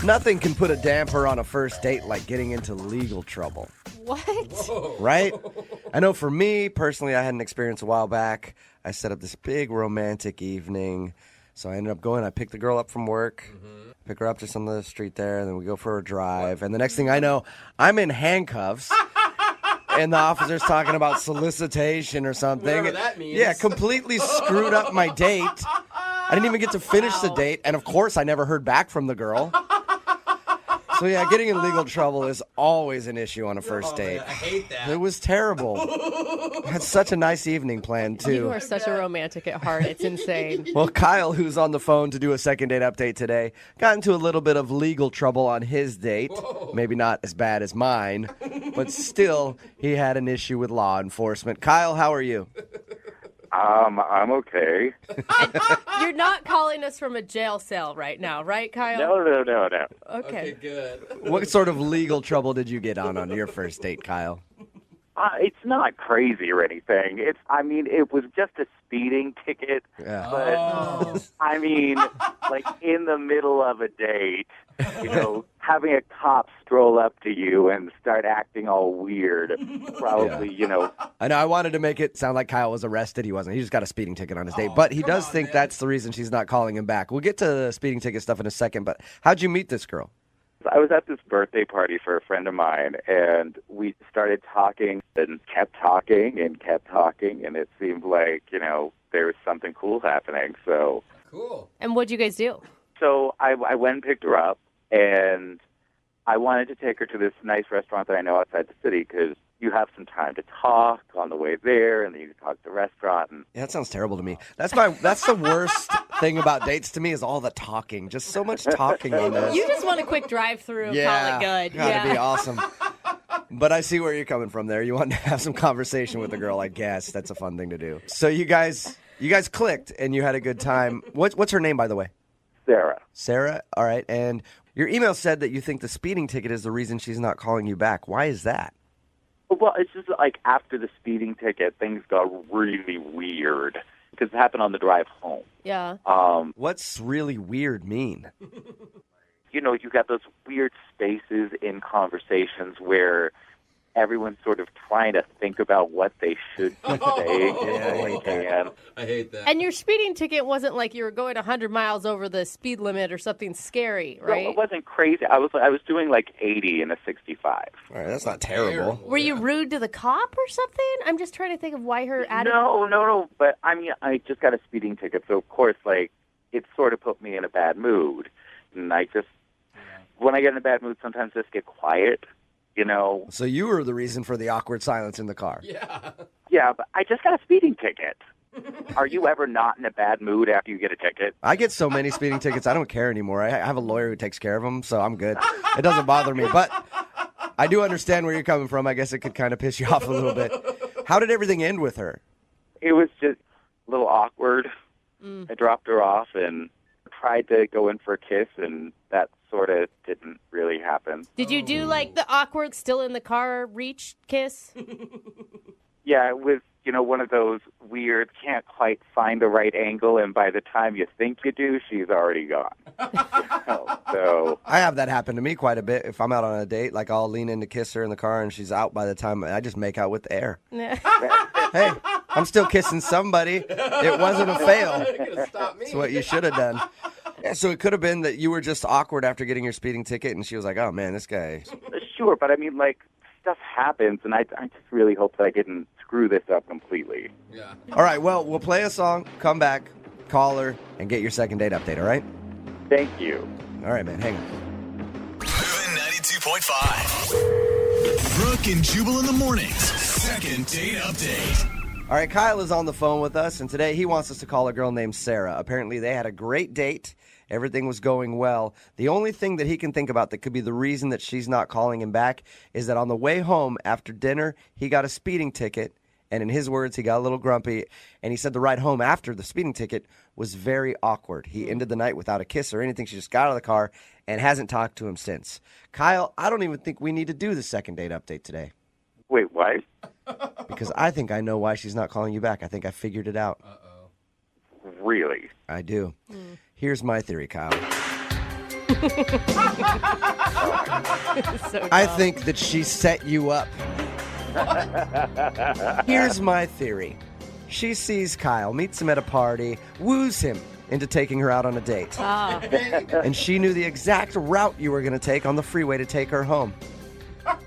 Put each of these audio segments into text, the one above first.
Nothing can put a damper on a first date like getting into legal trouble. What? Whoa. Right? I know for me, personally, I had an experience a while back. I set up this big romantic evening. So I ended up going, I picked the girl up from work, pick her up just on the street there, and then we go for a drive. And the next thing I know, I'm in handcuffs. And the officer's talking about solicitation or something. Whatever that means. Yeah, completely screwed up my date. I didn't even get to finish the date. And, of course, I never heard back from the girl. So, yeah, getting in legal trouble is always an issue on a first date. Man, I hate that. It was terrible. I had such a nice evening planned, too. You are such a romantic at heart. It's insane. Well, Kyle, who's on the phone to do a second date update today, got into a little bit of legal trouble on his date. Whoa. Maybe not as bad as mine, but still, he had an issue with law enforcement. Kyle, how are you? I'm okay. You're not calling us from a jail cell right now, right, Kyle? No. Okay. Good. What sort of legal trouble did you get on your first date, Kyle? It's not crazy or anything. It was just a speeding ticket. Yeah. But, like in the middle of a date, having a cop stroll up to you and start acting all weird, probably, I know I wanted to make it sound like Kyle was arrested. He wasn't. He just got a speeding ticket on his date. But he does think that's the reason she's not calling him back. We'll get to the speeding ticket stuff in a second. But how'd you meet this girl? I was at this birthday party for a friend of mine, and we started talking and kept talking, and it seemed like, there was something cool happening. So Cool. And what'd you guys do? I went and picked her up, and I wanted to take her to this nice restaurant that I know outside the city because you have some time to talk on the way there, and then you can talk at the restaurant. And Yeah, that sounds terrible to me. That's the worst thing about dates to me is all the talking. Just so much talking on this. You just want a quick drive-through, call it good. Gotta be awesome. But I see where you're coming from there. You want to have some conversation with the girl, I guess. That's a fun thing to do. So you guys clicked and you had a good time. What's her name, by the way? Sarah. Sarah? All right. And your email said that you think the speeding ticket is the reason she's not calling you back. Why is that? Well, it's just like after the speeding ticket, things got really weird because it happened on the drive home. Yeah. What's really weird mean? You got those weird spaces in conversations where everyone's sort of trying to think about what they should be saying. I hate that. And your speeding ticket wasn't like you were going 100 miles over the speed limit or something scary, right? No, it wasn't crazy. I was doing like 80 in a 65. All right, that's not terrible. Were you rude to the cop or something? I'm just trying to think of why her attitude. No. But I just got a speeding ticket, so of course, it sort of put me in a bad mood. And when I get in a bad mood, sometimes I just get quiet. So you were the reason for the awkward silence in the car. Yeah. Yeah, but I just got a speeding ticket. Are you ever not in a bad mood after you get a ticket? I get so many speeding tickets, I don't care anymore. I have a lawyer who takes care of them, so I'm good. It doesn't bother me. But I do understand where you're coming from. I guess it could kind of piss you off a little bit. How did everything end with her? It was just a little awkward. I dropped her off and tried to go in for a kiss, and that sort of didn't really happen. Did you do like the awkward still in the car reach kiss? Yeah, it was, one of those weird, can't quite find the right angle, and by the time you think you do, she's already gone. So I have that happen to me quite a bit. If I'm out on a date, I'll lean in to kiss her in the car, and she's out by the time I just make out with the air. Hey, I'm still kissing somebody. It wasn't a fail. You're gonna stop me. That's what you should have done. Yeah, so it could have been that you were just awkward after getting your speeding ticket, and she was like, oh, man, this guy. Sure, but stuff happens, and I just really hope that I didn't screw this up completely. Yeah. All right, well, we'll play a song, come back, call her, and get your second date update, all right? Thank you. All right, man, hang on. Moving 92.5. Brooke and Jubal in the mornings. Second date update. All right, Kyle is on the phone with us, and today he wants us to call a girl named Sarah. Apparently, they had a great date. Everything was going well. The only thing that he can think about that could be the reason that she's not calling him back is that on the way home after dinner, he got a speeding ticket, and in his words, he got a little grumpy, and he said the ride home after the speeding ticket was very awkward. He ended the night without a kiss or anything. She just got out of the car and hasn't talked to him since. Kyle, I don't even think we need to do the second date update today. Wait, what? Because I think I know why she's not calling you back. I think I figured it out. Really? I do. Here's my theory, Kyle. So I dumb. think that she set you up. Here's my theory. She sees Kyle, meets him at a party, woos him into taking her out on a date. Ah. And she knew the exact route you were going to take on the freeway to take her home.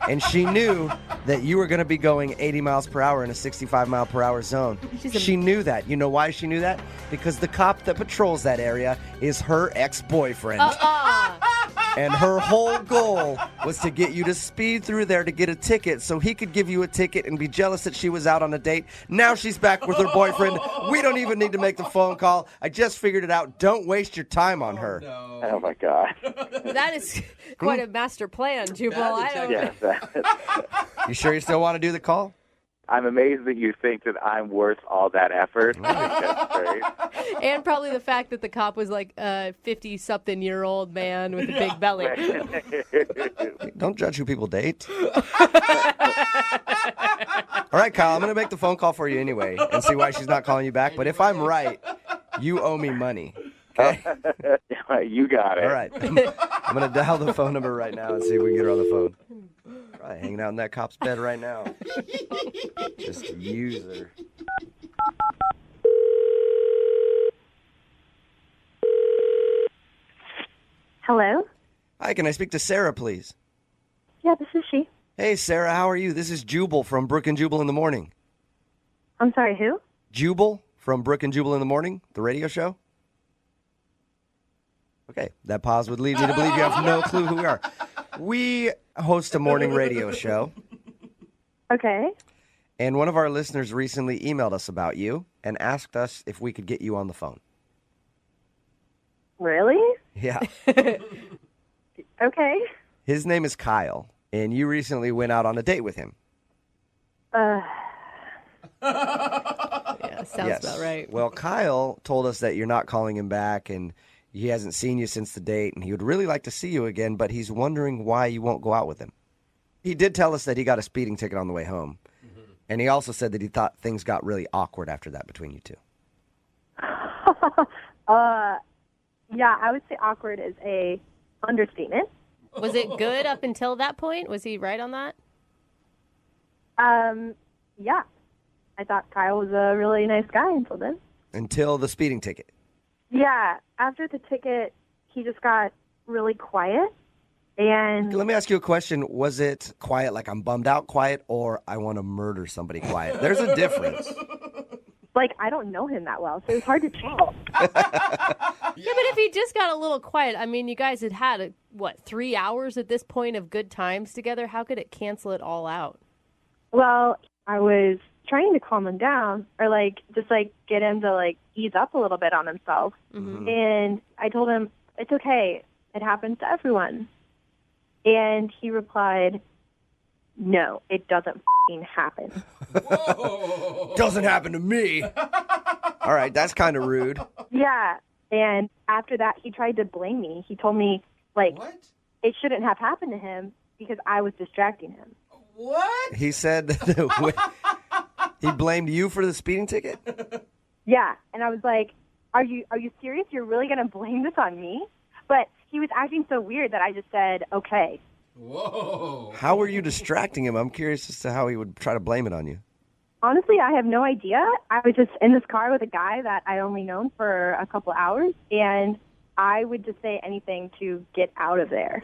And she knew that you were going to be going 80 miles per hour in a 65 mile per hour zone. She knew that. You know why she knew that? Because the cop that patrols that area is her ex-boyfriend. And her whole goal was to get you to speed through there to get a ticket so he could give you a ticket and be jealous that she was out on a date. Now she's back with her boyfriend. We don't even need to make the phone call. I just figured it out. Don't waste your time on her. No. Oh, my God. That is quite a master plan, Jubal. I don't Yes. You sure you still want to do the call? I'm amazed that you think that I'm worth all that effort. That's great. And probably the fact that the cop was like a 50-something-year-old man with a big belly. Don't judge who people date. All right, Kyle, I'm going to make the phone call for you anyway and see why she's not calling you back. But if I'm right, you owe me money. Okay? You got it. All right. I'm going to dial the phone number right now and see if we can get her on the phone. Probably hanging out in that cop's bed right now. Just a user. Hello? Hi, can I speak to Sarah, please? Yeah, this is she. Hey, Sarah, how are you? This is Jubal from Brooke and Jubal in the Morning. I'm sorry, who? Jubal from Brooke and Jubal in the Morning, the radio show? Okay, that pause would lead me to believe you have no clue who we are. We host a morning radio show, Okay. and one of our listeners recently emailed us about you and asked us if we could get you on the phone. Really? Yeah. Okay. His name is Kyle, and you recently went out on a date with him. Yeah, sounds Yes. about right. Well, Kyle told us that you're not calling him back, and he hasn't seen you since the date, and he would really like to see you again, but he's wondering why you won't go out with him. He did tell us that he got a speeding ticket on the way home, and he also said that he thought things got really awkward after that between you two. Yeah, I would say awkward is a understatement. Was it good up until that point? Was he right on that? Yeah. I thought Kyle was a really nice guy until then. Until the speeding ticket. Yeah, after the ticket, he just got really quiet. And Let me ask you a question. Was it quiet, like I'm bummed out quiet, or I want to murder somebody quiet? There's a difference. like, I don't know him that well, so it's hard to tell. Yeah, but if he just got a little quiet, I mean, you guys had 3 hours at this point of good times together? How could it cancel it all out? Well, I was trying to calm him down or just get him to ease up a little bit on himself. Mm-hmm. And I told him, it's okay. It happens to everyone. And he replied, no, it doesn't f***ing happen. Doesn't happen to me. All right, that's kind of rude. Yeah. And after that, he tried to blame me. He told me, it shouldn't have happened to him because I was distracting him. What? He said that he blamed you for the speeding ticket? Yeah. And I was like, are you serious? You're really going to blame this on me? But he was acting so weird that I just said, okay. Whoa. How were you distracting him? I'm curious as to how he would try to blame it on you. Honestly, I have no idea. I was just in this car with a guy that I only known for a couple hours, and I would just say anything to get out of there.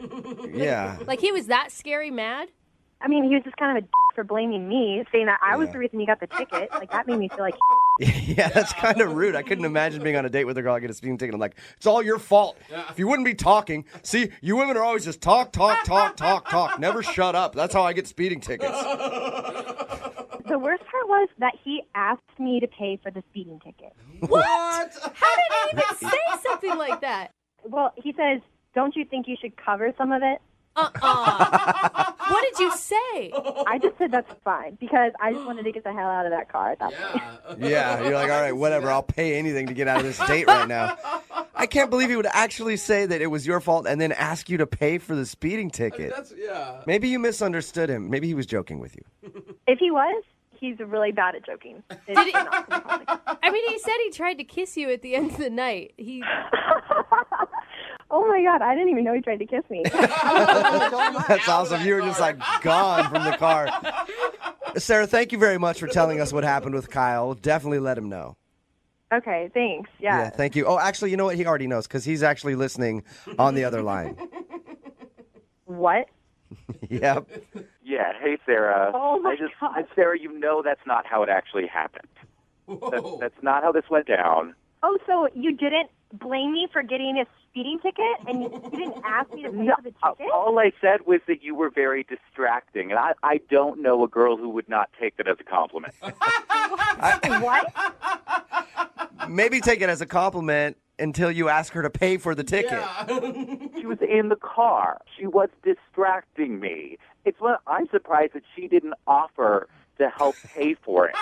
Yeah. Like he was that scary mad? I mean, he was just kind of a for blaming me, saying that I was the reason you got the ticket. That made me feel like Yeah, that's kind of rude. I couldn't imagine being on a date with a girl, I get a speeding ticket. I'm like, it's all your fault. If you wouldn't be talking. See, you women are always just talk. Never shut up. That's how I get speeding tickets. The worst part was that he asked me to pay for the speeding ticket. What? How did he even say something like that? Well, he says, don't you think you should cover some of it? What did you say? I just said that's fine because I just wanted to get the hell out of that car at that point. Yeah, you're like, all right, whatever. I'll pay anything to get out of this date right now. I can't believe he would actually say that it was your fault and then ask you to pay for the speeding ticket. Maybe you misunderstood him. Maybe he was joking with you. If he was, he's really bad at joking. I mean, he said he tried to kiss you at the end of the night. Oh my God, I didn't even know he tried to kiss me. That's awesome. You were just like gone from the car. Sarah, thank you very much for telling us what happened with Kyle. Definitely let him know. Okay, thanks. Yeah. Thank you. Oh, actually, you know what? He already knows because he's actually listening on the other line. What? Yep. Yeah, hey, Sarah. Oh, my God. Sarah, you know that's not how it actually happened. That's not how this went down. Oh, so you didn't blame me for getting a speeding ticket, and you didn't ask me to pay for the ticket? All I said was that you were very distracting, and I don't know a girl who would not take that as a compliment. What? Maybe take it as a compliment until you ask her to pay for the ticket. She was in the car. She was distracting me. I'm surprised that she didn't offer to help pay for it.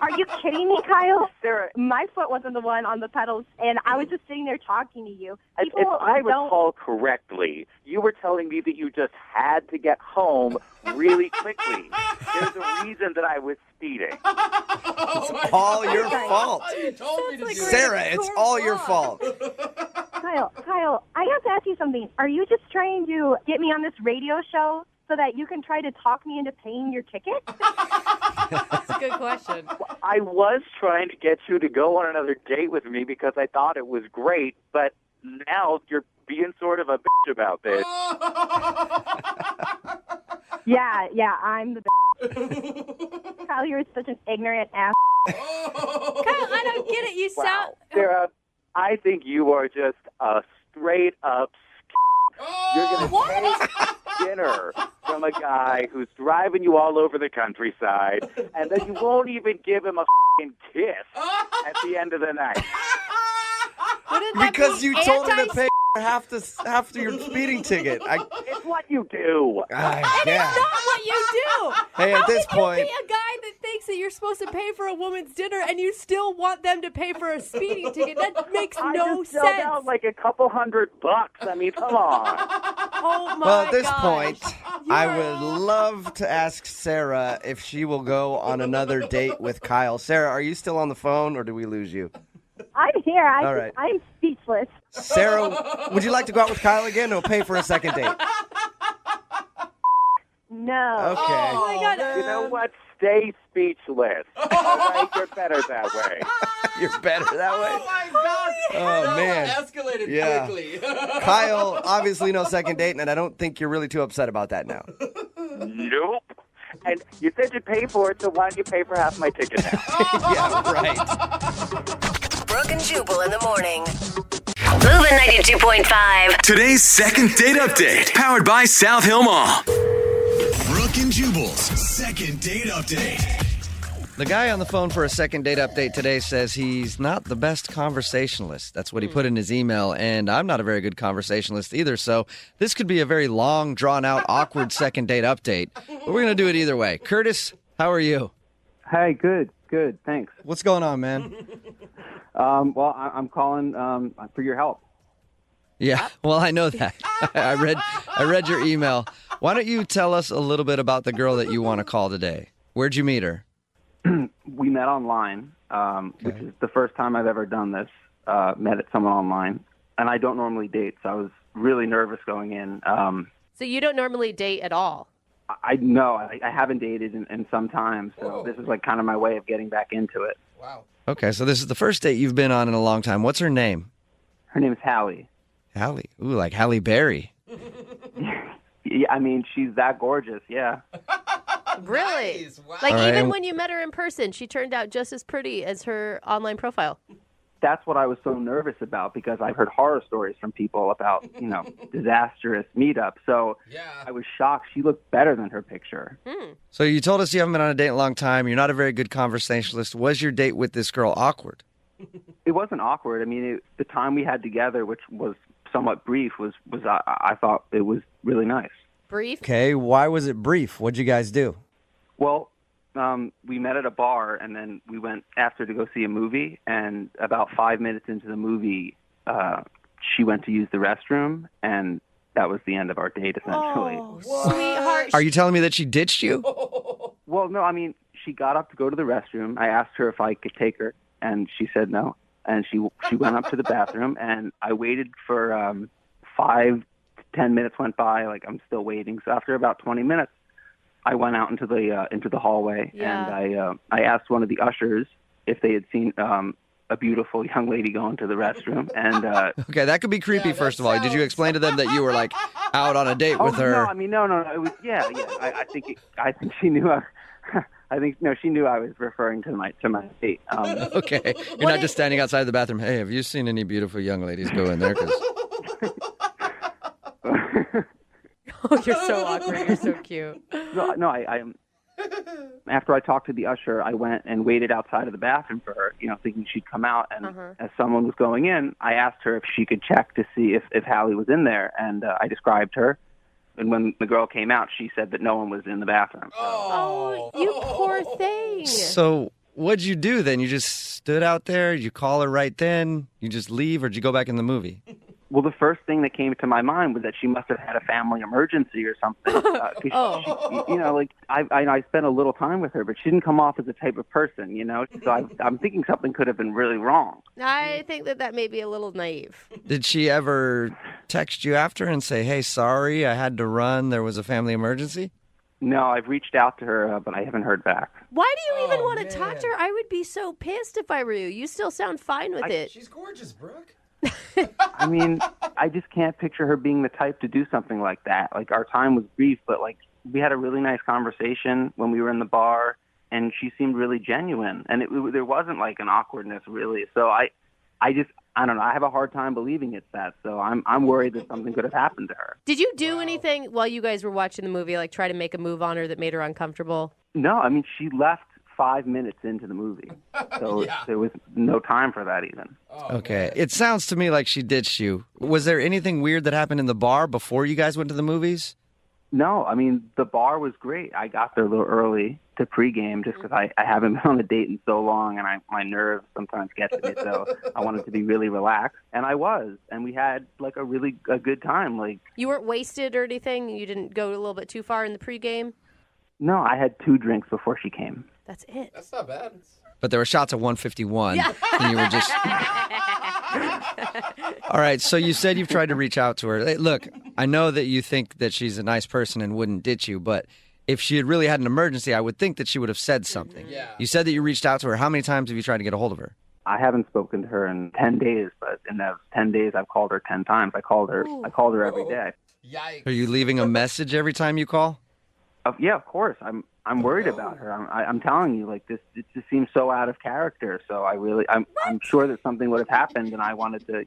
Are you kidding me, Kyle? Sarah, my foot wasn't the one on the pedals, and I was just sitting there talking to you. If I recall correctly, you were telling me that you just had to get home really quickly. There's a reason that I was speeding. It's all your fault. You told me to do Sarah, it's all your fault. Kyle, I have to ask you something. Are you just trying to get me on this radio show so that you can try to talk me into paying your ticket? That's a good question. I was trying to get you to go on another date with me because I thought it was great, but now you're being sort of a bitch about this. Yeah, I'm the Kyle, you're such an ignorant ass. Kyle, I don't get it. You sound... Wow. Sarah, I think you are just a straight up You're going to take dinner from a guy who's driving you all over the countryside, and then you won't even give him a f***ing kiss at the end of the night. Because you told her to pay half your speeding ticket. It's what you do. It's not what you do. Hey, at this point... Be a guy that thinks that you're supposed to pay for a woman's dinner and you still want them to pay for a speeding ticket. That makes no sense. I just out like a couple $100. I mean, come on. Oh, my Well, at this gosh. point, I would love to ask Sarah if she will go on another date with Kyle. Sarah, are you still on the phone, or do we lose you? I'm here. All right. I'm speechless. Sarah, would you like to go out with Kyle again or pay for a second date? No. Okay. Oh, my God. You know what? Stay speechless. All right? You're better that way. You're better that way? Oh, my God. Oh, man. Escalated Yeah. quickly. Kyle, obviously no second date, and I don't think you're really too upset about that now. Nope. And you said you'd pay for it, so why don't you pay for half my ticket now? Yeah, right. Brooke and Jubal in the morning. Moving 92.5. Today's second date update, powered by South Hill Mall. Brooke and Jubal's second date update. The guy on the phone for a second date update today says he's not the best conversationalist. That's what he put in his email, and I'm not a very good conversationalist either, so this could be a very long, drawn-out, awkward second date update. But we're going to do it either way. Curtis, how are you? Hey, good, thanks. What's going on, man? Well, I'm calling for your help. Yeah, well, I know that. I read your email. Why don't you tell us a little bit about the girl that you want to call today? Where'd you meet her? We met online, which is the first time I've ever done this. Met someone online, and I don't normally date, so I was really nervous going in. So you don't normally date at all? I haven't dated in some time, so this is like kind of my way of getting back into it. Wow. Okay, so this is the first date you've been on in a long time. What's her name? Her name is Hallie. Hallie. Ooh, like Halle Berry. Yeah, I mean, she's that gorgeous, yeah. Really? Nice. Wow. Like, All right. even when you met her in person, she turned out just as pretty as her online profile. That's what I was so nervous about, because I've heard horror stories from people about, disastrous meetups. So Yeah. I was shocked. She looked better than her picture. So you told us you haven't been on a date in a long time. You're not a very good conversationalist. Was your date with this girl awkward? It wasn't awkward. I mean, the time we had together, which was somewhat brief, was I thought it was really nice. Brief? Okay, why was it brief? What'd you guys do? Well, we met at a bar, and then we went after to go see a movie. And about 5 minutes into the movie, she went to use the restroom, and that was the end of our date, essentially. Oh, sweetheart. Are you telling me that she ditched you? Well, no, I mean, she got up to go to the restroom. I asked her if I could take her, and she said no. And she went up to the bathroom, and I waited for 5 to 10 minutes went by. Like, I'm still waiting. So after about 20 minutes, I went out into the hallway, Yeah. and I asked one of the ushers if they had seen a beautiful young lady go into the restroom. And Okay, that could be creepy, first of all. Did you explain to them that you were, like, out on a date with her? No, I mean, no. It was, yeah. I think she knew. She knew I was referring to my date. Okay. You're not just standing outside the bathroom. Hey, have you seen any beautiful young ladies go in there? 'Cause Oh, you're so awkward. You're so cute. No, I after I talked to the usher, I went and waited outside of the bathroom for her, thinking she'd come out. And as someone was going in, I asked her if she could check to see if Hallie was in there, and I described her. And when the girl came out, she said that no one was in the bathroom. Oh, you poor thing. So what'd you do then? You just stood out there? You call her right then? You just leave, or did you go back in the movie? Well, the first thing that came to my mind was that she must have had a family emergency or something. I spent a little time with her, but she didn't come off as the type of person, So I'm thinking something could have been really wrong. I think that may be a little naive. Did she ever text you after and say, hey, sorry, I had to run, there was a family emergency? No, I've reached out to her, but I haven't heard back. Why do you even want to talk to her? I would be so pissed if I were you. You still sound fine with it. She's gorgeous, Brooke. I mean, I just can't picture her being the type to do something like that. Like, our time was brief, but, like, we had a really nice conversation when we were in the bar, and she seemed really genuine. And there wasn't, like, an awkwardness, really. So I don't know. I have a hard time believing it's that. So I'm worried that something could have happened to her. Did you do anything while you guys were watching the movie, like try to make a move on her that made her uncomfortable? No, I mean, she left 5 minutes into the movie. So there was no time for that even. Okay. It sounds to me like she ditched you. Was there anything weird that happened in the bar before you guys went to the movies? No, I mean, the bar was great. I got there a little early to pregame just because I haven't been on a date in so long, and my nerves sometimes get to me, so I wanted to be really relaxed. And I was, and we had, like, a good time. Like, you weren't wasted or anything? You didn't go a little bit too far in the pregame? No, I had 2 drinks before she came. That's it. That's not bad. But there were shots at 151, and you were just... All right, so you said you've tried to reach out to her. Hey, look, I know that you think that she's a nice person and wouldn't ditch you, but if she had really had an emergency, I would think that she would have said something. Yeah. You said that you reached out to her. How many times have you tried to get a hold of her? I haven't spoken to her in 10 days, but in those 10 days, I've called her 10 times. I called her every day. Yikes. Are you leaving a message every time you call? Yeah, of course. I'm worried about her. I'm telling you, like, it just seems so out of character. So I'm sure that something would have happened, and I wanted to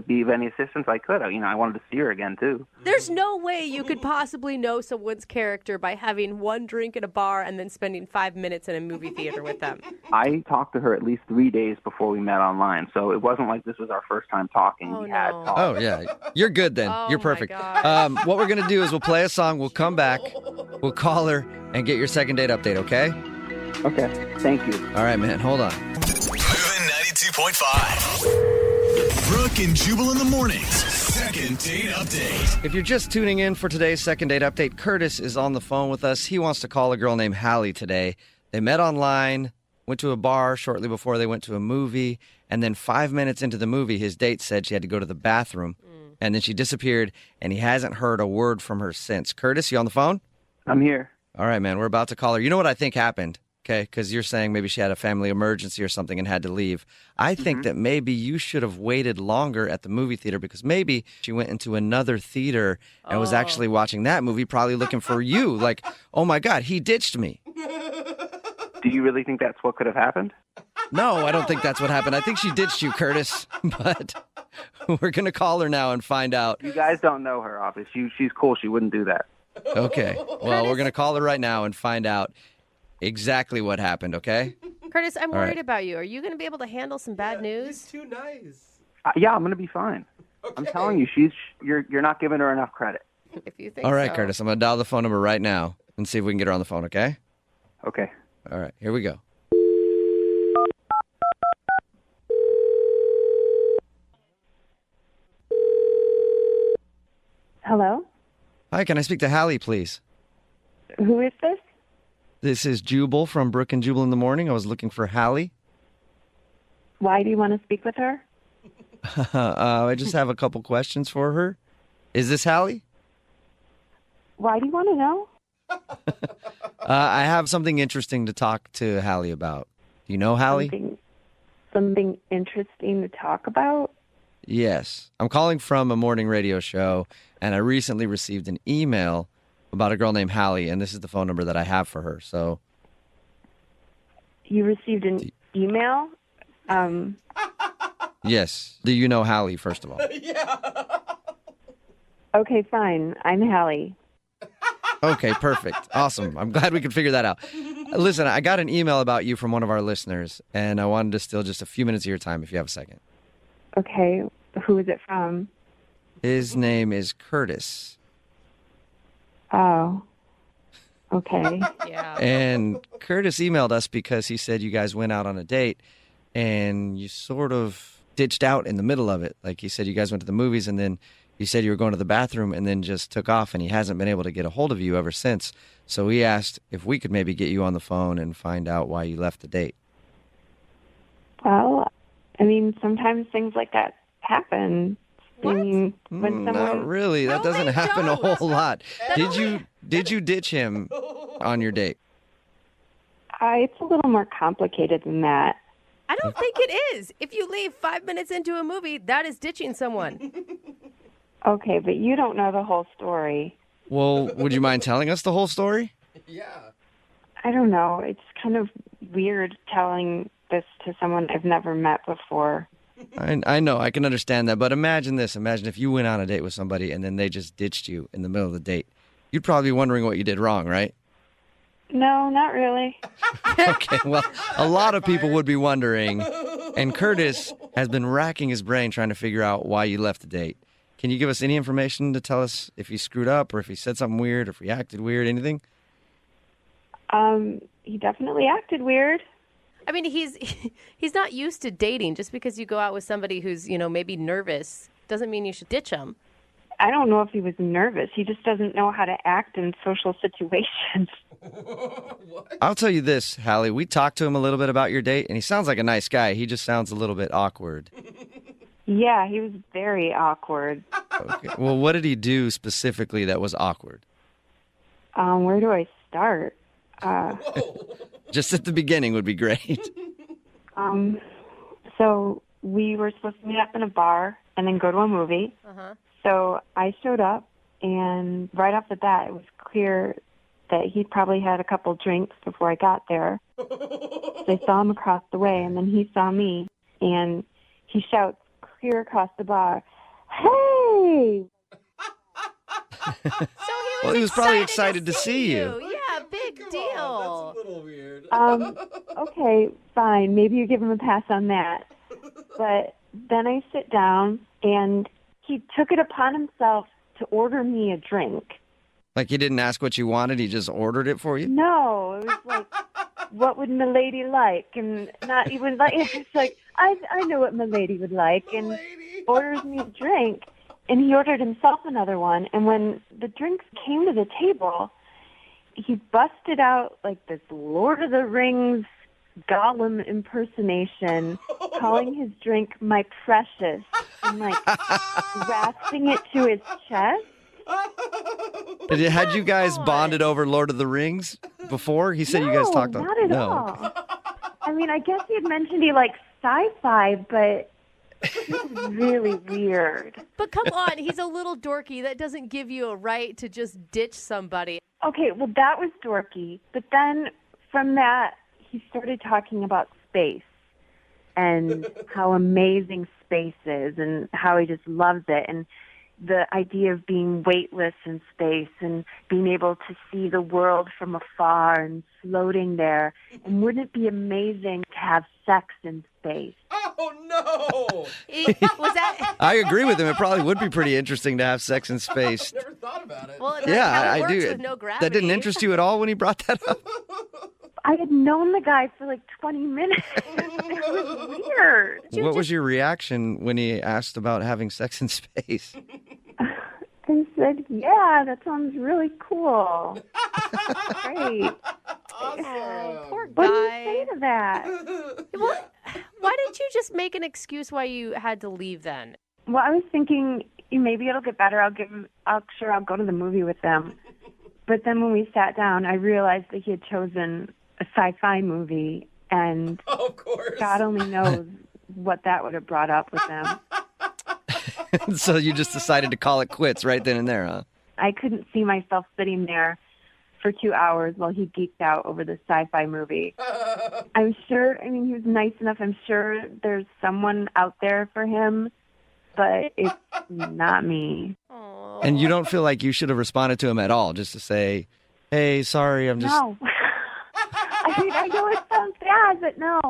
be of any assistance I could. I wanted to see her again too. There's no way you could possibly know someone's character by having one drink at a bar and then spending 5 minutes in a movie theater with them. I talked to her at least 3 days before we met online, so it wasn't like this was our first time talking. We had talked. Oh, yeah. You're good then. Oh, You're my perfect. gosh. What we're going to do is we'll play a song, we'll come back, we'll call her, and get your second date update, okay? Okay. Thank you. All right, man. Hold on. Moving 92.5. Brooke and Jubal in the mornings. Second date update. If you're just tuning in for today's second date update, Curtis is on the phone with us. He wants to call a girl named Hallie today. They met online, went to a bar shortly before they went to a movie, and then 5 minutes into the movie, his date said she had to go to the bathroom, and then she disappeared, and he hasn't heard a word from her since. Curtis, you on the phone? I'm here. All right, man. We're about to call her. You know what I think happened? Okay, because you're saying maybe she had a family emergency or something and had to leave. I think that maybe you should have waited longer at the movie theater because maybe she went into another theater and was actually watching that movie, probably looking for you. Like, oh my God, he ditched me. Do you really think that's what could have happened? No, I don't think that's what happened. I think she ditched you, Curtis. But we're going to call her now and find out. You guys don't know her, obviously. She's cool. She wouldn't do that. Okay. Well, we're going to call her right now and find out exactly what happened, okay? Curtis, I'm All right. worried about you. Are you going to be able to handle some bad news? He's too nice. Yeah, I'm going to be fine. Okay. I'm telling you, you're not giving her enough credit. If you think All right, so. Curtis, I'm going to dial the phone number right now and see if we can get her on the phone, okay? Okay. All right, here we go. Hello? Hi, can I speak to Hallie, please? Who is this? This is Jubal from Brooke and Jubal in the Morning. I was looking for Hallie. Why do you want to speak with her? I just have a couple questions for her. Is this Hallie? Why do you want to know? I have something interesting to talk to Hallie about. Do you know Hallie? Something interesting to talk about? Yes. I'm calling from a morning radio show, and I recently received an email about a girl named Hallie, and this is the phone number that I have for her. So, You received an email? yes. Do you know Hallie, first of all? Okay, fine. I'm Hallie. Okay, perfect. Awesome. I'm glad we could figure that out. Listen, I got an email about you from one of our listeners, and I wanted to steal just a few minutes of your time if you have a second. Okay, who is it from? His name is Curtis. Oh, okay. Yeah. And Curtis emailed us because he said you guys went out on a date, and you sort of ditched out in the middle of it. Like he said you guys went to the movies, and then you said you were going to the bathroom and then just took off, and he hasn't been able to get a hold of you ever since. So he asked if we could maybe get you on the phone and find out why you left the date. Well, I mean, sometimes things like that happen. What? I mean, when Not someone... really. That No, doesn't they happen a don't. whole lot. Did you ditch him on your date? It's a little more complicated than that. I don't think it is. If you leave 5 minutes into a movie, that is ditching someone. Okay, but you don't know the whole story. Well, would you mind telling us the whole story? Yeah. I don't know. It's kind of weird telling this to someone I've never met before. I know, I can understand that, but imagine this. Imagine if you went on a date with somebody and then they just ditched you in the middle of the date. You'd probably be wondering what you did wrong, right? No, not really. Okay, well, a lot of people would be wondering, and Curtis has been racking his brain trying to figure out why you left the date. Can you give us any information to tell us if he screwed up or if he said something weird or if he acted weird, anything? He definitely acted weird. I mean, he's not used to dating. Just because you go out with somebody who's, maybe nervous doesn't mean you should ditch him. I don't know if he was nervous. He just doesn't know how to act in social situations. I'll tell you this, Hallie. We talked to him a little bit about your date, and he sounds like a nice guy. He just sounds a little bit awkward. Yeah, he was very awkward. Okay. Well, what did he do specifically that was awkward? Where do I start? Just at the beginning would be great. So we were supposed to meet up in a bar and then go to a movie. Uh-huh. So I showed up, and right off the bat, it was clear that he'd probably had a couple drinks before I got there. So I saw him across the way, and then he saw me, and he shouts clear across the bar, "Hey!" So Well, he was probably excited to see you. Yeah, big Come deal. on, that's a little weird. Okay, fine. Maybe you give him a pass on that. But then I sit down, and he took it upon himself to order me a drink. Like he didn't ask what you wanted, he just ordered it for you? No, it was like, what would milady like? And not even like, it's like, I know what milady would like. And orders me a drink. And he ordered himself another one. And when the drinks came to the table, he busted out like this Lord of the Rings Gollum impersonation, calling his drink my precious, and like rasping it to his chest. Had you guys bonded over Lord of the Rings before? He said you guys talked on. Not at all. I mean, I guess he had mentioned he liked sci-fi, but it was really weird. But come on, he's a little dorky. That doesn't give you a right to just ditch somebody. Okay, well, that was dorky. But then from that, he started talking about space and how amazing space is and how he just loves it. And the idea of being weightless in space and being able to see the world from afar and floating there. And wouldn't it be amazing to have sex in space? Oh, no! Was that? I agree with him. It probably would be pretty interesting to have sex in space. Never thought about it. Well, that's Yeah, how it I works do. with no gravity. That didn't interest you at all when he brought that up? I had known the guy for like 20 minutes. It was weird. What was your reaction when he asked about having sex in space? I said, yeah, that sounds really cool. Great. Oh, poor What do you guy. say to that? Well, Why didn't you just make an excuse why you had to leave then? Well, I was thinking maybe it'll get better. I'll go to the movie with them. But then when we sat down, I realized that he had chosen a sci-fi movie, and Of course. God only knows what that would have brought up with them. So you just decided to call it quits right then and there, huh? I couldn't see myself sitting there for 2 hours while he geeked out over the sci-fi movie. I'm sure, he was nice enough. I'm sure there's someone out there for him, but it's not me. And you don't feel like you should have responded to him at all, just to say, hey, sorry, I'm just... No. I know it sounds bad, but no.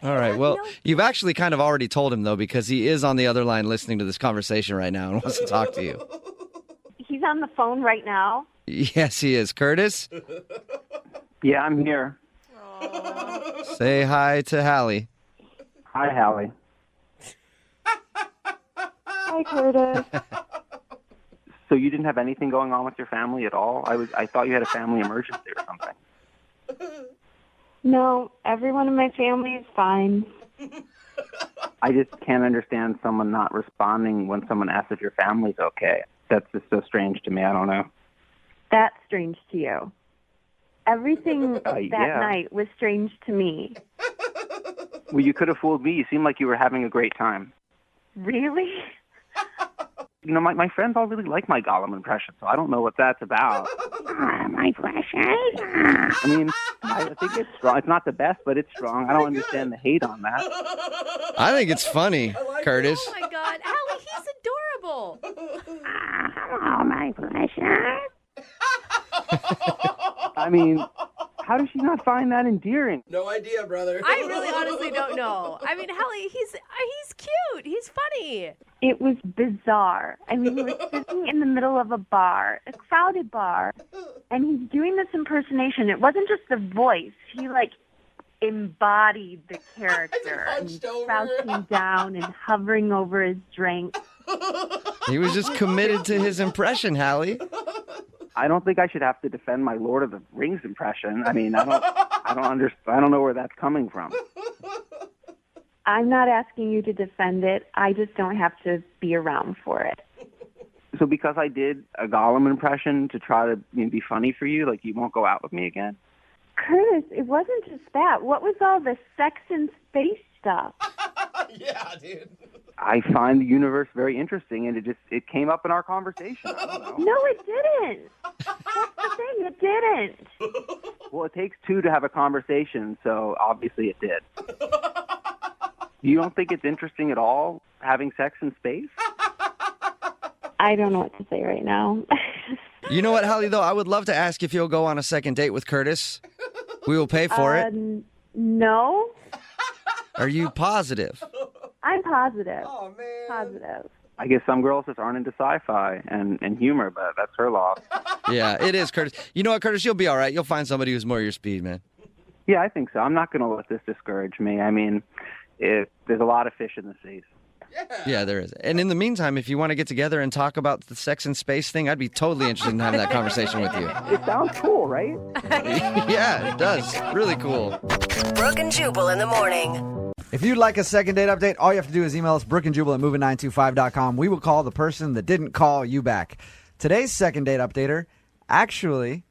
All right, well, you've actually kind of already told him, though, because he is on the other line listening to this conversation right now and wants to talk to you. He's on the phone right now. Yes, he is. Curtis? Yeah, I'm here. Say hi to Hallie. Hi, Hallie. Hi, Curtis. So you didn't have anything going on with your family at all? I thought you had a family emergency or something. No, everyone in my family is fine. I just can't understand someone not responding when someone asks if your family's okay. That's just so strange to me. I don't know. That's strange to you. Everything that yeah. night was strange to me. Well, you could have fooled me. You seemed like you were having a great time. Really? You know, my friends all really like my Gollum impression, so I don't know what that's about. My precious. I mean, I think it's strong. It's not the best, but it's strong. I don't understand the hate on that. I think it's funny, Curtis. Oh, my God. Allie, he's adorable. Oh, my precious. I mean, how does she not find that endearing? No idea, brother. I really honestly don't know. I mean, Hallie, he's cute. He's funny. It was bizarre. He was sitting in the middle of a bar, a crowded bar, and he's doing this impersonation. It wasn't just the voice. He, embodied the character. And crouching down and hovering over his drink. He was just committed to his impression, Hallie. I don't think I should have to defend my Lord of the Rings impression. I mean, I don't know where that's coming from. I'm not asking you to defend it. I just don't have to be around for it. So because I did a Gollum impression to try to be funny for you, you won't go out with me again? Curtis, it wasn't just that. What was all the sex and space stuff? Yeah, dude. I find the universe very interesting, and it came up in our conversation. I don't know. No, it didn't. That's the thing. It didn't. Well, it takes two to have a conversation, so obviously it did. You don't think it's interesting at all, having sex in space? I don't know what to say right now. You know what, Hallie, though? I would love to ask if you'll go on a second date with Curtis. We will pay for it. No. Are you positive? I'm positive. Oh, man. Positive. I guess some girls just aren't into sci-fi and humor, but that's her loss. Yeah, it is, Curtis. You know what, Curtis? You'll be all right. You'll find somebody who's more your speed, man. Yeah, I think so. I'm not going to let this discourage me. I mean, there's a lot of fish in the sea. Yeah, there is. And in the meantime, if you want to get together and talk about the sex and space thing, I'd be totally interested in having that conversation with you. It sounds cool, right? Yeah, it does. Really cool. Brooke and Jubal in the morning. If you'd like a second date update, all you have to do is email us, brookeandjubal@moving925.com. We will call the person that didn't call you back. Today's second date updater actually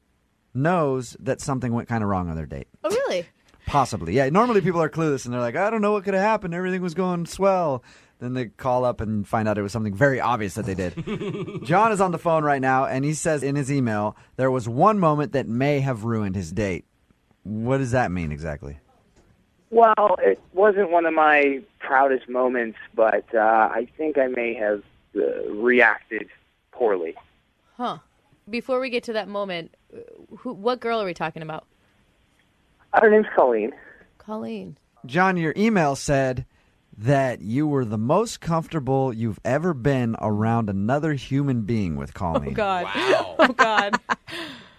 knows that something went kind of wrong on their date. Oh, really? Possibly. Yeah, normally people are clueless and they're like, I don't know what could have happened. Everything was going swell. Then they call up and find out it was something very obvious that they did. John is on the phone right now, and he says in his email, there was one moment that may have ruined his date. What does that mean exactly? Well, it wasn't one of my proudest moments, but I think I may have reacted poorly. Huh. Before we get to that moment, what girl are we talking about? Her name's Colleen. Colleen. John, your email said that you were the most comfortable you've ever been around another human being with Colleen. Oh, God. Wow. Oh, God.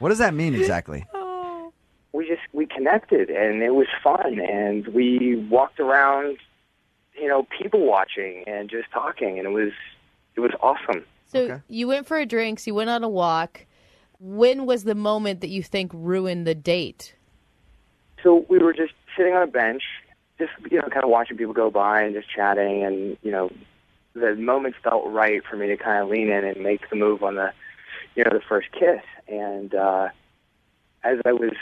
What does that mean exactly? We connected, and it was fun, and we walked around, people watching and just talking, and it was awesome. So you went for a drink, so you went on a walk. When was the moment that you think ruined the date? So we were just sitting on a bench, just, kind of watching people go by and just chatting, and, the moment felt right for me to kind of lean in and make the move on the, the first kiss. And as I was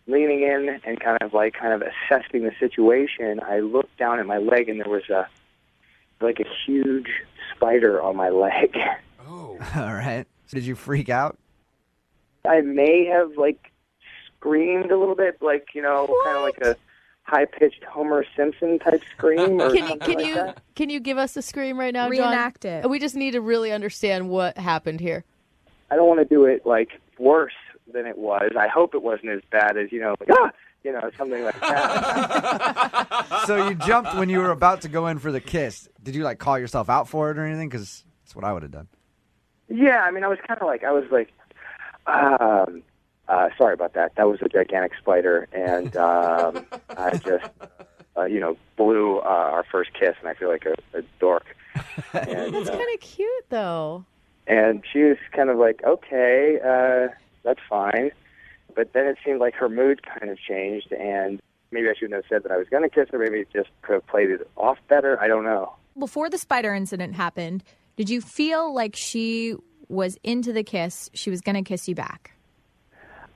leaning in and kind of assessing the situation, I looked down at my leg, and there was a huge spider on my leg. Oh. All right. So did you freak out? I may have screamed a little bit, kind of like a high-pitched Homer Simpson type scream. Or Can you give us a scream right now, John? Reenact it. We just need to really understand what happened here. I don't want to do it worse than it was. I hope it wasn't as bad as something like that. So you jumped when you were about to go in for the kiss. Did you call yourself out for it or anything? Because that's what I would have done. Yeah, I mean, I was kind of sorry about that. That was a gigantic spider, and I just, blew our first kiss, and I feel like a dork. And, That's kind of cute, though. And she was kind of okay, that's fine. But then it seemed like her mood kind of changed, and maybe I shouldn't have said that I was going to kiss her. Maybe it just could have played it off better. I don't know. Before the spider incident happened, did you feel like she was into the kiss, she was going to kiss you back?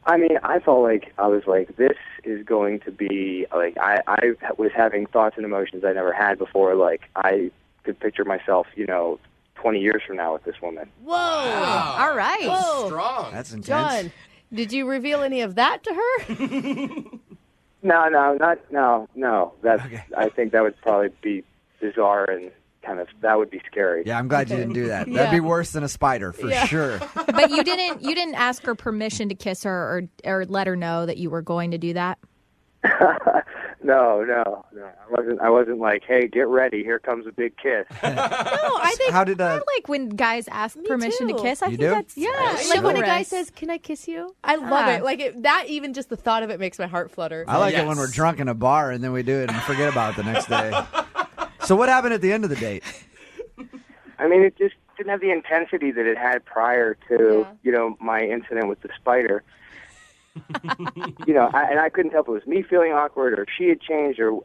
I mean, I felt like I was this is going to be, I was having thoughts and emotions I never had before. I could picture myself, 20 years from now with this woman. Whoa. Wow. All right. Whoa. Strong. That's intense. John, did you reveal any of that to her? No. That's, Okay. I think that would probably be bizarre and that would be scary. Yeah, I'm glad you didn't do that. Yeah. That'd be worse than a spider for sure. But you didn't ask her permission to kiss her or let her know that you were going to do that? No. I wasn't like, hey, get ready. Here comes a big kiss. No, I think How did I like when guys ask permission too. to kiss. I You think do? that's like when a guy chivalrous. says, "Can I kiss you?" I love it. That even just the thought of it makes my heart flutter. I like it when Yes. we're drunk in a bar and then we do it and forget about it the next day. So what happened at the end of the date? I mean, it just didn't have the intensity that it had prior to, my incident with the spider. And I couldn't tell if it was me feeling awkward or if she had changed or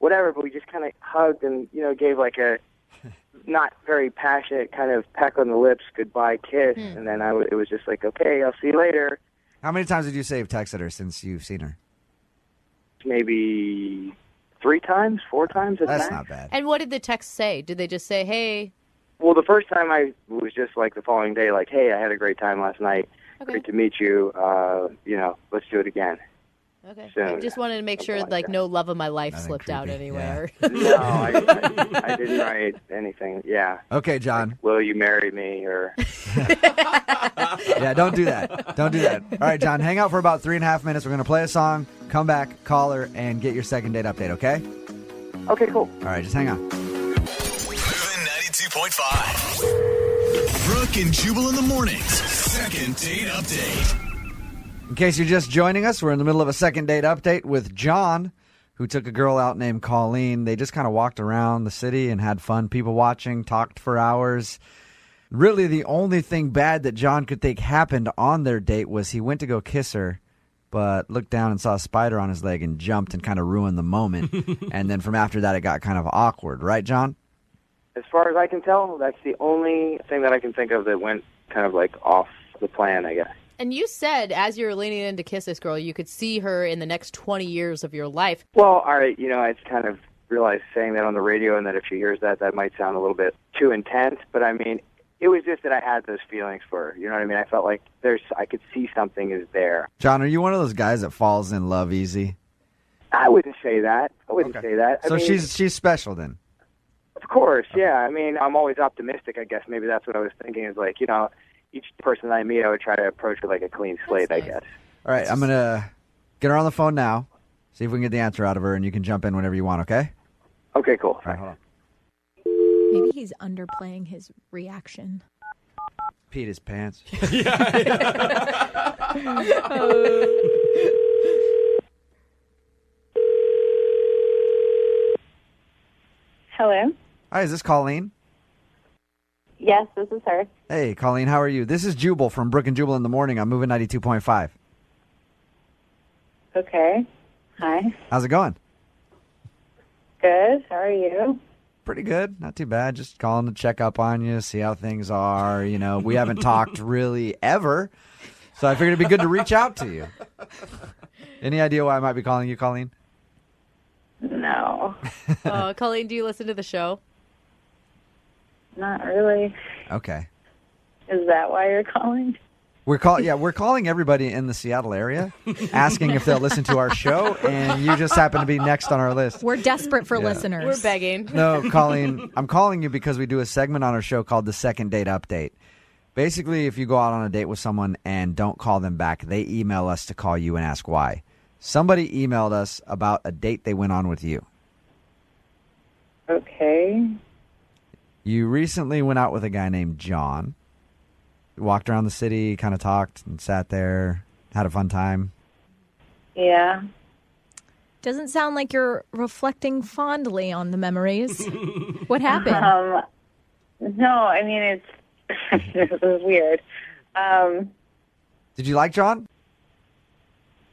whatever, but we just kind of hugged and, gave a not very passionate kind of peck on the lips goodbye kiss. And then it was just okay, I'll see you later. How many times did you say you've texted her since you've seen her? Maybe 3 times, 4 times at That's max. not bad. And what did the text say? Did they just say, "Hey"? Well, the first time I was just the following day, hey, I had a great time last night. Okay. Great to meet you. Let's do it again. Okay. Soon. I just wanted to make sure, Something like that. no love of my life Nothing slipped out creepy. anywhere. No, I didn't write anything. Yeah. Okay, John. Will you marry me? Or Yeah, don't do that. Don't do that. All right, John, hang out for about 3.5 minutes. We're going to play a song, come back, call her, and get your second date update, okay? Okay, cool. All right, just hang on. Moving 92.5. Brooke and Jubal in the mornings. Second date update. In case you're just joining us, we're in the middle of a second date update with John, who took a girl out named Colleen. They just kind of walked around the city and had fun, people watching, talked for hours. Really, the only thing bad that John could think happened on their date was he went to go kiss her, but looked down and saw a spider on his leg and jumped and kind of ruined the moment. And then from after that, it got kind of awkward. Right, John? As far as I can tell, that's the only thing that I can think of that went kind of off the plan, I guess. And you said, as you were leaning in to kiss this girl, you could see her in the next 20 years of your life. Well, all right, I kind of realized saying that on the radio and that if she hears that, that might sound a little bit too intense. But, I mean, it was just that I had those feelings for her. You know what I mean? I felt like I could see something is there. John, are you one of those guys that falls in love easy? I wouldn't say that. I wouldn't say that. I So mean, she's special then? Of course, yeah. I mean, I'm always optimistic, I guess. Maybe that's what I was thinking is each person I meet, I would try to approach with a clean slate, I guess. All right, I'm going to get her on the phone now, see if we can get the answer out of her, and you can jump in whenever you want, okay? Okay, cool. All right, hold on. Maybe he's underplaying his reaction. Peed his pants. Hello? Hi, is this Colleen? Yes, this is her. Hey, Colleen, how are you? This is Jubal from Brooke and Jubal in the Morning. I'm moving 92.5. Okay. Hi. How's it going? Good. How are you? Pretty good. Not too bad. Just calling to check up on you, see how things are. You know, we haven't talked really ever, so I figured it'd be good to reach out to you. Any idea why I might be calling you, Colleen? No. Colleen, do you listen to the show? Not really. Okay. Is that why you're calling? We're calling everybody in the Seattle area, asking if they'll listen to our show, and you just happen to be next on our list. We're desperate for listeners. We're begging. No, Colleen, I'm calling you because we do a segment on our show called the Second Date Update. Basically, if you go out on a date with someone and don't call them back, they email us to call you and ask why. Somebody emailed us about a date they went on with you. Okay. You recently went out with a guy named John. Walked around the city, kind of talked and sat there, had a fun time. Yeah. Doesn't sound like you're reflecting fondly on the memories. What happened? No, I mean, it's this is weird. Did you like John?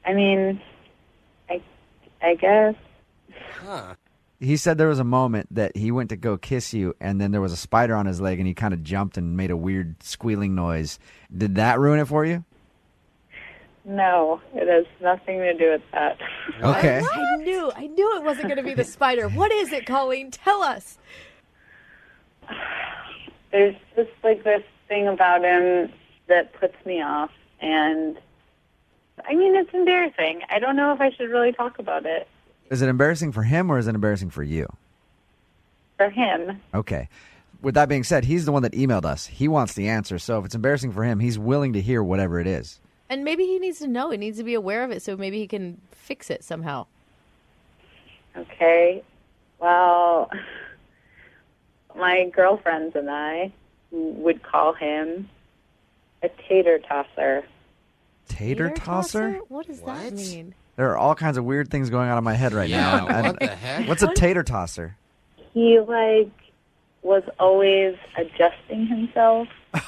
I mean, I guess. Huh. He said there was a moment that he went to go kiss you, and then there was a spider on his leg, and he kind of jumped and made a weird squealing noise. Did that ruin it for you? No, it has nothing to do with that. Okay. I knew it wasn't going to be the spider. What is it, Colleen? Tell us. There's just like this thing about him that puts me off, and I mean, it's embarrassing. I don't know if I should really talk about it. Is it embarrassing for him or is it embarrassing for you? For him. Okay. With that being said, he's the one that emailed us. He wants the answer. So if it's embarrassing for him, he's willing to hear whatever it is. And maybe he needs to know. He needs to be aware of it so maybe he can fix it somehow. Okay. Well, my girlfriends and I would call him a tater tosser. Tater tosser? What does that mean? There are all kinds of weird things going on in my head right now. What the heck? What's a tater tosser? He, was always adjusting himself. That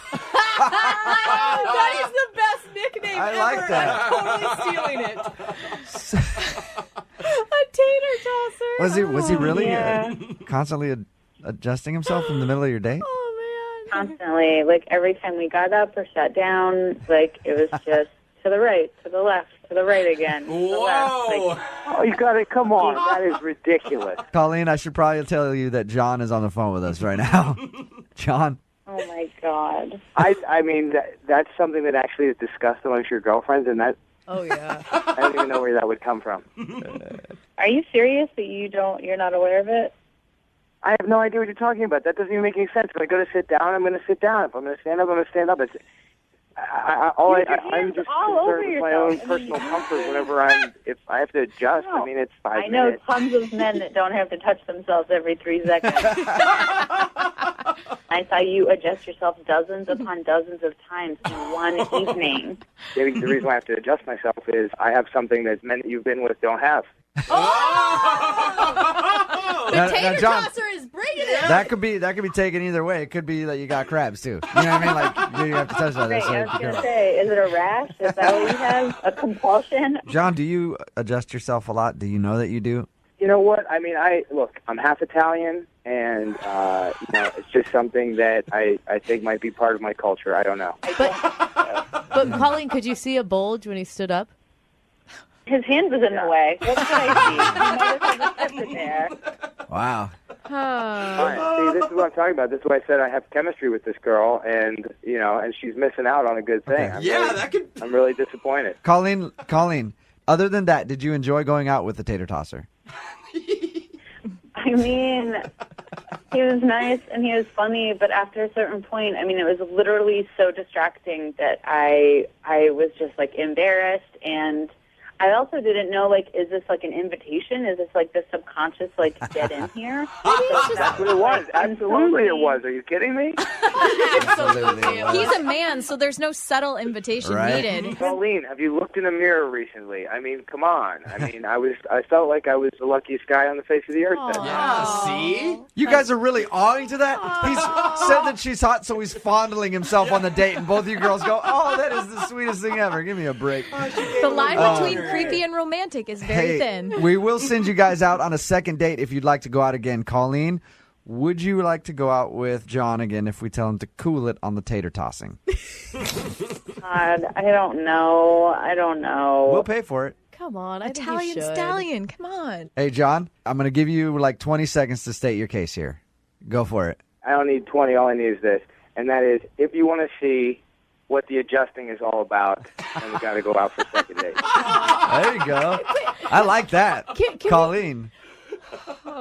is the best nickname I ever. like that. I'm totally stealing it. A tater tosser. Was he really Yeah. constantly adjusting himself in the middle of your date? Oh, man. Constantly. Every time we got up or sat down, it was just to the right, to the left, to the right again. To the left. Whoa. Oh, you got it. Come on. That is ridiculous. Colleen, I should probably tell you that John is on the phone with us right now. John. Oh, my God. I mean, that's something that actually is discussed amongst your girlfriends, and that Oh, yeah. I don't even know where that would come from. Are you serious that you're not aware of it? I have no idea what you're talking about. That doesn't even make any sense. If I go to sit down, I'm going to sit down. If I'm going to stand up, I'm going to stand up. I'm just concerned with my own personal comfort whenever if I have to adjust. No. I mean, it's 5 I know minutes. tons of men that don't have to touch themselves every 3 seconds. I saw you adjust yourself dozens upon dozens of times in one evening. Maybe the reason why I have to adjust myself is I have something that men that you've been with don't have. The tater tosser is bringing it. That could be taken either way. It could be that you got crabs too. You know what I mean? Like you have to touch that. Right, so I was be going careful. to say, is it a rash? Is that what you have? A compulsion? John, do you adjust yourself a lot? Do you know that you do? You know what? I mean, I'm half Italian, and it's just something that I think might be part of my culture. I don't know. But Colleen, could you see a bulge when he stood up? His hand was in the way. What could I see? He might have had a there. Wow. Fine. See, this is what I'm talking about. This is why I said I have chemistry with this girl, and she's missing out on a good thing. Okay. I'm really disappointed. Colleen, other than that, did you enjoy going out with the tater tosser? I mean, he was nice and he was funny, but after a certain point, I mean, it was literally so distracting that I was just embarrassed, and I also didn't know, is this an invitation? Is this the subconscious, get in here? That's what it was. Absolutely it was. Are you kidding me? Absolutely. He's a man, so there's no subtle invitation needed. Colleen, have you looked in a mirror recently? I mean, come on. I mean, I felt like I was the luckiest guy on the face of the earth. Yeah, see? You guys are really awing to that? He's said that she's hot, so he's fondling himself on the date, and both you girls go, oh, that is the sweetest thing ever. Give me a break. The line between creepy and romantic is very thin. We will send you guys out on a second date if you'd like to go out again. Colleen, would you like to go out with John again if we tell him to cool it on the tater tossing? God, I don't know. We'll pay for it. Come on, I Italian think you should. stallion, come on. Hey, John, I'm going to give you like 20 seconds to state your case here. Go for it. I don't need 20. All I need is this, and that is if you want to see what the adjusting is all about, then we got to go out for a second date. There you go. I like that. Can Colleen,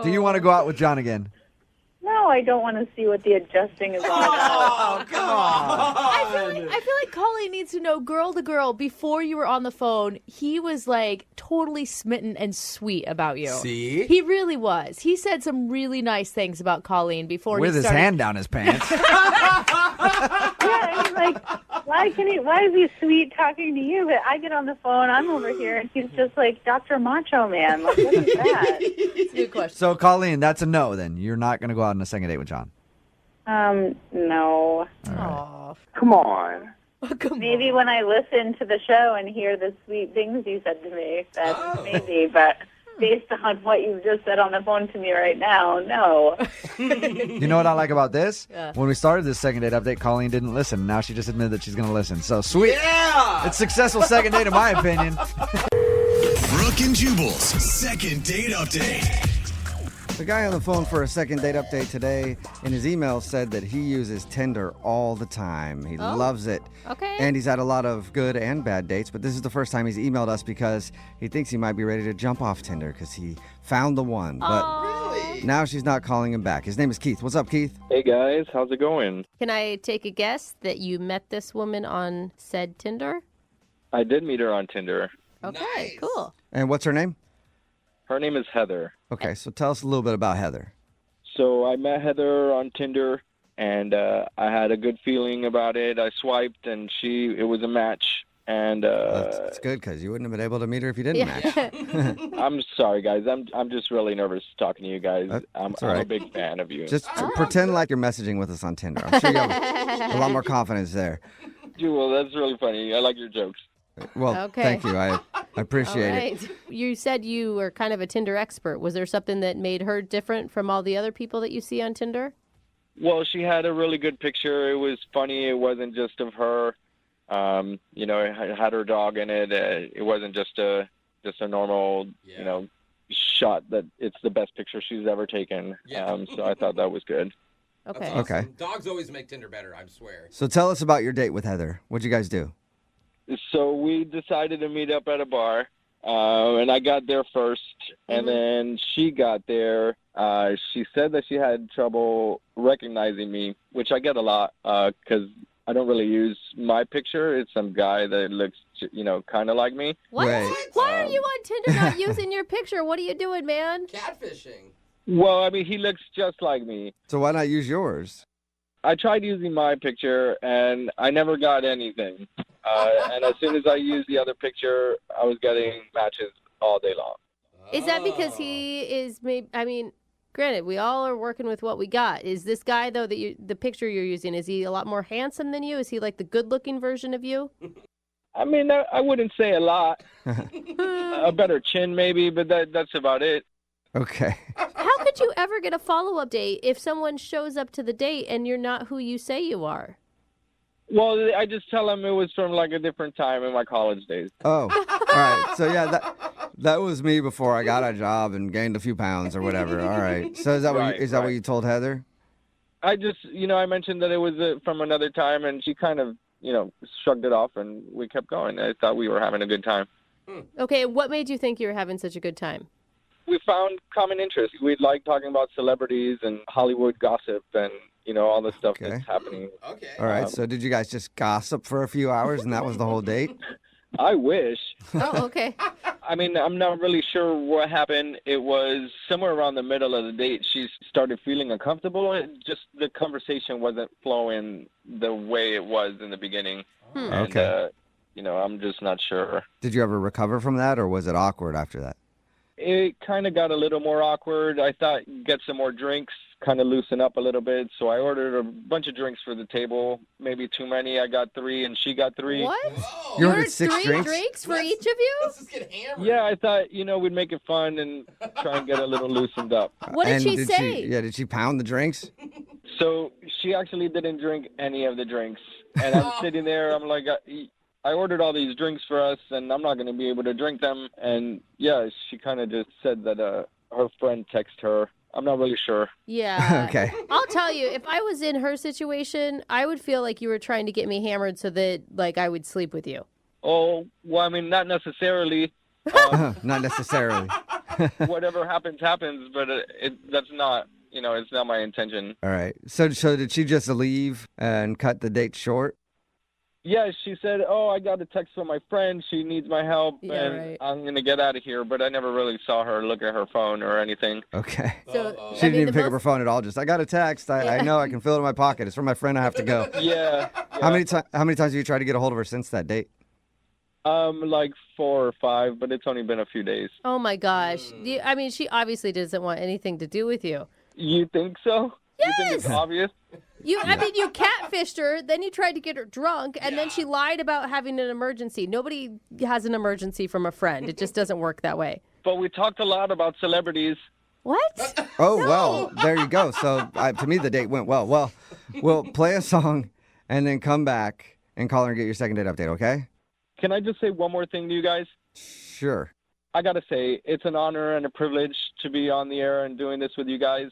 do you want to go out with John again? No, I don't want to see what the adjusting is all about. Oh, come on. I feel like Colleen needs to know, girl to girl, before you were on the phone, he was like totally smitten and sweet about you. See? He really was. He said some really nice things about Colleen before With he his started. hand down his pants. Yeah, I mean, like, why is he sweet talking to you? But I get on the phone, I'm over here, and he's just like Dr. Macho Man. Like, what is that? It's a good question. So, Colleen, that's a no then. You're not going to go out on a second date with John. No. Aw. Come on. Maybe when I listen to the show and hear the sweet things you said to me, then maybe, but based on what you've just said on the phone to me right now, no. You know what I like about this? Yeah. When we started this second date update, Colleen didn't listen. Now she just admitted that she's going to listen. So, sweet. Yeah! It's successful second date, in my opinion. Brooke and Jubal's second date update. The guy on the phone for a second date update today in his email said that he uses Tinder all the time. He loves it. Okay. And he's had a lot of good and bad dates, but this is the first time he's emailed us because he thinks he might be ready to jump off Tinder because he found the one. But now she's not calling him back. His name is Keith. What's up, Keith? Hey guys, how's it going? Can I take a guess that you met this woman on said Tinder? I did meet her on Tinder. Okay, cool. And what's her name? Her name is Heather. Okay, so tell us a little bit about Heather. So I met Heather on Tinder, and I had a good feeling about it. I swiped, and it was a match. And That's good because you wouldn't have been able to meet her if you didn't match. I'm sorry, guys. I'm just really nervous talking to you guys. I'm all right. a big fan of you. Just pretend like you're messaging with us on Tinder. I'm sure you have a lot more confidence there. Well, that's really funny. I like your jokes. Well, Okay. thank you. I appreciate All it. right. You said you were kind of a Tinder expert. Was there something that made her different from all the other people that you see on Tinder? Well, she had a really good picture. It was funny. It wasn't just of her. It had her dog in it. It wasn't just a normal, shot that it's the best picture she's ever taken. Yeah. So I thought that was good. Okay. That's awesome. Okay. Dogs always make Tinder better, I swear. So tell us about your date with Heather. What'd you guys do? So we decided to meet up at a bar, and I got there first, and then she got there. She said that she had trouble recognizing me, which I get a lot because I don't really use my picture. It's some guy that looks, kind of like me. What? Right. Why are you on Tinder not using your picture? What are you doing, man? Catfishing. Well, I mean, he looks just like me. So why not use yours? I tried using my picture, and I never got anything. And as soon as I used the other picture, I was getting matches all day long. Is that because he is maybe, I mean, granted, we all are working with what we got. Is this guy, though, the picture you're using, is he a lot more handsome than you? Is he like the good-looking version of you? I mean, I wouldn't say a lot. A better chin, maybe, but that's about it. Okay. How could you ever get a follow-up date if someone shows up to the date and you're not who you say you are? Well, I just tell them it was from like a different time in my college days. Oh, all right. So yeah, that was me before I got a job and gained a few pounds or whatever. All right. So is that what you told Heather? I just, I mentioned that it was from another time, and she kind of, shrugged it off, and we kept going. I thought we were having a good time. Okay, what made you think you were having such a good time? We found common interests. We like talking about celebrities and Hollywood gossip and, all the stuff that's happening. Okay. All right. So did you guys just gossip for a few hours and that was the whole date? I wish. Oh, okay. I mean, I'm not really sure what happened. It was somewhere around the middle of the date. She started feeling uncomfortable. Just the conversation wasn't flowing the way it was in the beginning. And, Okay. I'm just not sure. Did you ever recover from that or was it awkward after that? It kind of got a little more awkward. I thought get some more drinks kind of loosen up a little bit. So I ordered a bunch of drinks for the table, maybe too many. I got 3 and she got 3. What? Whoa. You ordered 6 3 drinks for each of you? Let's just get hammered. Yeah, I thought, we'd make it fun and try and get a little loosened up. What did she say? Did she pound the drinks? So she actually didn't drink any of the drinks. And I'm sitting there, I'm like, I ordered all these drinks for us, and I'm not going to be able to drink them. And, yeah, she kind of just said that her friend texted her. I'm not really sure. Yeah. Okay. I'll tell you, if I was in her situation, I would feel like you were trying to get me hammered so that, like, I would sleep with you. Oh, well, I mean, not necessarily. Not necessarily. Whatever happens, happens, but that's not, it's not my intention. All right. So did she just leave and cut the date short? Yeah, she said, I got a text from my friend. She needs my help, Yeah, and right. I'm going to get out of here. But I never really saw her look at her phone or anything. Okay. So, She didn't even pick up her phone at all. Just, I got a text. I know I can feel it in my pocket. It's from my friend. I have to go. Yeah. How many times have you tried to get a hold of her since that date? Like 4 or 5, but it's only been a few days. Oh, my gosh. I mean, she obviously doesn't want anything to do with you. You think so? Yes! You think it's obvious? I mean, you catfished her, then you tried to get her drunk, and then she lied about having an emergency. Nobody has an emergency from a friend. It just doesn't work that way. But we talked a lot about celebrities. What? Oh, well, there you go. So to me, the date went well. Well, we'll play a song and then come back and call her and get your second date update, okay? Can I just say one more thing to you guys? Sure. I got to say, it's an honor and a privilege to be on the air and doing this with you guys.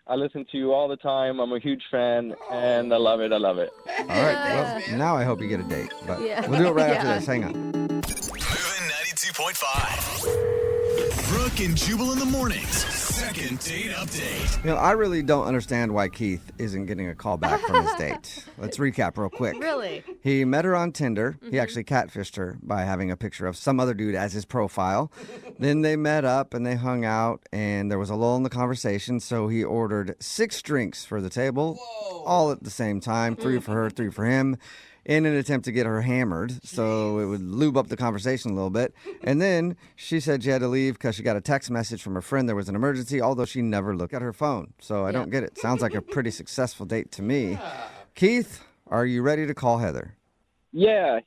I listen to you all the time. I'm a huge fan, and I love it. I love it. All right. Well, now I hope you get a date. But we'll do it right after this. Hang on. Moving 92.5. Brooke and Jubal in the mornings. Second date update. I really don't understand why Keith isn't getting a call back from his date. Let's recap real quick. Really? He met her on Tinder. He actually catfished her by having a picture of some other dude as his profile. Then they met up and they hung out, and there was a lull in the conversation, so he ordered 6 drinks for the table, all at the same time, 3 for her, 3 for him, in an attempt to get her hammered, so it would lube up the conversation a little bit. And then she said she had to leave because she got a text message from her friend there was an emergency, although she never looked at her phone. So I don't get it. Sounds like a pretty successful date to me. Keith, are you ready to call Heather? Yeah.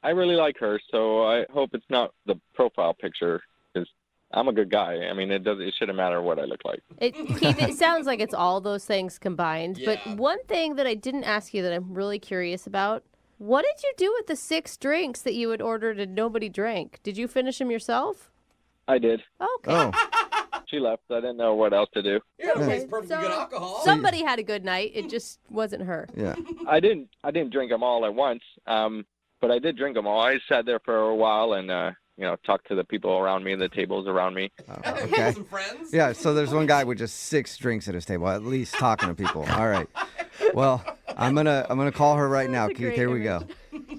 I really like her, so I hope it's not the profile picture, because I'm a good guy. I mean, it shouldn't matter what I look like. Keith, it sounds like it's all those things combined. Yeah. But one thing that I didn't ask you that I'm really curious about, what did you do with the 6 drinks that you had ordered and nobody drank? Did you finish them yourself? I did. Okay. Oh, She left. I didn't know what else to do. Yeah, it Okay, tastes perfectly good alcohol. Somebody had a good night. It just wasn't her. yeah. I didn't drink them all at once, but I did drink them all. I sat there for a while and talked to the people around me, the tables around me. Okay. Some friends. Yeah, so there's one guy with just 6 drinks at his table, at least talking to people. All right. Well, I'm gonna call her right now, That's a Keith. great Here we go.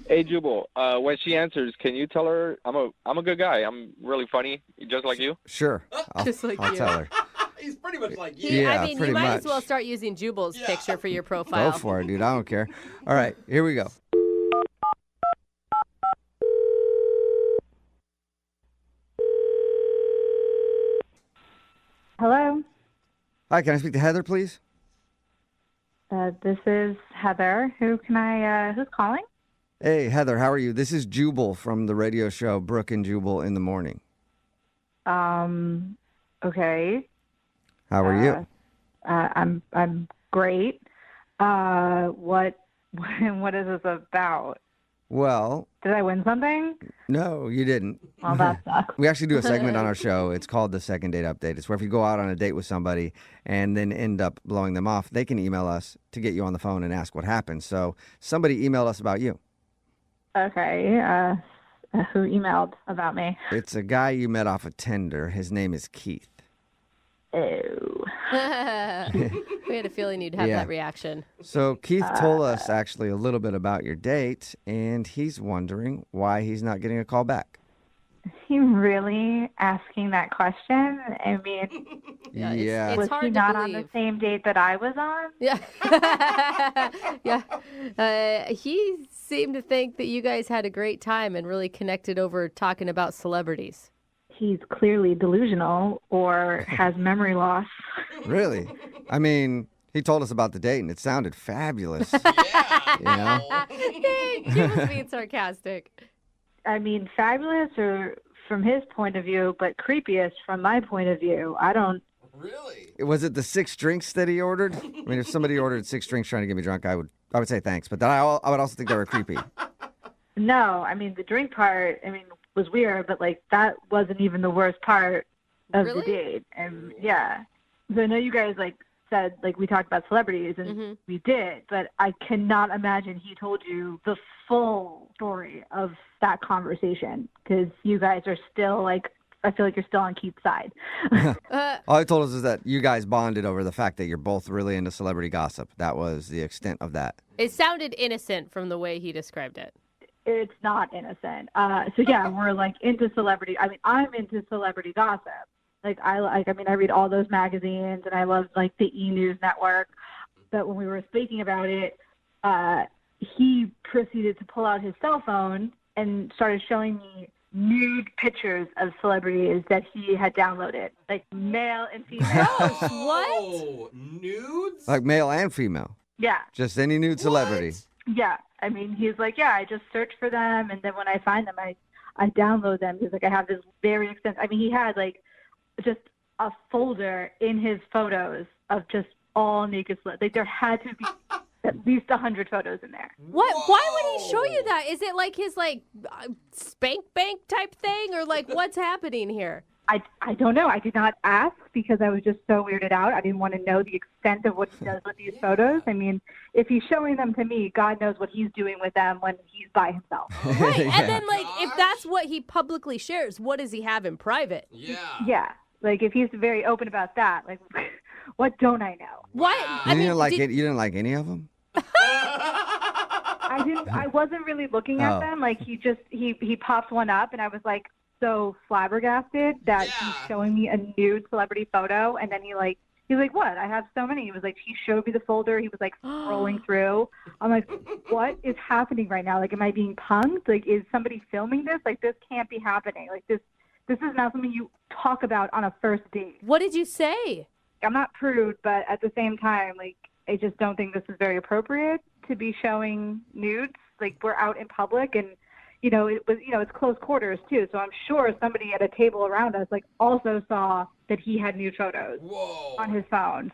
Hey, Jubal, when she answers, can you tell her I'm a good guy? I'm really funny, just like you. Sure. Just like I'll you. tell her. He's pretty much like you. Yeah, I mean, you pretty might much. as well start using Jubal's picture for your profile. Go for it, dude. I don't care. All right, here we go. Hello. Hi, can I speak to Heather, please? This is Heather. Who's calling? Hey, Heather, how are you? This is Jubal from the radio show Brooke and Jubal in the Morning. Okay. How are you? I'm great. What is this about? Well, Did I win something? no, you didn't. Well, that sucks. We actually do a segment on our show. It's called the Second Date Update. It's where if you go out on a date with somebody and then end up blowing them off, they can email us to get you on the phone and ask what happened. So somebody emailed us about you. Okay. Who emailed about me? It's a guy you met off of Tinder. His name is Keith. Oh. We had a feeling you'd have Yeah. that reaction. So Keith told us actually a little bit about your date, and he's wondering why he's not getting a call back. He really asking that question? I mean, Yeah, Yeah. It's was hard he to not on the believe. same date that I was on? Yeah. Yeah. He seemed to think that you guys had a great time and really connected over talking about celebrities. he's clearly delusional or has memory loss. Really? I mean, he told us about the date, and it sounded fabulous. You know? He was being sarcastic. I mean, fabulous or from his point of view, but creepiest from my point of view. I don't. Really? Was it the 6 drinks that he ordered? I mean, if somebody ordered 6 drinks trying to get me drunk, I would say thanks. But then I would also think they were creepy. No, I mean, the drink part, was weird, but, that wasn't even the worst part of the date. And, yeah. So I know you guys, said, we talked about celebrities, and we did, but I cannot imagine he told you the full story of that conversation, because you guys are still, I feel like you're still on Keith's side. All he told us is that you guys bonded over the fact that you're both really into celebrity gossip. That was the extent of that. It sounded innocent from the way he described it. It's not innocent. So yeah, we're into celebrity. I'm into celebrity gossip. I read all those magazines, and I love the E! News Network. But when we were speaking about it, he proceeded to pull out his cell phone and started showing me nude pictures of celebrities that he had downloaded, male and female. What? Nudes? Like male and female? Yeah. Just any nude celebrity? Yeah. He's I just search for them, and then when I find them, I download them. He's I have this very extensive, he had just a folder in his photos of just all naked celebrities. There had to be at least 100 photos in there. What? Why would he show you that? Is it his spank bank type thing, or what's happening here? I don't know. I did not ask because I was just so weirded out. I didn't want to know the extent of what he does with these photos. If he's showing them to me, God knows what he's doing with them when he's by himself. Right. Yeah. And then if that's what he publicly shares, what does he have in private? Yeah. Yeah. If he's very open about that, what don't I know? What? You didn't like any of them? I wasn't really looking at them. He popped one up, and I was so flabbergasted that he's showing me a nude celebrity photo, and then he's like, what? I have so many. He was he showed me the folder. He was scrolling through. I'm like, what is happening right now? Am I being punked? Is somebody filming this? This can't be happening. This is not something you talk about on a first date. What did you say? I'm not prude, but at the same time, I just don't think this is very appropriate to be showing nudes. We're out in public, and it's close quarters too. So I'm sure somebody at a table around us also saw that he had nude photos on his phone.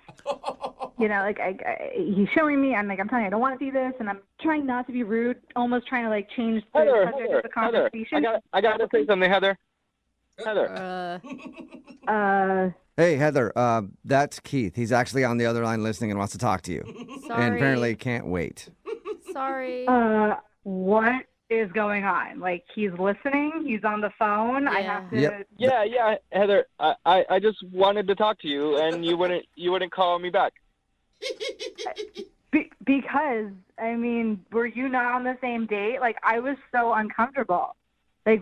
He's showing me. I'm telling you, I don't want to see this, and I'm trying not to be rude, almost trying to change the subject of the conversation. I got to say something, Heather. Hey, Heather, that's Keith. He's actually on the other line listening and wants to talk to you. Sorry. And apparently can't wait. Sorry. What is going on? He's listening? He's on the phone? Yeah. I have to... Yep. Yeah, Heather, I just wanted to talk to you, and you wouldn't call me back. Because, were you not on the same date? I was so uncomfortable. I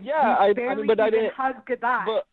didn't hug goodbye. But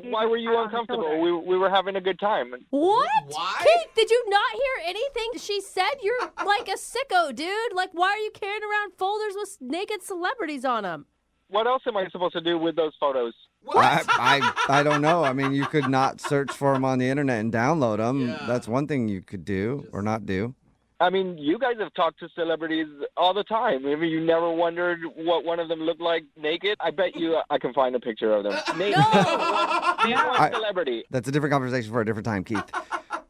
why were you uncomfortable? We were having a good time. What? Why? Kate, did you not hear anything she said? You're like a sicko, dude. Why are you carrying around folders with naked celebrities on them? What else am I supposed to do with those photos? I don't know. You could not search for them on the internet and download them. Yeah. That's one thing you could do or not do. You guys have talked to celebrities all the time. You never wondered what one of them looked like naked? I bet you I can find a picture of them. Naked. One celebrity. That's a different conversation for a different time, Keith.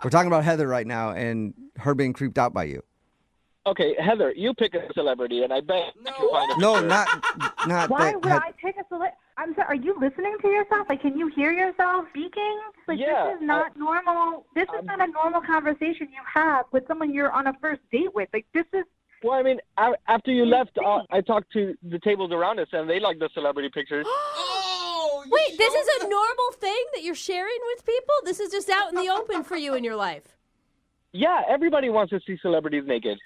We're talking about Heather right now and her being creeped out by you. Okay, Heather, you pick a celebrity, and I bet you can find a picture. No, not Why that. would I pick a celebrity? I'm sorry, are you listening to yourself? Can you hear yourself speaking? Yeah, this is not normal. This is not a normal conversation you have with someone you're on a first date with. This is... Well, after you left, I talked to the tables around us, and they like the celebrity pictures. Wait, this is a normal thing that you're sharing with people? This is just out in the open for you in your life? Yeah, everybody wants to see celebrities naked.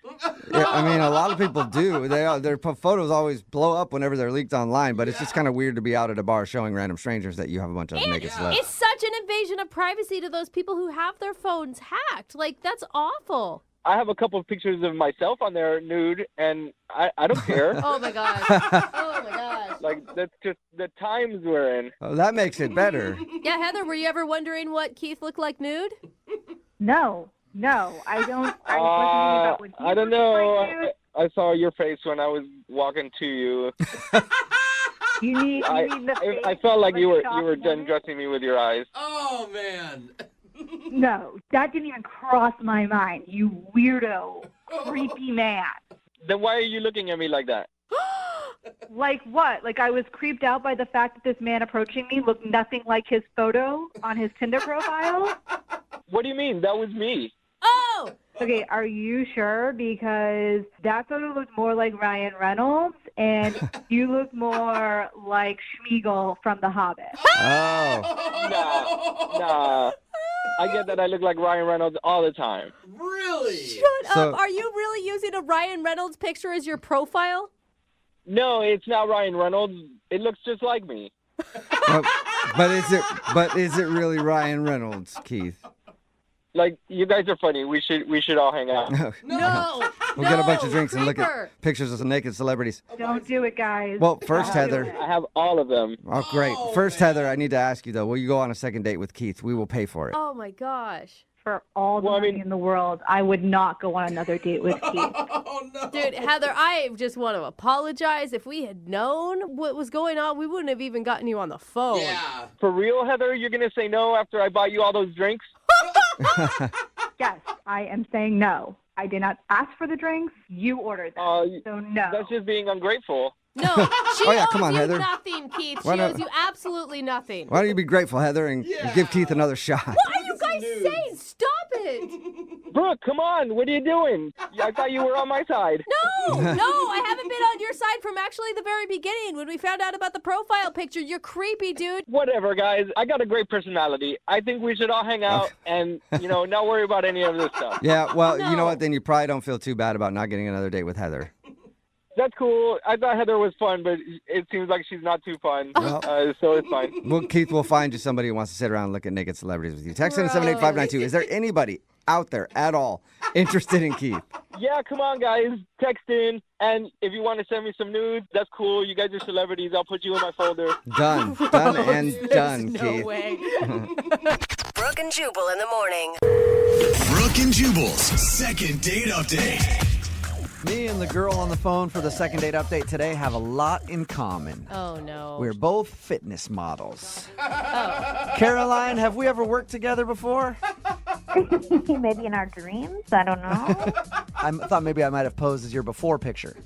Yeah, a lot of people do. Their photos always blow up whenever they're leaked online, but it's just kind of weird to be out at a bar showing random strangers that you have a bunch of naked celebs. It's such an invasion of privacy to those people who have their phones hacked. That's awful. I have a couple of pictures of myself on there nude, and I don't care. Oh my gosh. Oh my gosh. Like, that's just the times we're in. Oh, that makes it better. Yeah, Heather, were you ever wondering what Keith looked like nude? No, I don't. I wasn't thinking about what he I don't looked know. like, dude. I saw your face when I was walking to you. You need the face. I felt like you were shocked done woman. dressing me with your eyes. Oh, man. No, that didn't even cross my mind. You weirdo, creepy man. Then why are you looking at me like that? Like what? Like I was creeped out by the fact that this man approaching me looked nothing like his photo on his Tinder profile. What do you mean? That was me. Oh! Okay, are you sure? Because that photo looked more like Ryan Reynolds, and you look more like Schmeagol from The Hobbit. Oh. Nah. I get that I look like Ryan Reynolds all the time. Really? Shut up. Are you really using a Ryan Reynolds picture as your profile? No, it's not Ryan Reynolds. It looks just like me. But is it really Ryan Reynolds, Keith? Like, you guys are funny. We should all hang out. No. We'll get a bunch of drinks and look at pictures of some naked celebrities. Don't do it, guys. Well, first, Heather. I have all of them. Oh, great. First, Heather, I need to ask you, though. Will you go on a second date with Keith? We will pay for it. Oh my gosh. For all the money in the world, I would not go on another date with Keith. Dude, Heather, I just want to apologize. If we had known what was going on, we wouldn't have even gotten you on the phone. Yeah. For real, Heather? You're going to say no after I buy you all those drinks? Yes, I am saying no. I did not ask for the drinks. You ordered them. So no. That's just being ungrateful. No, she Oh, yeah, owes come on, you Heather. nothing, Keith. Why She not- owes you absolutely nothing. Why don't you be grateful, Heather, and give Keith another shot? What are you guys saying? Stop it. Brooke, come on. What are you doing? I thought you were on my side. No, I haven't been on your side from actually the very beginning when we found out about the profile picture. You're creepy, dude. Whatever, guys. I got a great personality. I think we should all hang out and, not worry about any of this stuff. Yeah, well, you know what? Then you probably don't feel too bad about not getting another date with Heather. That's cool. I thought Heather was fun, but it seems like she's not too fun. Well- So it's fine. Well, Keith will find you somebody who wants to sit around and look at naked celebrities with you. Text in 78592. Is there anybody out there at all interested in Keith? Yeah, come on, guys. Text in. And if you want to send me some nudes, that's cool. You guys are celebrities. I'll put you in my folder. Done. Done and done, No Keith. way. Brooke and Jubal in the morning. Brooke and Jubal's second date update. Me and the girl on the phone for the second date update today have a lot in common. Oh, no. We're both fitness models. Caroline, have we ever worked together before? Maybe in our dreams. I don't know. I thought maybe I might have posed as your before picture.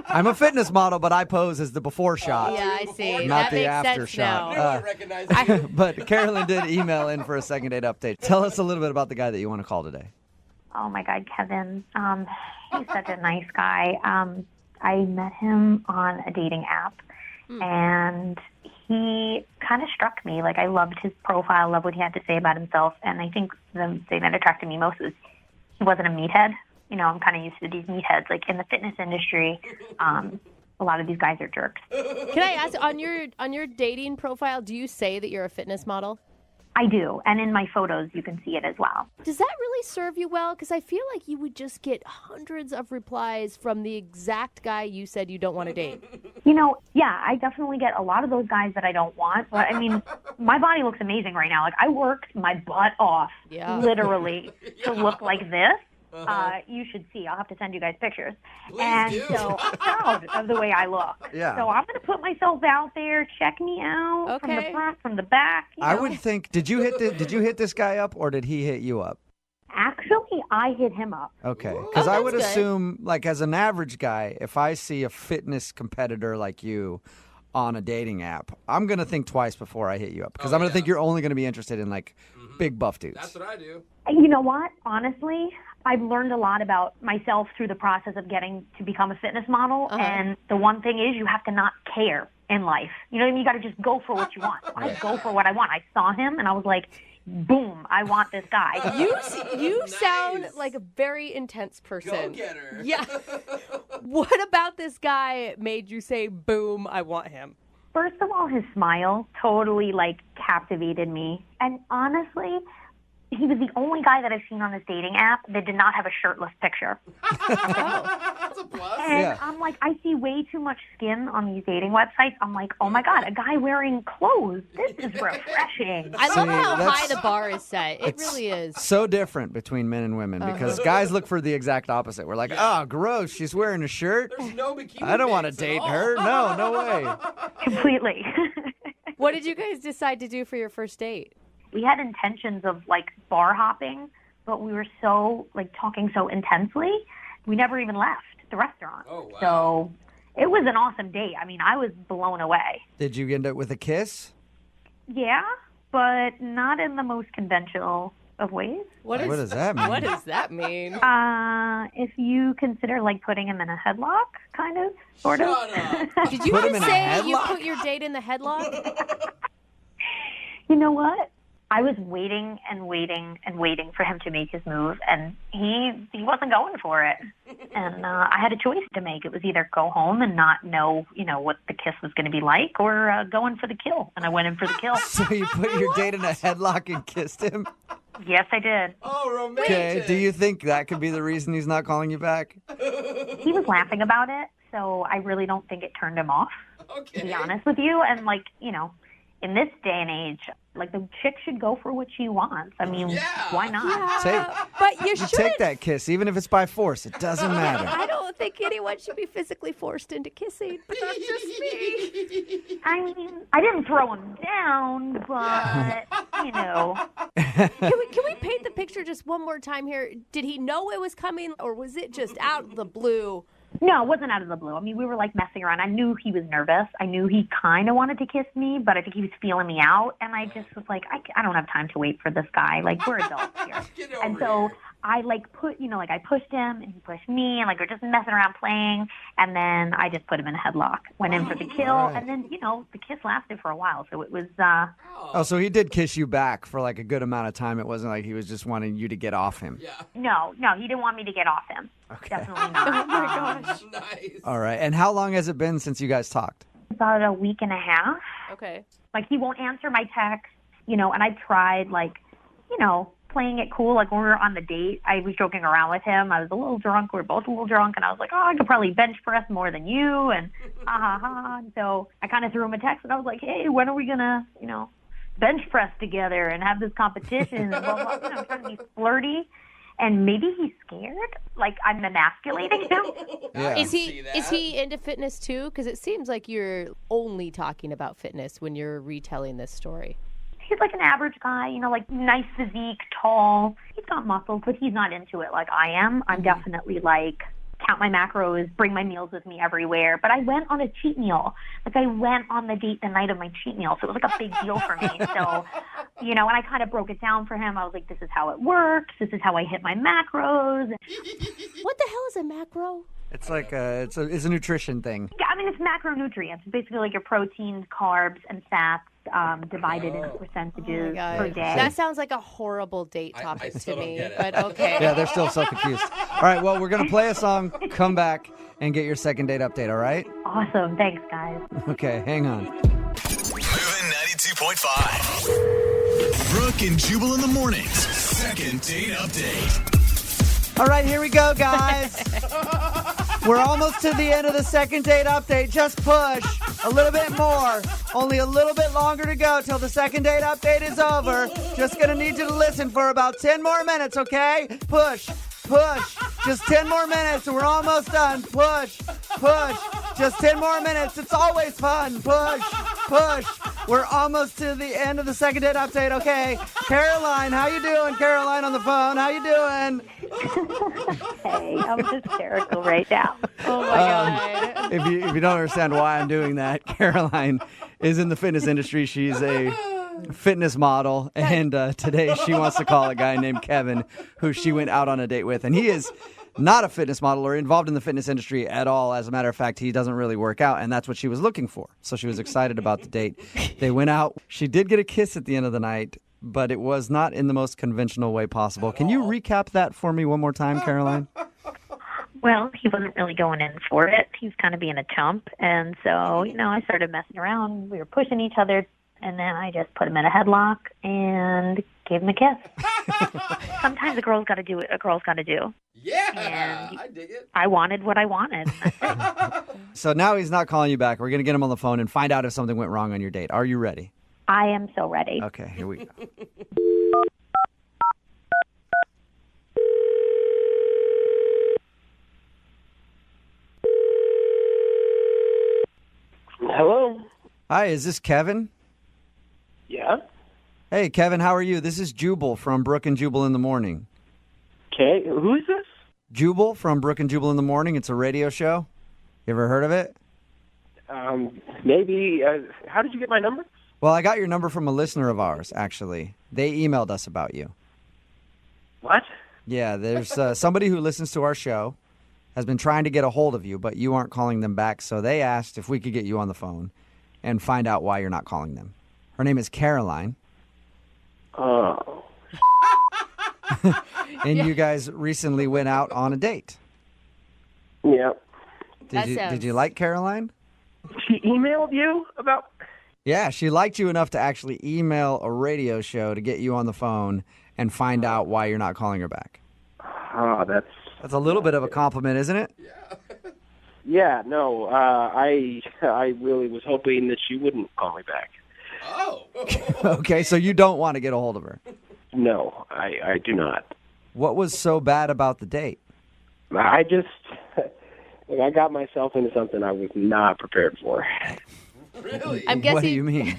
I'm a fitness model, but I pose as the before shot. Yeah, I see. Not that the makes after sense shot. now. I recognize it. But Carolyn did email in for a second date update. Tell us a little bit about the guy that you want to call today. Oh my God, Kevin. He's such a nice guy. I met him on a dating app, and he kind of struck me. Like, I loved his profile, loved what he had to say about himself, and I think the thing that attracted me most was he wasn't a meathead. I'm kind of used to these meatheads. Like, in the fitness industry, a lot of these guys are jerks. Can I ask, on your dating profile, do you say that you're a fitness model? I do, and in my photos, you can see it as well. Does that really serve you well? Because I feel like you would just get hundreds of replies from the exact guy you said you don't want to date. Yeah, I definitely get a lot of those guys that I don't want. But, I mean, my body looks amazing right now. Like, I worked my butt off, literally, to look like this. You should see. I'll have to send you guys pictures. So I'm proud of the way I look. Yeah. So I'm going to put myself out there. Check me out from the front, from the back. I would think. Did you hit this guy up, or did he hit you up? Actually, I hit him up. Okay, because I would that's good. assume, like, as an average guy, if I see a fitness competitor like you on a dating app, I'm gonna think twice before I hit you up, because I'm gonna think you're only gonna be interested in like big buff dudes. That's what I do. You know what? Honestly, I've learned a lot about myself through the process of getting to become a fitness model. And the one thing is you have to not care in life. You know what I mean? You got to just go for what you want. I go for what I want. I saw him and I was like, boom, I want this guy. You sound like a very intense person. Go-getter. Yeah. What about this guy made you say, boom, I want him? First of all, his smile totally, like, captivated me. And honestly, he was the only guy that I've seen on this dating app that did not have a shirtless picture. That's a plus. And I'm like, I see way too much skin on these dating websites. I'm like, oh my God, a guy wearing clothes. This is refreshing. I love how that's- high the bar is set. It really is. So different between men and women because guys look for the exact opposite. We're like, oh, gross, she's wearing a shirt. There's no bikini I don't want to pics at date all. her. No way. Completely. What did you guys decide to do for your first date? We had intentions of like bar hopping, but we were so like talking so intensely, we never even left the restaurant. Oh, wow. So it was an awesome date. I mean, I was blown away. Did you end up with a kiss? Yeah, but not in the most conventional of ways. What does that mean? What does that mean? If you consider like putting him in a headlock, kind of, sort of. Did you Put him just in a say you headlock? put your date in the headlock? You know what? I was waiting and waiting and waiting for him to make his move, and he wasn't going for it. And I had a choice to make. It was either go home and not know, what the kiss was going to be like, or go in for the kill. And I went in for the kill. So you put your date in a headlock and kissed him? Yes, I did. Oh, romantic. Okay. Do you think that could be the reason he's not calling you back? He was laughing about it, so I really don't think it turned him off, to be honest with you. And, in this day and age, the chick should go for what she wants. I mean, why not? But you You should. take that kiss, even if it's by force. It doesn't matter. I don't think anyone should be physically forced into kissing, but that's just me. I mean, I didn't throw him down, but, Can we paint the picture just one more time here? Did he know it was coming, or was it just out of the blue? No, it wasn't out of the blue. I mean, we were messing around. I knew he was nervous. I knew he kind of wanted to kiss me, but I think he was feeling me out. And I just was like, I don't have time to wait for this guy. We're adults here. And so I I pushed him and he pushed me, and we're just messing around playing. And then I just put him in a headlock, went in for the kill. Right. And then, the kiss lasted for a while. So it was, Oh, so he did kiss you back for a good amount of time. It wasn't like he was just wanting you to get off him. no, he didn't want me to get off him. Okay. Definitely not. Oh my gosh. Nice. All right. And how long has it been since you guys talked? About a week and a half. Okay. He won't answer my texts, and I tried, playing it cool. When we were on the date, I was joking around with him. I was a little drunk. We were both a little drunk, and I was like, I could probably bench press more than you, and ha ha ha. And so I kind of threw him a text, and I was like, hey, when are we going to, bench press together and have this competition? And blah, blah, I'm trying to be flirty. And maybe he's scared, I'm emasculating him. Yeah. Is he into fitness too? Because it seems like you're only talking about fitness when you're retelling this story. He's an average guy, nice physique, tall. He's got muscles, but he's not into it like I am. I'm definitely count my macros, bring my meals with me everywhere. But I went on a cheat meal. I went on the date the night of my cheat meal. So it was a big deal for me. So, and I kind of broke it down for him. I was like, this is how it works. This is how I hit my macros. What the hell is a macro? It's it's a nutrition thing. Yeah, I mean, it's macronutrients. It's basically your proteins, carbs, and fats divided into percentages per day. That sounds like a horrible date topic to me, but okay. Yeah, they're still so confused. All right, well, we're going to play a song, come back, and get your second date update, all right? Awesome. Thanks, guys. Okay, hang on. Moving 92.5. Brooke and Jubal in the mornings. Second date update. All right, here we go, guys. We're almost to the end of the second date update. Just push a little bit more. Only a little bit longer to go till the second date update is over. Just going to need you to listen for about 10 more minutes, okay? Push. Just 10 more minutes and we're almost done. Push. Just 10 more minutes. It's always fun. Push. We're almost to the end of the second date update, okay? Caroline, how you doing? Caroline on the phone, how you doing? Hey, I'm hysterical right now. Oh my God. If you don't understand why I'm doing that, Caroline is in the fitness industry. She's a fitness model, and today she wants to call a guy named Kevin, who she went out on a date with, and he is not a fitness model or involved in the fitness industry at all. As a matter of fact, he doesn't really work out, and that's what she was looking for. So she was excited about the date. They went out. She did get a kiss at the end of the night, but it was not in the most conventional way possible. Can you recap that for me one more time, Caroline? Well, he wasn't really going in for it. He was kind of being a chump. And so, I started messing around. We were pushing each other. And then I just put him in a headlock and gave him a kiss. Sometimes a girl's got to do what a girl's got to do. Yeah, And I dig it. I wanted what I wanted. So now he's not calling you back. We're going to get him on the phone and find out if something went wrong on your date. Are you ready? I am so ready. Okay, here we go. Hello? Hi, is this Kevin? Yeah? Hey, Kevin, how are you? This is Jubal from Brooke and Jubal in the Morning. Okay, who is this? Jubal from Brooke and Jubal in the Morning. It's a radio show. You ever heard of it? Maybe. How did you get my number? Well, I got your number from a listener of ours, actually. They emailed us about you. What? Yeah, there's somebody who listens to our show, has been trying to get a hold of you, but you aren't calling them back, so they asked if we could get you on the phone and find out why you're not calling them. Her name is Caroline. Oh. And you guys recently went out on a date. Yeah. Did you like Caroline? She emailed you about... Yeah, she liked you enough to actually email a radio show to get you on the phone and find out why you're not calling her back. Oh, That's a little bit of a compliment, isn't it? Yeah, no, I really was hoping that she wouldn't call me back. Oh. Okay, so you don't want to get a hold of her. No, I do not. What was so bad about the date? I just... I got myself into something I was not prepared for. Really? I'm guessing. What do you mean?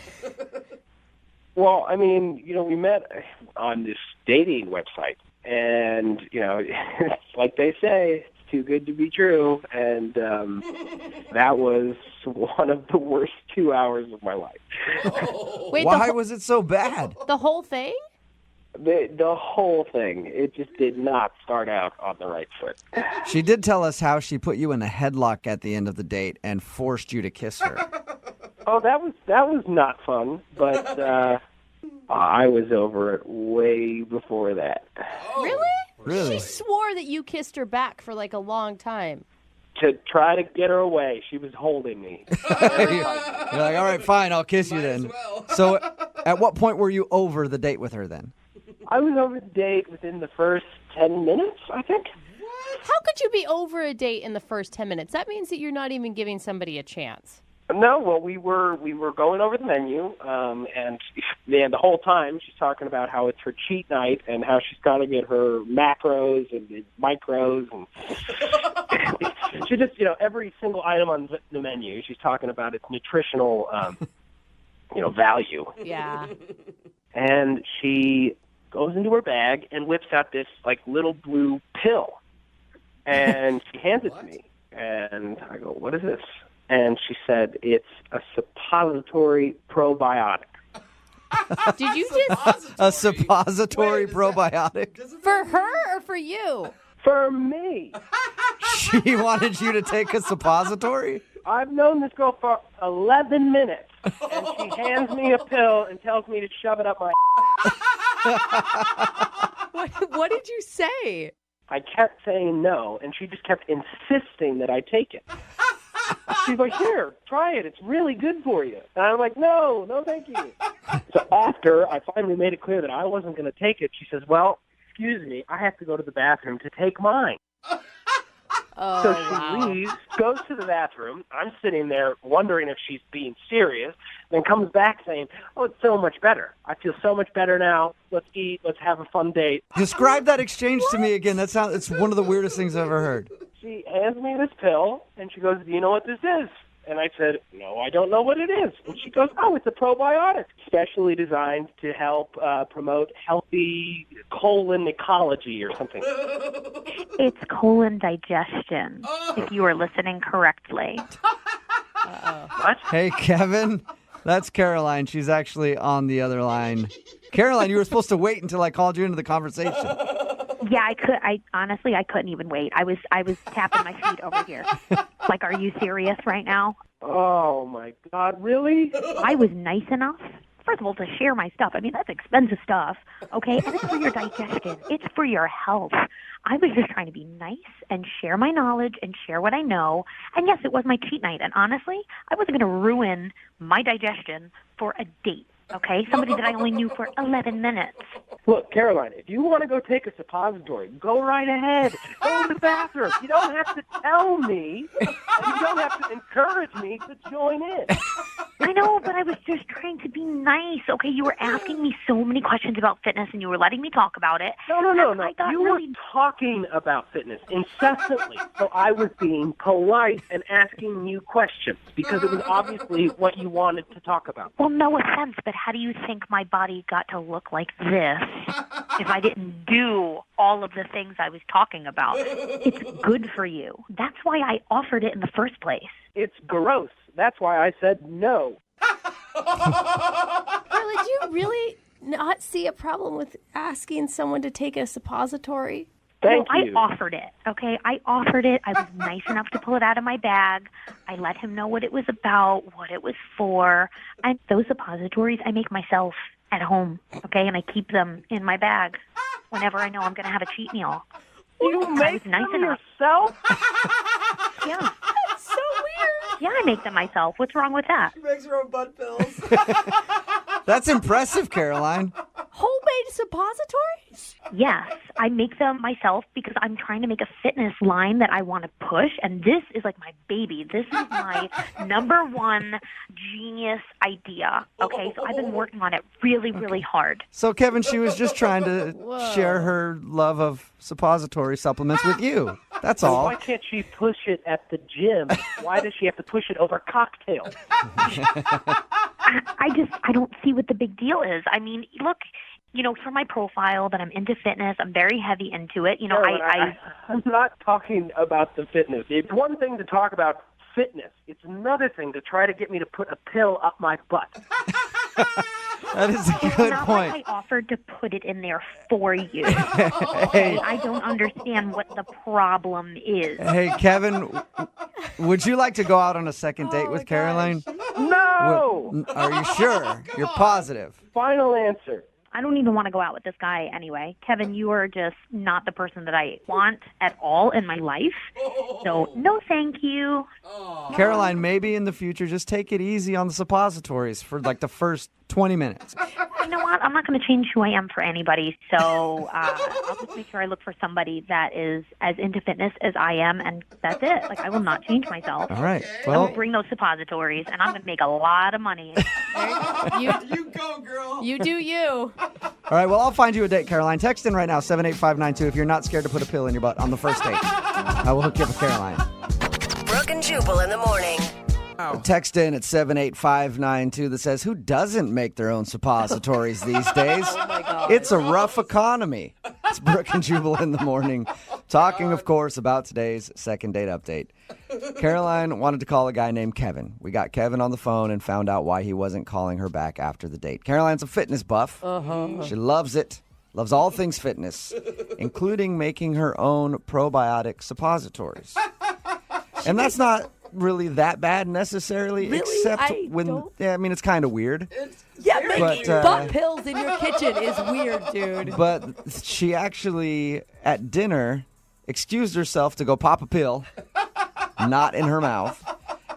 Well, I mean, we met on this dating website, and, it's like they say, it's too good to be true, and that was one of the worst 2 hours of my life. Wait, why was it so bad? The whole thing? The whole thing, it just did not start out on the right foot. She did tell us how she put you in a headlock at the end of the date and forced you to kiss her. Oh, that was not fun, but I was over it way before that. Really? Really? She swore that you kissed her back for like a long time. To try to get her away, she was holding me. You're like, all right, fine, I'll kiss you then. So at what point were you over the date with her then? I was over the date within the first 10 minutes, I think. How could you be over a date in the first 10 minutes? That means that you're not even giving somebody a chance. No, well, we were going over the menu, and the whole time she's talking about how it's her cheat night and how she's got to get her macros and micros, and she just, every single item on the menu, she's talking about its nutritional, value. Yeah. And she goes into her bag and whips out this little blue pill, and she hands it to me, and I go, "What is this?" And she said, "It's a suppository probiotic." Did you just... A suppository probiotic? For her or for you? For me. She wanted you to take a suppository? I've known this girl for 11 minutes, and she hands me a pill and tells me to shove it up my What did you say? I kept saying no, and she just kept insisting that I take it. She's like, "Here, try it. It's really good for you." And I'm like, no, thank you. So after I finally made it clear that I wasn't going to take it, she says, "Well, excuse me, I have to go to the bathroom to take mine." Oh, So she leaves, goes to the bathroom. I'm sitting there wondering if she's being serious, then comes back saying, "Oh, it's so much better. I feel so much better now. Let's eat. Let's have a fun date." Describe that exchange to me again. It's one of the weirdest things I've ever heard. She hands me this pill, and she goes, "Do you know what this is?" And I said, "No, I don't know what it is." And she goes, "Oh, it's a probiotic, specially designed to help promote healthy colon ecology or something." It's colon digestion, if you are listening correctly. What? Hey, Kevin, that's Caroline. She's actually on the other line. Caroline, you were supposed to wait until I called you into the conversation. Yeah, I honestly, I couldn't even wait. I was tapping my feet over here. Like, are you serious right now? Oh, my God, really? I was nice enough, first of all, to share my stuff. I mean, that's expensive stuff, okay? And it's for your digestion. It's for your health. I was just trying to be nice and share my knowledge and share what I know. And yes, it was my cheat night. And honestly, I wasn't going to ruin my digestion for a date. okay? Somebody that I only knew for 11 minutes. Look, Caroline, if you want to go take a suppository, go right ahead. Go in the bathroom. You don't have to tell me. And you don't have to encourage me to join in. I know, but I was just trying to be nice, okay? You were asking me so many questions about fitness, and you were letting me talk about it. No. I got You really... were talking about fitness incessantly, so I was being polite and asking you questions because it was obviously what you wanted to talk about. Well, no offense, but how do you think my body got to look like this if I didn't do all of the things I was talking about? It's good for you. That's why I offered it in the first place. It's gross. That's why I said no. Carly, do you really not see a problem with asking someone to take a suppository? Thank I you. offered it, okay? I offered it. I was nice enough to pull it out of my bag. I let him know what it was about, what it was for. And those suppositories I make myself at home, okay? And I keep them in my bag whenever I know I'm going to have a cheat meal. You make them yourself? Yeah. That's so weird. Yeah, I make them myself. What's wrong with that? She makes her own butt pills. That's impressive, Caroline. Homemade suppositories? Yes, I make them myself because I'm trying to make a fitness line that I want to push, and this is like my baby. This is my number one genius idea, okay? So I've been working on it really, really hard. So, Kevin, she was just trying to share her love of suppository supplements with you. That's all. Why can't she push it at the gym? Why does she have to push it over cocktails? I don't see what the big deal is. I mean, look, for my profile that I'm into fitness, I'm very heavy into it. I'm not talking about the fitness. It's one thing to talk about fitness. It's another thing to try to get me to put a pill up my butt. That is a It's good not point. like I offered to put it in there for you. Okay? I don't understand what the problem is. Hey, Kevin, would you like to go out on a second date with Caroline? No! Are you sure? You're positive? Final answer. I don't even want to go out with this guy anyway. Kevin, you are just not the person that I want at all in my life. So, no thank you. Caroline, maybe in the future, just take it easy on the suppositories for like the first 20 minutes. You know what? I'm not going to change who I am for anybody. So I'll just make sure I look for somebody that is as into fitness as I am, and that's it. Like, I will not change myself. All right. I Well, will bring those suppositories, and I'm going to make a lot of money. You go, girl. You do you. all right. Well, I'll find you a date, Caroline. Text in right now, 78592, if you're not scared to put a pill in your butt on the first date. I will hook you up with Caroline. Brooke and Jubal in the morning. Text in at 78592 that says, who doesn't make their own suppositories these days? Oh my God. It's a rough economy. It's Brooke and Jubal in the morning, talking, of course, about today's second date update. Caroline wanted to call a guy named Kevin. We got Kevin on the phone and found out why he wasn't calling her back after the date. Caroline's a fitness buff. She loves it. Loves all things fitness, including making her own probiotic suppositories. And that's not really that bad necessarily, except it's kind of weird. Making butt pills in your kitchen is weird, dude. But she actually, at dinner, excused herself to go pop a pill, not in her mouth,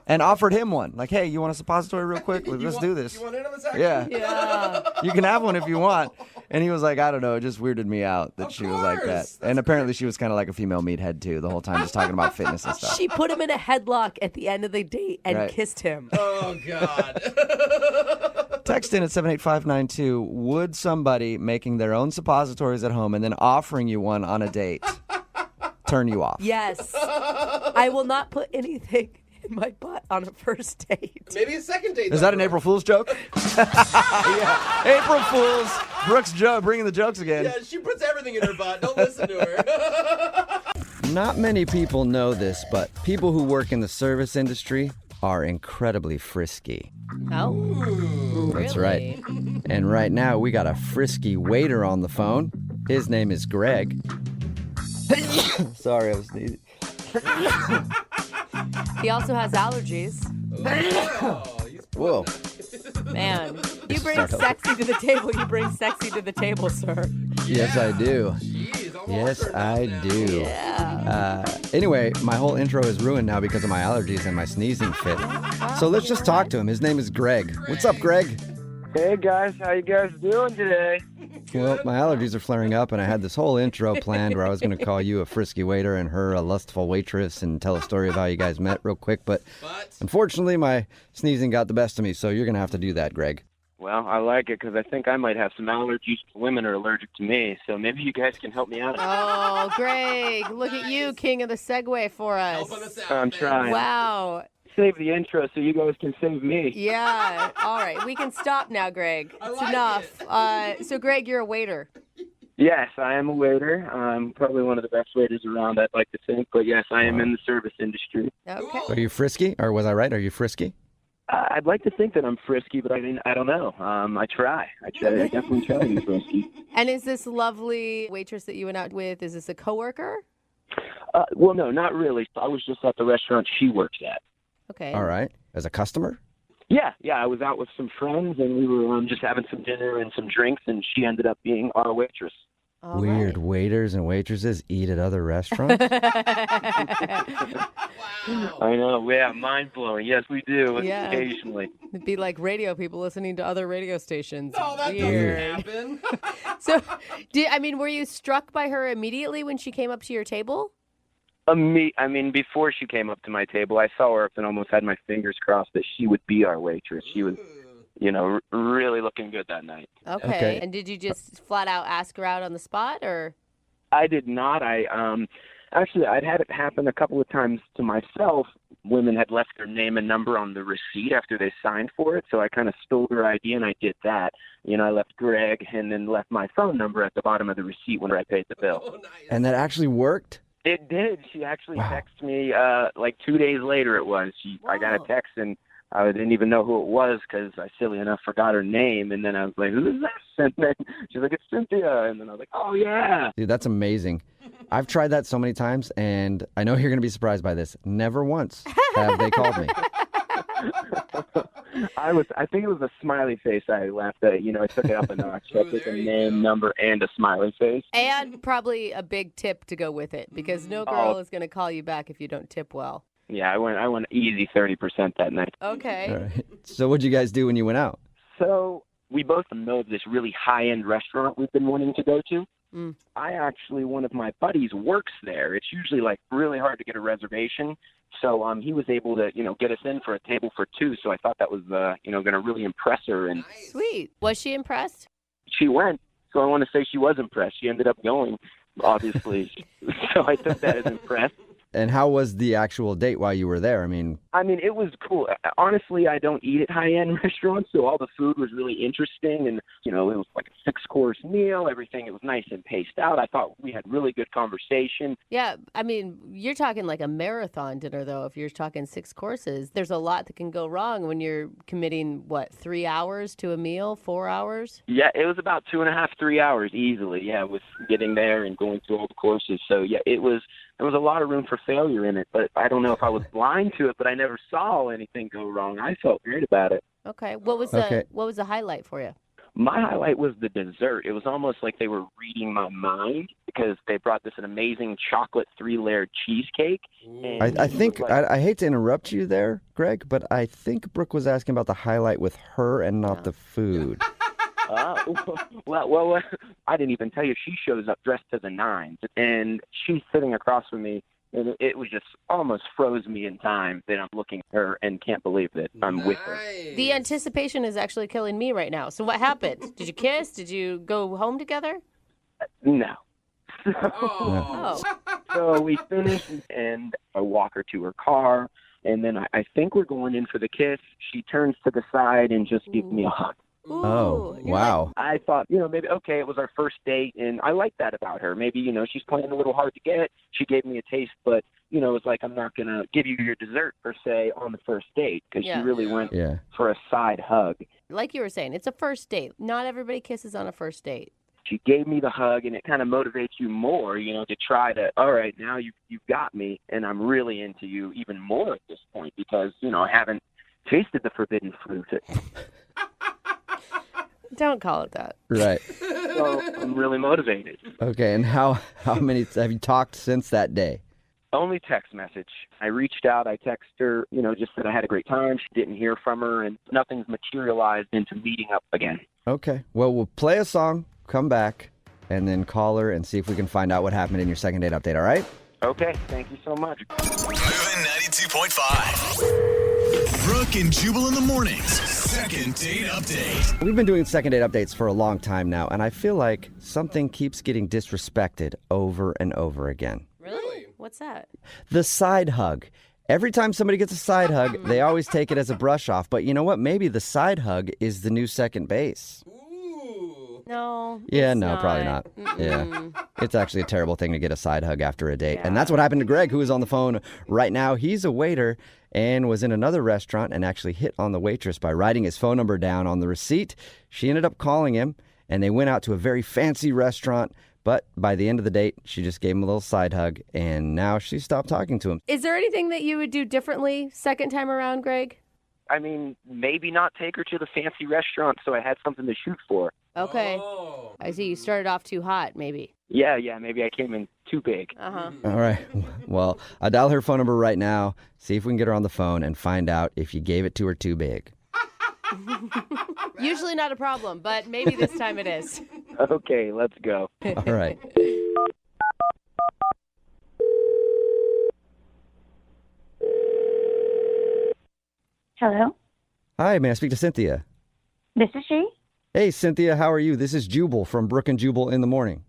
and offered him one. Like, hey, you want a suppository real quick? Let's do this. You want in on this action? Yeah. You can have one if you want. And he was like, I don't know, it just weirded me out that she was like that. And apparently she was kind of like a female meathead, too, the whole time, just talking about fitness and stuff. She put him in a headlock at the end of the date and kissed him. Oh, God. Text in at 78592. Would somebody making their own suppositories at home and then offering you one on a date turn you off? Yes. I will not put anything in my butt on a first date. Maybe a second date. Is that an April Fool's joke? Yeah. April Fool's. Brooke's bringing the jokes again. Yeah, she puts everything in her butt. Don't listen to her. Not many people know this, but people who work in the service industry are incredibly frisky. Oh, That's right. And right now, we got a frisky waiter on the phone. His name is Greg. Sorry, I was sneezing. He also has allergies. Whoa. Man, you bring sexy to the table. You bring sexy to the table, sir. Yes, I do. Yes, I do. Yeah. Anyway, my whole intro is ruined now because of my allergies and my sneezing fit. So let's just talk to him. His name is Greg. What's up, Greg? Hey guys, how you guys doing today? Well, my allergies are flaring up, and I had this whole intro planned where I was going to call you a frisky waiter and her a lustful waitress and tell a story of how you guys met real quick. But unfortunately, my sneezing got the best of me, so you're going to have to do that, Greg. Well, I like it because I think I might have some allergies. Women are allergic to me, so maybe you guys can help me out. Oh, Greg, look at you, king of the Segway for us. I'm trying. Wow. Save the intro so you guys can save me. Yeah. All right. We can stop now, Greg. It's enough. So, Greg, you're a waiter. Yes, I am a waiter. I'm probably one of the best waiters around, I'd like to think. But yes, I am in the service industry. Okay. Are you frisky, or was I right? Are you frisky? I'd like to think that I'm frisky, but I mean, I don't know. I try. I definitely try to be frisky. And is this lovely waitress that you went out with, is this a coworker? Well, no, not really. I was just at the restaurant she works at. Okay. All right. As a customer? Yeah. I was out with some friends, and we were just having some dinner and some drinks, and she ended up being our waitress. Weird waiters and waitresses eat at other restaurants? I know. Yeah, mind-blowing. Yes, we do occasionally. It'd be like radio people listening to other radio stations. No, that Weird. doesn't happen. So, were you struck by her immediately when she came up to your table? I mean, before she came up to my table, I saw her up and almost had my fingers crossed that she would be our waitress. She was, really looking good that night. Okay. And did you just flat out ask her out on the spot, or? I did not. Actually, I'd had it happen a couple of times to myself. Women had left their name and number on the receipt after they signed for it, so I kind of stole her ID and I did that. I left Greg and then left my phone number at the bottom of the receipt when I paid the bill. Oh, nice. And that actually worked? It did. She actually texted me like 2 days later it was. I got a text and I didn't even know who it was because I, silly enough, forgot her name. And then I was like, who is this? And then she's like, it's Cynthia. And then I was like, oh, yeah. Dude, that's amazing. I've tried that so many times, and I know you're going to be surprised by this. Never once have they called me. I think it was a smiley face I left. I took it up a notch. I took a name, number, and a smiley face. And probably a big tip to go with it, because no girl is going to call you back if you don't tip well. Yeah, I went easy 30% that night. Okay. All right. So what'd you guys do when you went out? So we both know this really high-end restaurant we've been wanting to go to. One of my buddies works there. It's usually like really hard to get a reservation. So he was able to, get us in for a table for two. So I thought that was, going to really impress her. And Sweet. Was she impressed? She went. So I want to say she was impressed. She ended up going, obviously. So I took that as impressed. And how was the actual date while you were there? I mean, it was cool. Honestly, I don't eat at high-end restaurants, so all the food was really interesting. And, it was like a 6-course meal. Everything, it was nice and paced out. I thought we had really good conversation. Yeah, you're talking like a marathon dinner, though. If you're talking 6 courses, there's a lot that can go wrong when you're committing, 3 hours to a meal, 4 hours? Yeah, it was about 2.5, 3 hours easily, with getting there and going through all the courses. So, yeah, there was a lot of room for failure in it, but I don't know if I was blind to it, but I never saw anything go wrong. I felt great about it. Okay. What was the highlight for you? My highlight was the dessert. It was almost like they were reading my mind because they brought this an amazing chocolate 3-layered cheesecake. And I think, I hate to interrupt you there, Greg, but I think Brooke was asking about the highlight with her and not the food. Well, I didn't even tell you. She shows up dressed to the nines, and she's sitting across from me, and it was just almost froze me in time that I'm looking at her and can't believe that I'm with her. The anticipation is actually killing me right now. So what happened? Did you kiss? Did you go home together? No. Oh. So we finished, and I walk her to her car, and then I think we're going in for the kiss. She turns to the side and just gives me a hug. Ooh, oh, wow. I thought, maybe, okay, it was our first date, and I like that about her. Maybe, she's playing a little hard to get. She gave me a taste, but, it's like I'm not going to give you your dessert, per se, on the first date, because she really went for a side hug. Like you were saying, it's a first date. Not everybody kisses on a first date. She gave me the hug, and it kind of motivates you more, to try to, all right, now you've got me, and I'm really into you even more at this point because, I haven't tasted the forbidden fruit. Don't call it that. Right. So I'm really motivated. Okay, and how many have you talked since that day? Only text message. I reached out. I texted her, just that I had a great time. She didn't hear from her, and nothing's materialized into meeting up again. Okay. Well, we'll play a song, come back, and then call her and see if we can find out what happened in your second date update, all right? Okay. Thank you so much. Moving 92.5. Brooke and Jubal in the mornings. Second date update. We've been doing second date updates for a long time now, and I feel like something keeps getting disrespected over and over again. Really? What's that? The side hug. Every time somebody gets a side hug, they always take it as a brush off. But you know what? Maybe the side hug is the new second base. No. Yeah, it's no, probably not. Mm-mm. Yeah. It's actually a terrible thing to get a side hug after a date. And that's what happened to Greg, who is on the phone right now. He's a waiter and was in another restaurant and actually hit on the waitress by writing his phone number down on the receipt. She ended up calling him, and they went out to a very fancy restaurant. But by the end of the date, she just gave him a little side hug, and now she stopped talking to him. Is there anything that you would do differently second time around, Greg? I mean, maybe not take her to the fancy restaurant so I had something to shoot for. Okay. I see. You started off too hot, maybe. Yeah, maybe I came in too big. Uh-huh. All right. Well, I'll dial her phone number right now, see if we can get her on the phone, and find out if you gave it to her too big. Usually not a problem, but maybe this time it is. Okay, let's go. All right. Hello, Hi, may I speak to Cynthia? this is she. Hey, Cynthia, how are you? This is Jubal from Brooke and Jubal in the Morning.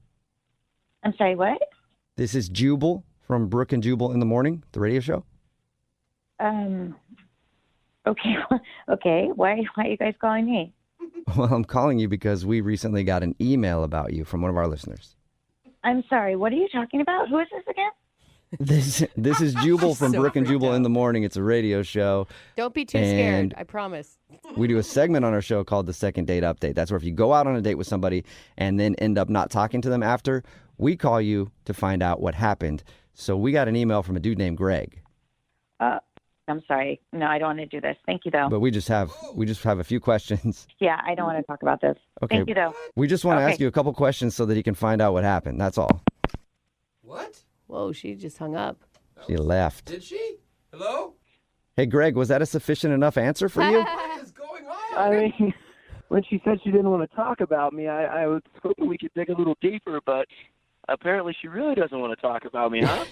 I'm sorry, what? This is Jubal from Brooke and Jubal in the Morning, the radio show. Okay, okay. Why are you guys calling me? Well, I'm calling you because we recently got an email about you from one of our listeners. I'm sorry. What are you talking about? Who is this again? This is Jubal from So Brooke and freaked Jubal out. in the Morning. It's a radio show. Don't be too And scared. I promise. We do a segment on our show called the Second Date Update. That's where if you go out on a date with somebody and then end up not talking to them after, we call you to find out what happened. So we got an email from a dude named Greg. I'm sorry. No, I don't want to do this. Thank you, though. But we just have a few questions. Yeah, I don't want to talk about this. Okay. Thank you, though. We just want to Okay. ask you a couple questions so that he can find out what happened. That's all. What? Whoa, she just hung up. She left. Did she? Hello? Hey, Greg, was that a sufficient enough answer for you? What is going on? I mean, when she said she didn't want to talk about me, I was hoping we could dig a little deeper, but apparently she really doesn't want to talk about me, huh?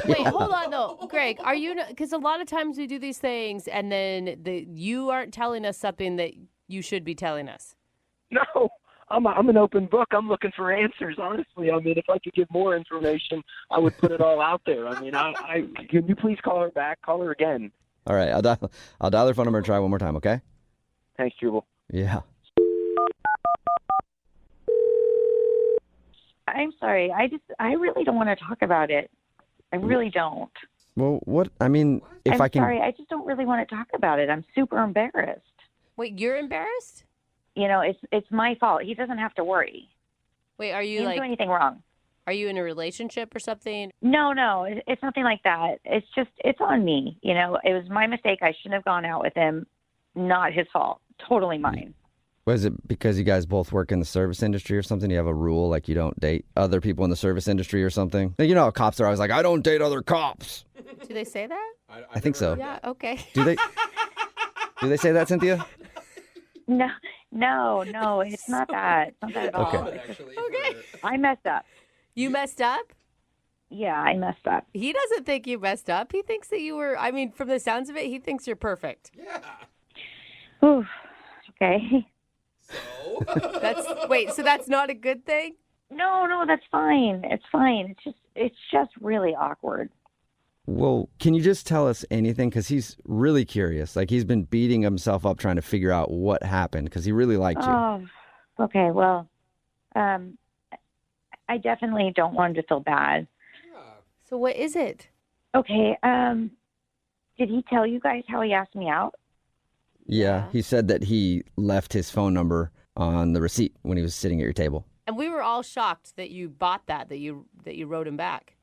Wait, hold on though, Greg. Are you? Because a lot of times we do these things, and then you aren't telling us something that you should be telling us. No, I'm an open book. I'm looking for answers, honestly. I mean, if I could give more information, I would put it all out there. I mean, can you please call her back? Call her again. All right, I'll dial her phone number and try one more time, okay? Thanks, Jubal. Yeah. I'm sorry. I really don't want to talk about it. I really don't. Well, what? I mean, if I'm I can. sorry. I just don't really want to talk about it. I'm super embarrassed. Wait, you're embarrassed? You know, it's my fault. He doesn't have to worry. Wait, are He you didn't like? do anything wrong. Are you in a relationship or something? No, it's nothing like that. It's on me. You know, it was my mistake. I shouldn't have gone out with him. Not his fault. Totally mine. Was it because you guys both work in the service industry or something? You have a rule like you don't date other people in the service industry or something? You know how cops are always like, I don't date other cops. Do they say that? I think so. Yeah. Okay. Do they say that, Cynthia? No, it's not that. It's not that at all. Okay. It's just- I messed up. You messed up? Yeah, I messed up. He doesn't think you messed up. He thinks that you were. I mean, from the sounds of it, he thinks you're perfect. Yeah. Whew. Okay. So that's not a good thing? No, that's fine. It's fine. It's just really awkward. Well, can you just tell us anything? Because he's really curious. Like, he's been beating himself up trying to figure out what happened because he really liked you. Oh, okay. Well, I definitely don't want him to feel bad. So what is it? Okay. Did he tell you guys how he asked me out? Yeah, he said that he left his phone number on the receipt when he was sitting at your table. And we were all shocked that you bought that you wrote him back.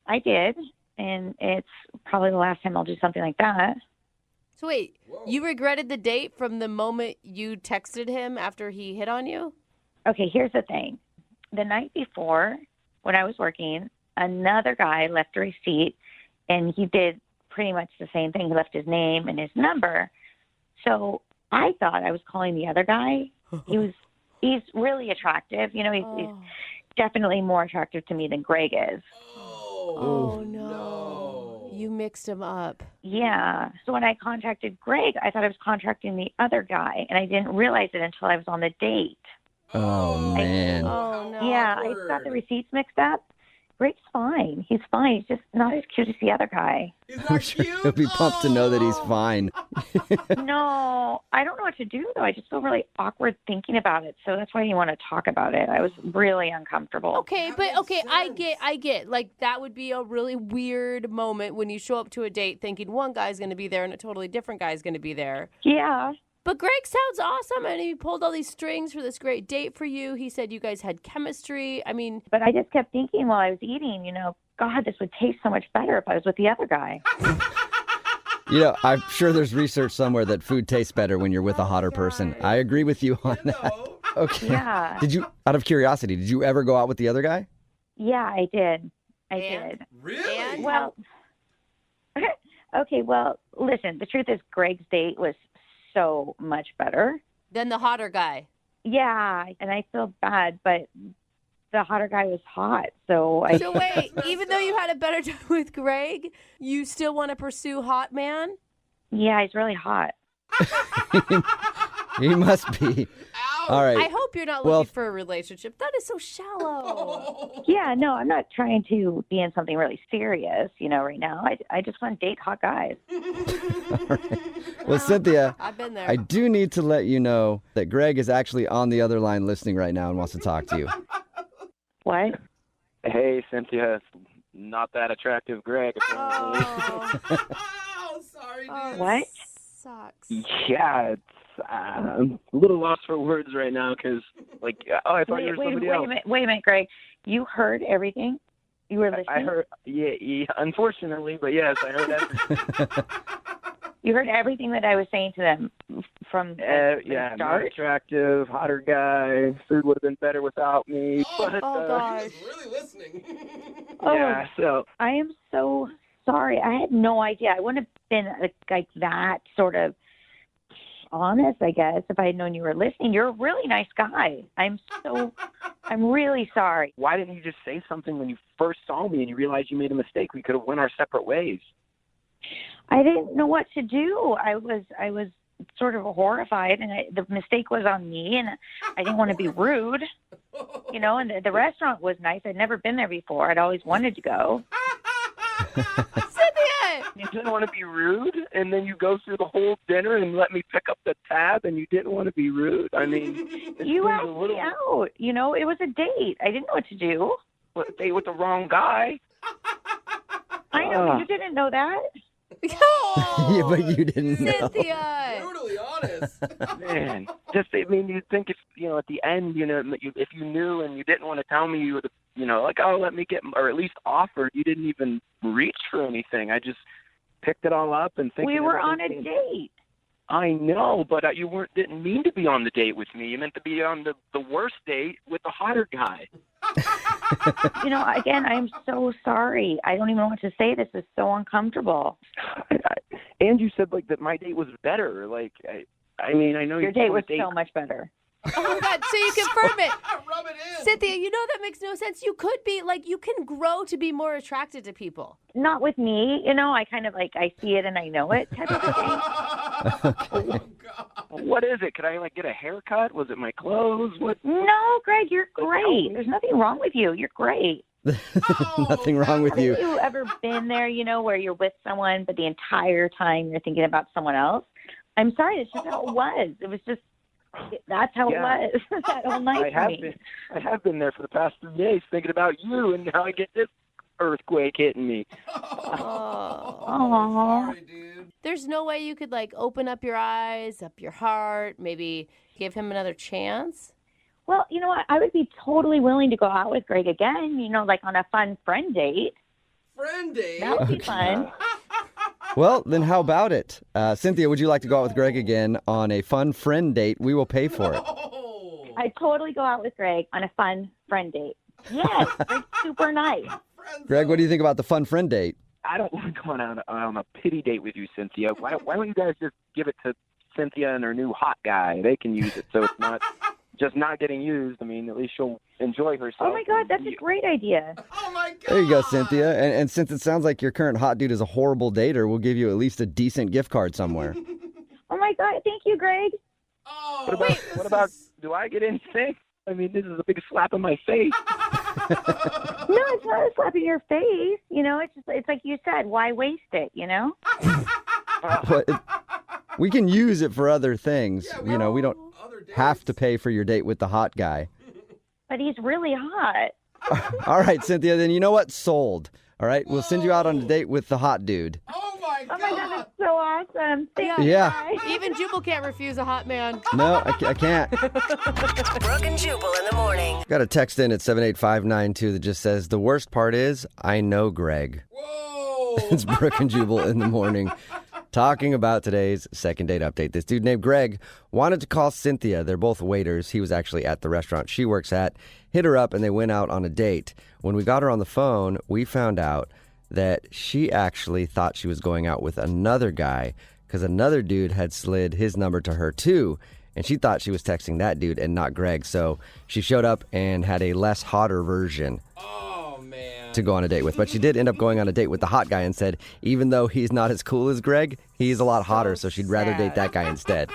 I did, and it's probably the last time I'll do something like that. So wait, you regretted the date from the moment you texted him after he hit on you? Okay, here's the thing. The night before, when I was working, another guy left a receipt, and he did pretty much the same thing. He left his name and his number. So I thought I was calling the other guy. He's really attractive. You know, he's definitely more attractive to me than Greg is. Oh, no. You mixed him up. Yeah. So when I contacted Greg, I thought I was contacting the other guy, and I didn't realize it until I was on the date. Oh, man. Oh, no. Yeah, I got the receipts mixed up. Greg's fine. He's fine. He's just not as cute as the other guy. I'm sure he'll be pumped to know that he's fine. No, I don't know what to do, though. I just feel really awkward thinking about it. So that's why you want to talk about it. I was really uncomfortable. Okay, I get. Like, that would be a really weird moment when you show up to a date thinking one guy's going to be there and a totally different guy's going to be there. Yeah. But Greg sounds awesome, and he pulled all these strings for this great date for you. He said you guys had chemistry. I mean... But I just kept thinking while I was eating, you know, God, this would taste so much better if I was with the other guy. You know, I'm sure there's research somewhere that food tastes better when you're with a hotter person. I agree with you on that. Okay. Yeah. Did you, out of curiosity, did you ever go out with the other guy? Yeah, I did. I did. Really? Well, okay, well, listen, the truth is Greg's date was so much better. Then the hotter guy. Yeah, and I feel bad, but the hotter guy was hot, so I... So wait, even though you had a better time with Greg, you still want to pursue hot man? Yeah, he's really hot. He must be. All right. I hope you're not looking for a relationship. That is so shallow. Yeah, no, I'm not trying to be in something really serious, you know, right now. I just want to date hot guys. Well, Cynthia, I've been there. I do need to let you know that Greg is actually on the other line listening right now and wants to talk to you. What? Hey, Cynthia, it's not that attractive Greg, apparently. Oh, sorry, dude. What? Sucks. Yeah, it's, I'm a little lost for words right now because, like, I thought you were somebody else. Wait a minute, Greg. You heard everything? You were listening? I heard, yeah, unfortunately, but yes, I heard everything. You heard everything that I was saying to them from the yeah, not start? attractive, hotter guy. Food would have been better without me. But, gosh. Really listening. Yeah, so. I am so sorry. I had no idea. I wouldn't have been like that sort of honest, I guess, if I had known you were listening. You're a really nice guy. I'm really sorry. Why didn't you just say something when you first saw me and you realized you made a mistake? We could have went our separate ways. I didn't know what to do. I was sort of horrified, and the mistake was on me, and I didn't want to be rude, you know, and the restaurant was nice. I'd never been there before. I'd always wanted to go. Cynthia! You didn't want to be rude, and then you go through the whole dinner and let me pick up the tab, and you didn't want to be rude? I mean, you asked me out. You know, it was a date. I didn't know what to do. A date with the wrong guy? I know, but you didn't know that. Yeah, but you didn't know. Cynthia! Brutally honest. Man, just, I mean, you'd think if, you know, at the end, you know, if you knew and you didn't want to tell me, you would have, you know, like, oh, let me get, or at least offered. You didn't even reach for anything. I just picked it all up and thinking. We were on a date. I know, but you didn't mean to be on the date with me. You meant to be on the worst date with the hotter guy. You know, again, I'm so sorry. I don't even know what to say. This is so uncomfortable. And you said, like, that my date was better. Like, I mean, I know your date was so much better. Oh, my God. So you confirm it. Rub it in. Cynthia, you know that makes no sense. You could be, like, you can grow to be more attracted to people. Not with me. You know, I kind of, like, I see it and I know it type of thing. Okay. What is it? Could I, like, get a haircut? Was it my clothes? What? No, Greg, you're great. There's nothing wrong with you. You're great. Nothing wrong with you. Have you ever been there, you know, where you're with someone, but the entire time you're thinking about someone else? I'm sorry, that's just how it was. It was just, that's how it was that whole night for me. I have been there for the past 3 days thinking about you, and now I get this earthquake hitting me. Oh. Sorry, dude. There's no way you could, like, open up your eyes, up your heart, maybe give him another chance? Well, you know what? I would be totally willing to go out with Greg again, you know, like on a fun friend date. Friend date? That would be fun. Well, then how about it? Cynthia, would you like to go out with Greg again on a fun friend date? We will pay for it. I'd totally go out with Greg on a fun friend date. Yes, Greg's super nice. Greg, what do you think about the fun friend date? I don't want to go on a pity date with you, Cynthia. Why don't you guys just give it to Cynthia and her new hot guy? They can use it, so it's not just not getting used. I mean, at least she'll enjoy herself. Oh my God, that's a great idea. Oh my God. There you go, Cynthia. And since it sounds like your current hot dude is a horrible dater, we'll give you at least a decent gift card somewhere. Oh my God, thank you, Greg. Oh, What about, do I get anything? I mean, this is a big slap in my face. No, it's not a slap in your face. You know, it's like you said, why waste it, you know? But we can use it for other things. We don't have to pay for your date with the hot guy. But he's really hot. All right, Cynthia, then you know what? Sold. All right, we'll send you out on a date with the hot dude. Oh my God. Oh my God, that's so awesome. Thank you, Yeah. guys. Even Jubal can't refuse a hot man. No, I can't. Brooke and Jubal in the morning. Got a text in at 78592 that just says, the worst part is, I know Greg. Whoa. It's Brooke and Jubal in the morning. Talking about today's second date update. This dude named Greg wanted to call Cynthia. They're both waiters. He was actually at the restaurant she works at. Hit her up and they went out on a date. When we got her on the phone, we found out that she actually thought she was going out with another guy because another dude had slid his number to her too. And she thought she was texting that dude and not Greg. So she showed up and had a less hotter version to go on a date with. But she did end up going on a date with the hot guy and said, even though he's not as cool as Greg, he's a lot hotter, so she'd rather date that guy instead.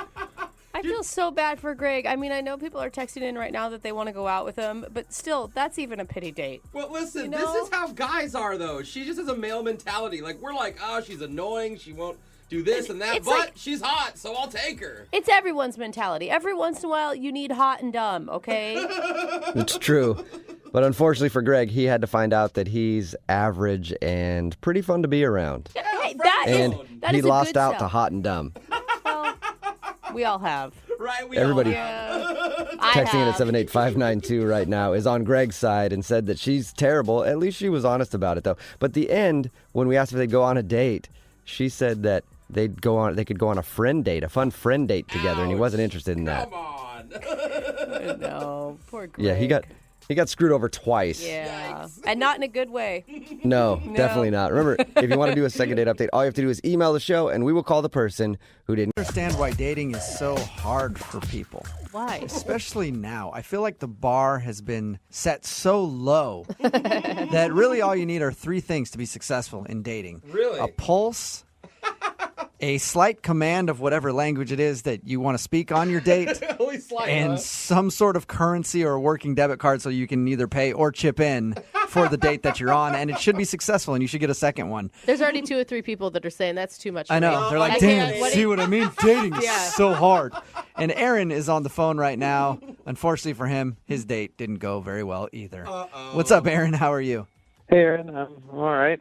I feel so bad for Greg. I mean, I know people are texting in right now that they want to go out with him, but still, that's even a pity date. Well, listen, You this know? is how guys are, though. She just has a male mentality. Like, we're like, oh, she's annoying. She won't do this and that, It's but like- she's hot, so I'll take her. It's everyone's mentality. Every once in a while, you need hot and dumb, okay? It's true. But unfortunately for Greg, he had to find out that he's average and pretty fun to be around. Hey, that And is he a lost good out sell. to hot and dumb. We all have. Right, we Everybody all have. Texting in at 78592 right now is on Greg's side and said that she's terrible. At least she was honest about it, though. But the end, when we asked if they'd go on a date, she said that they could go on a friend date, a fun friend date together, and he wasn't interested in that. Come on. No, poor Greg. Yeah, he got screwed over twice. Yeah, and not in a good way. No, definitely not. Remember, if you want to do a second date update, all you have to do is email the show, and we will call the person who didn't. I understand why dating is so hard for people. Why? Especially now. I feel like the bar has been set so low that really all you need are three things to be successful in dating. Really? A pulse, a slight command of whatever language it is that you want to speak on your date, Only slight, and huh? some sort of currency or a working debit card so you can either pay or chip in for the date that you're on, and it should be successful, and you should get a second one. There's already 2 or 3 people that are saying that's too much for I know. me. They're like, I damn, can't- see what I mean? Dating is Yeah. so hard. And Aaron is on the phone right now. Unfortunately for him, his date didn't go very well either. What's up, Aaron? How are you? Hey, Aaron. I'm all right.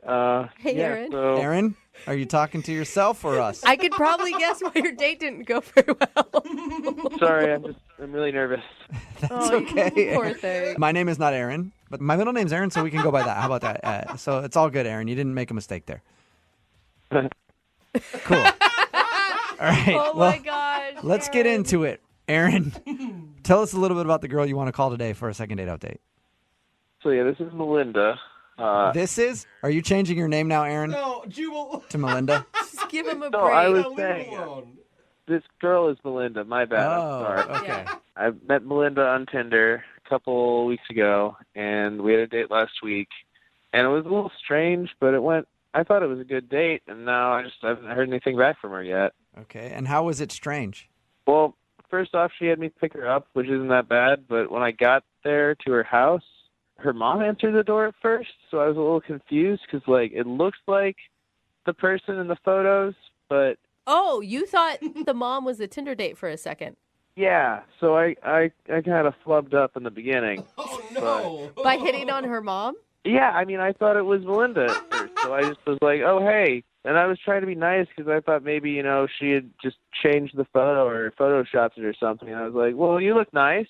Hey, yeah, Aaron. So, Aaron, are you talking to yourself or us? I could probably guess why your date didn't go very well. sorry, I'm really nervous. That's okay. Poor thing. My name is not Aaron, but my middle name's Aaron, so we can go by that. How about that? So it's all good, Aaron. You didn't make a mistake there. Cool. All right. Oh well, my gosh. let's get into it. Aaron, tell us a little bit about the girl you want to call today for a second date update. So yeah, this is Melinda. This is? Are you changing your name now, Aaron, No, Jubal. to Melinda? Just give him a No, break. I was Leave saying it alone. this girl is Melinda. My bad. Oh, I'm sorry. okay. I met Melinda on Tinder a couple weeks ago, and we had a date last week, and it was a little strange, but it went. I thought it was a good date, and now I haven't heard anything back from her yet. Okay. And how was it strange? Well, first off, she had me pick her up, which isn't that bad, but when I got there to her house, her mom answered the door at first, so I was a little confused because, like, it looks like the person in the photos, but Oh, you thought the mom was the Tinder date for a second. yeah. So I kind of flubbed up in the beginning. Oh, no. By hitting on her mom? Yeah, I mean, I thought it was Melinda at first, so I just was like, oh, hey. And I was trying to be nice because I thought maybe, you know, she had just changed the photo or photoshopped it or something. And I was like, well, you look nice.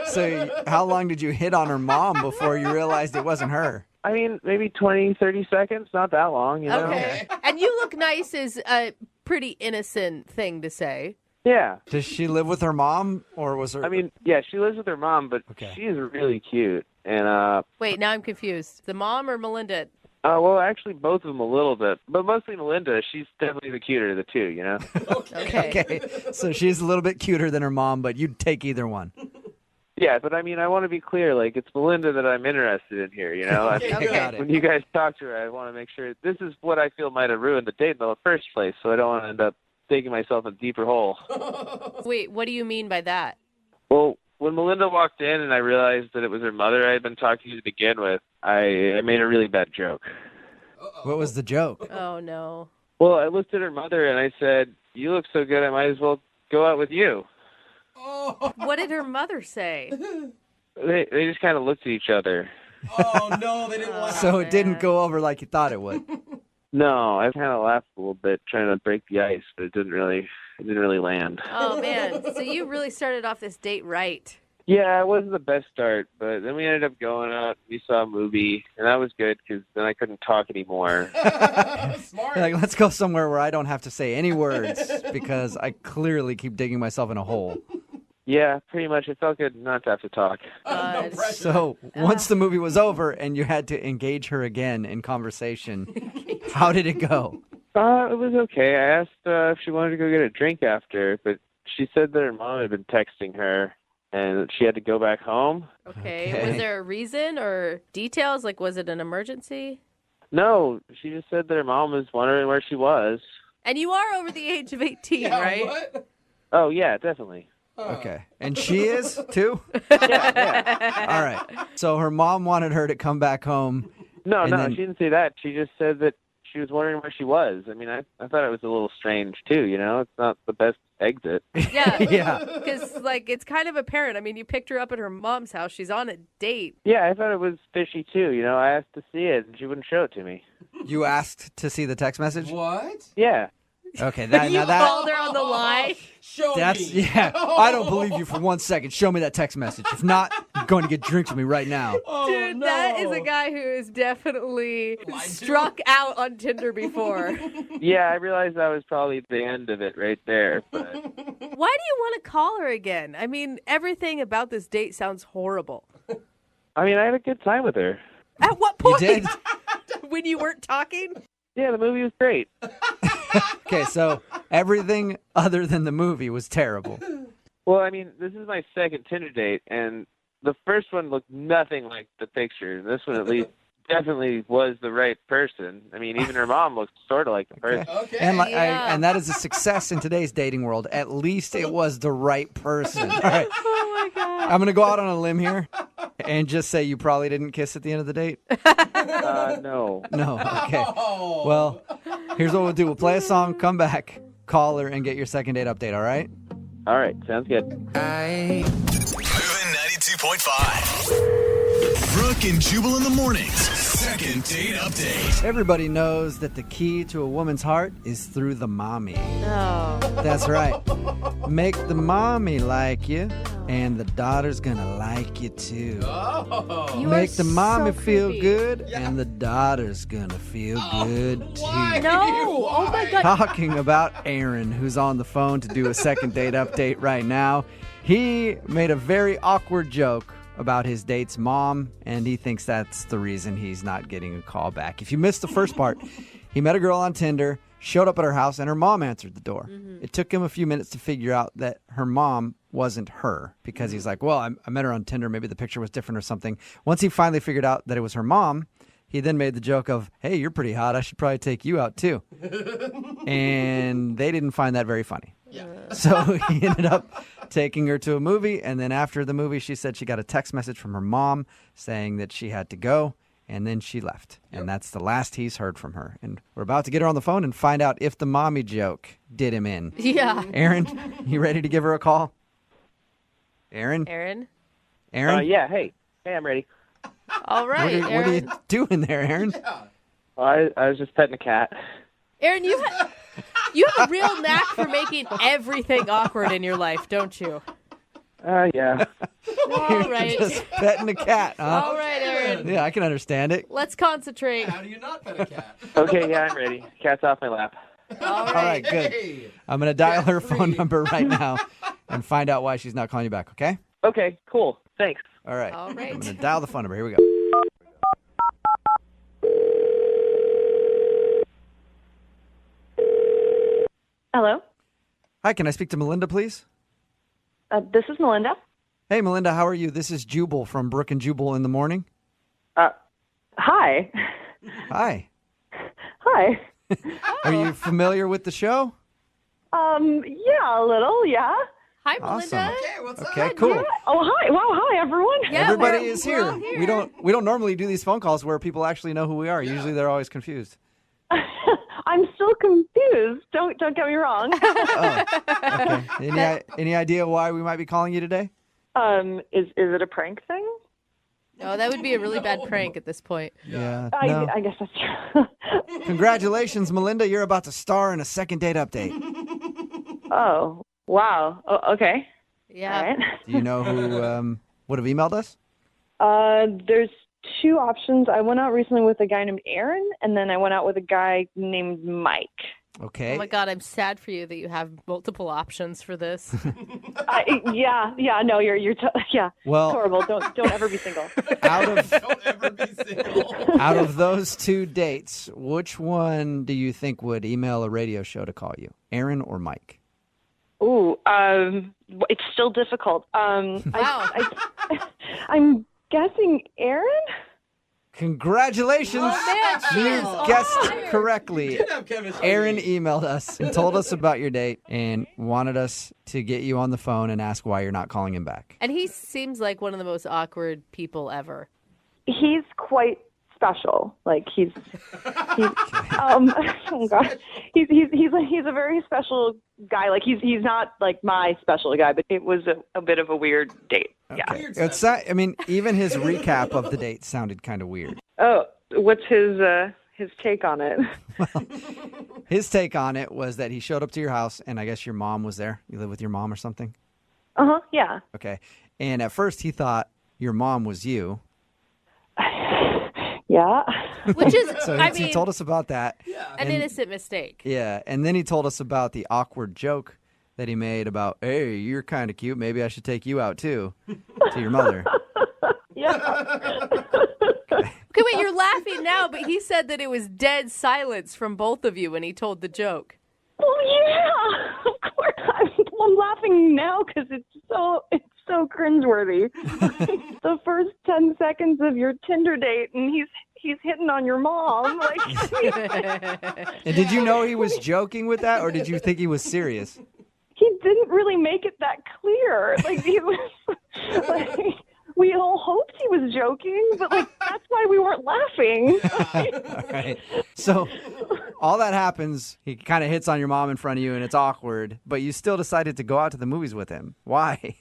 So how long did you hit on her mom before you realized it wasn't her? I mean, maybe 20, 30 seconds, not that long, you know? Okay. And you look nice is a pretty innocent thing to say. Yeah. Does she live with her mom, or was her? I mean, yeah, she lives with her mom, but Okay. she is really cute. And Wait, now I'm confused. The mom or Melinda? well, actually, both of them a little bit, but mostly Melinda. She's definitely the cuter of the two, you know. Okay. So she's a little bit cuter than her mom, but you'd take either one. Yeah, but I mean, I want to be clear. Like, it's Melinda that I'm interested in here, you know? Got it. When you guys talk to her, I want to make sure this is what I feel might have ruined the date in the first place, so I don't want to end up digging myself a deeper hole. Wait, what do you mean by that? Well, when Melinda walked in and I realized that it was her mother I had been talking to begin with, I made a really bad joke. What was the joke? Oh, no. Well, I looked at her mother and I said, "You look so good, I might as well go out with you." What did her mother say? They just kind of looked at each other. Oh, no, they didn't want So it didn't go over like you thought it would. No, I kind of laughed a little bit trying to break the ice, but it didn't really land. Oh, man. So you really started off this date right. Yeah, it wasn't the best start, but then we ended up going out. We saw a movie, and that was good because then I couldn't talk anymore. Like, let's go somewhere where I don't have to say any words because I clearly keep digging myself in a hole. Yeah, pretty much. It felt good not to have to talk. So once the movie was over and you had to engage her again in conversation, how did it go? It was okay. I asked if she wanted to go get a drink after, but she said that her mom had been texting her and she had to go back home. Okay. Was there a reason or details? Like, was it an emergency? No, she just said that her mom was wondering where she was. And you are over the age of 18, right? What? Oh, yeah, definitely. Okay. And she is, too? Yeah. All right. So her mom wanted her to come back home. No, and no, then- she didn't say that. She just said that she was wondering where she was. I mean, I thought it was a little strange, too, you know? It's not the best exit. Yeah. Yeah. Because, like, it's kind of apparent. I mean, you picked her up at her mom's house. She's on a date. Yeah, I thought it was fishy, too. You know, I asked to see it, and she wouldn't show it to me. You asked to see the text message? What? Yeah. Okay, You called her on the line? Show that's me. yeah. I don't believe you for 1 second. Show me that text message. If not, I'm going to get drinks with me right now. Dude, that is a guy who is definitely struck out on Tinder before. Yeah, I realized that was probably the end of it right there. But Why do you want to call her again? I mean, everything about this date sounds horrible. I mean, I had a good time with her. At what point? You did? When you weren't talking? Yeah, the movie was great. Okay, so everything other than the movie was terrible. Well, I mean, this is my second Tinder date, and the first one looked nothing like the picture. This one, at least, definitely was the right person. I mean, even her mom looked sort of like the person. Okay. And and that is a success in today's dating world. At least it was the right person. All right. Oh, my God. I'm going to go out on a limb here and just say you probably didn't kiss at the end of the date. No. No. Okay. Well, here's what we'll do. We'll play a song, come back, call her, and get your second date update, all right? All right, sounds good. Moving 92.5. Brooke and Jubal in the mornings. Second date update. Everybody knows that the key to a woman's heart is through the mommy. Oh. That's right. Make the mommy like you, and the daughter's gonna like you too. You Make are the mommy so feel creepy. good, and the daughter's gonna feel good too. No. Oh, my God. Talking about Aaron, who's on the phone to do a second date update right now. He made a very awkward joke about his date's mom, and he thinks that's the reason he's not getting a call back. If you missed the first part, he met a girl on Tinder, showed up at her house, and her mom answered the door. It took him a few minutes to figure out that her mom wasn't her because he's like, well, I met her on Tinder. Maybe the picture was different or something. Once he finally figured out that it was her mom, he then made the joke of, hey, you're pretty hot. I should probably take you out too. And they didn't find that very funny. So he ended up taking her to a movie, and then after the movie, she said she got a text message from her mom saying that she had to go, and then she left. And that's the last he's heard from her. And we're about to get her on the phone and find out if the mommy joke did him in. Yeah. Aaron, you ready to give her a call? Aaron? Aaron? Aaron? Yeah, hey, I'm ready. All right, What are you doing there, Aaron? Well, I was just petting a cat. Aaron, you have a real knack for making everything awkward in your life, don't you? Yeah. All right. Just petting a cat, huh? All right, Aaron. Yeah, I can understand it. Let's concentrate. How do you not pet a cat? Okay, yeah, I'm ready. Cat's off my lap. All All right, good. I'm going to dial her phone number right now and find out why she's not calling you back, okay? Okay, cool. Thanks. All right. All right. I'm going to dial the phone number. Here we go. Hello. Hi, can I speak to Melinda, please? This is Melinda. Hey, Melinda, how are you? This is Jubal from Brooke and Jubal in the Morning. Hi. Hi. Hi. Are you familiar with the show? Yeah, a little, yeah. Hi, Awesome. Melinda. Okay, what's Okay, up? cool. Oh, hi. Wow, hi, everyone. Yeah, Everybody we're- is we're here. all here. We don't normally do these phone calls where people actually know who we are. Usually they're always confused. I'm still confused. Don't get me wrong. Okay. Any idea why we might be calling you today? Is it a prank thing? No, that would be a really bad prank at this point. Yeah. No. I guess that's true. Congratulations, Melinda. You're about to star in a second date update. Oh, wow. Oh, okay. Yeah. All right. Do you know who would have emailed us? There's two options. I went out recently with a guy named Aaron, and then I went out with a guy named Mike. Okay. Oh my God, I'm sad for you that you have multiple options for this. Yeah. No, you're yeah. Well- It's horrible. Don't ever be single. Out of those two dates, which one do you think would email a radio show to call you? Aaron or Mike? Ooh, it's still difficult. Wow. I'm guessing Aaron. Congratulations. Oh, man, she You is on guessed fire. correctly. Did have chemistry. Aaron emailed us and told us about your date and wanted us to get you on the phone and ask why you're not calling him back. And he seems like one of the most awkward people ever. He's quite special. Like he's oh God, he's a very special guy. Like he's not like my special guy, but it was a bit of a weird date. Okay. I mean, even his recap of the date sounded kind of weird. Oh, what's his take on it? His take on it was that he showed up to your house, and I guess your mom was there. You live with your mom or something? Yeah. Okay. And at first he thought your mom was you. Yeah. Which is, So I he mean, told us about that. an innocent mistake. Yeah, and then he told us about the awkward joke that he made about, hey, you're kind of cute. Maybe I should take you out, too, to your mother. Yeah. Okay, wait, you're laughing now, but he said that it was dead silence from both of you when he told the joke. Oh yeah, of course. I'm laughing now because it's so cringeworthy. The first 10 seconds of your Tinder date, and he's hitting on your mom. Like, And did you know he was joking with that, or did you think he was serious? he didn't really make it that clear. Like he was like. We all hoped he was joking, but like that's why we weren't laughing. All right. So all that happens, he kind of hits on your mom in front of you, and it's awkward, but you still decided to go out to the movies with him. Why?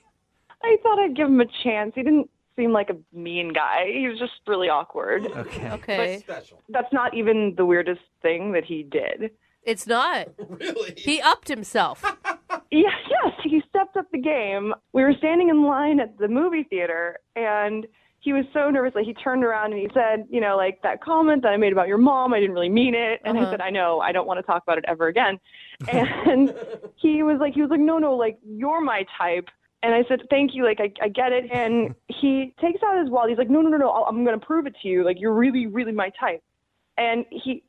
I thought I'd give him a chance. He didn't seem like a mean guy. He was just really awkward. Okay. But that's not even the weirdest thing that he did. It's not. Really? He upped himself. Yes, he stepped up the game. We were standing in line at the movie theater, and he was so nervous. Like, he turned around and he said, you know, like, that comment that I made about your mom, I didn't really mean it. And I said, I know, I don't want to talk about it ever again. And he was like, no, like, you're my type. And I said, thank you, like, I get it. And he takes out his wallet. He's like, no, I'm going to prove it to you. Like, you're really, really my type. And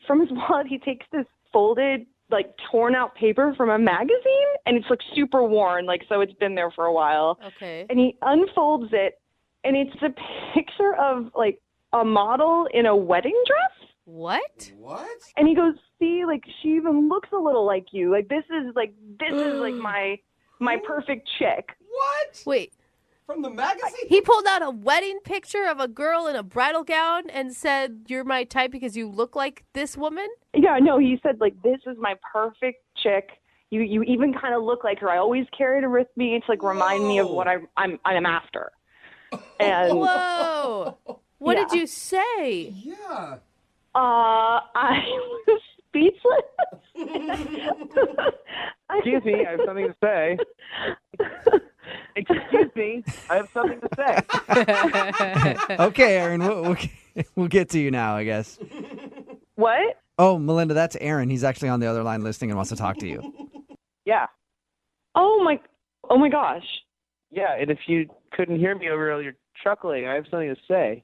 from his wallet, he takes this folded, like, torn out paper from a magazine, and it's like super worn, like, so it's been there for a while. Okay. And he unfolds it, and it's a picture of like a model in a wedding dress. What? And he goes, see, like, she even looks a little like you. Like, this is like my perfect chick. What? Wait. From the magazine? He pulled out a wedding picture of a girl in a bridal gown and said, you're my type because you look like this woman? Yeah, no, he said, like, this is my perfect chick. You even kind of look like her. I always carried her with me to, like, remind me of what I'm after. And whoa. What Yeah. did you say? Yeah. I was speechless. Excuse me, I have something to say. Excuse me, I have something to say. Okay, Aaron, we'll get to you now, I guess. What? Oh, Melinda, that's Aaron. He's actually on the other line listening and wants to talk to you. Yeah. Oh my gosh. Yeah, and if you couldn't hear me over all your chuckling. I have something to say.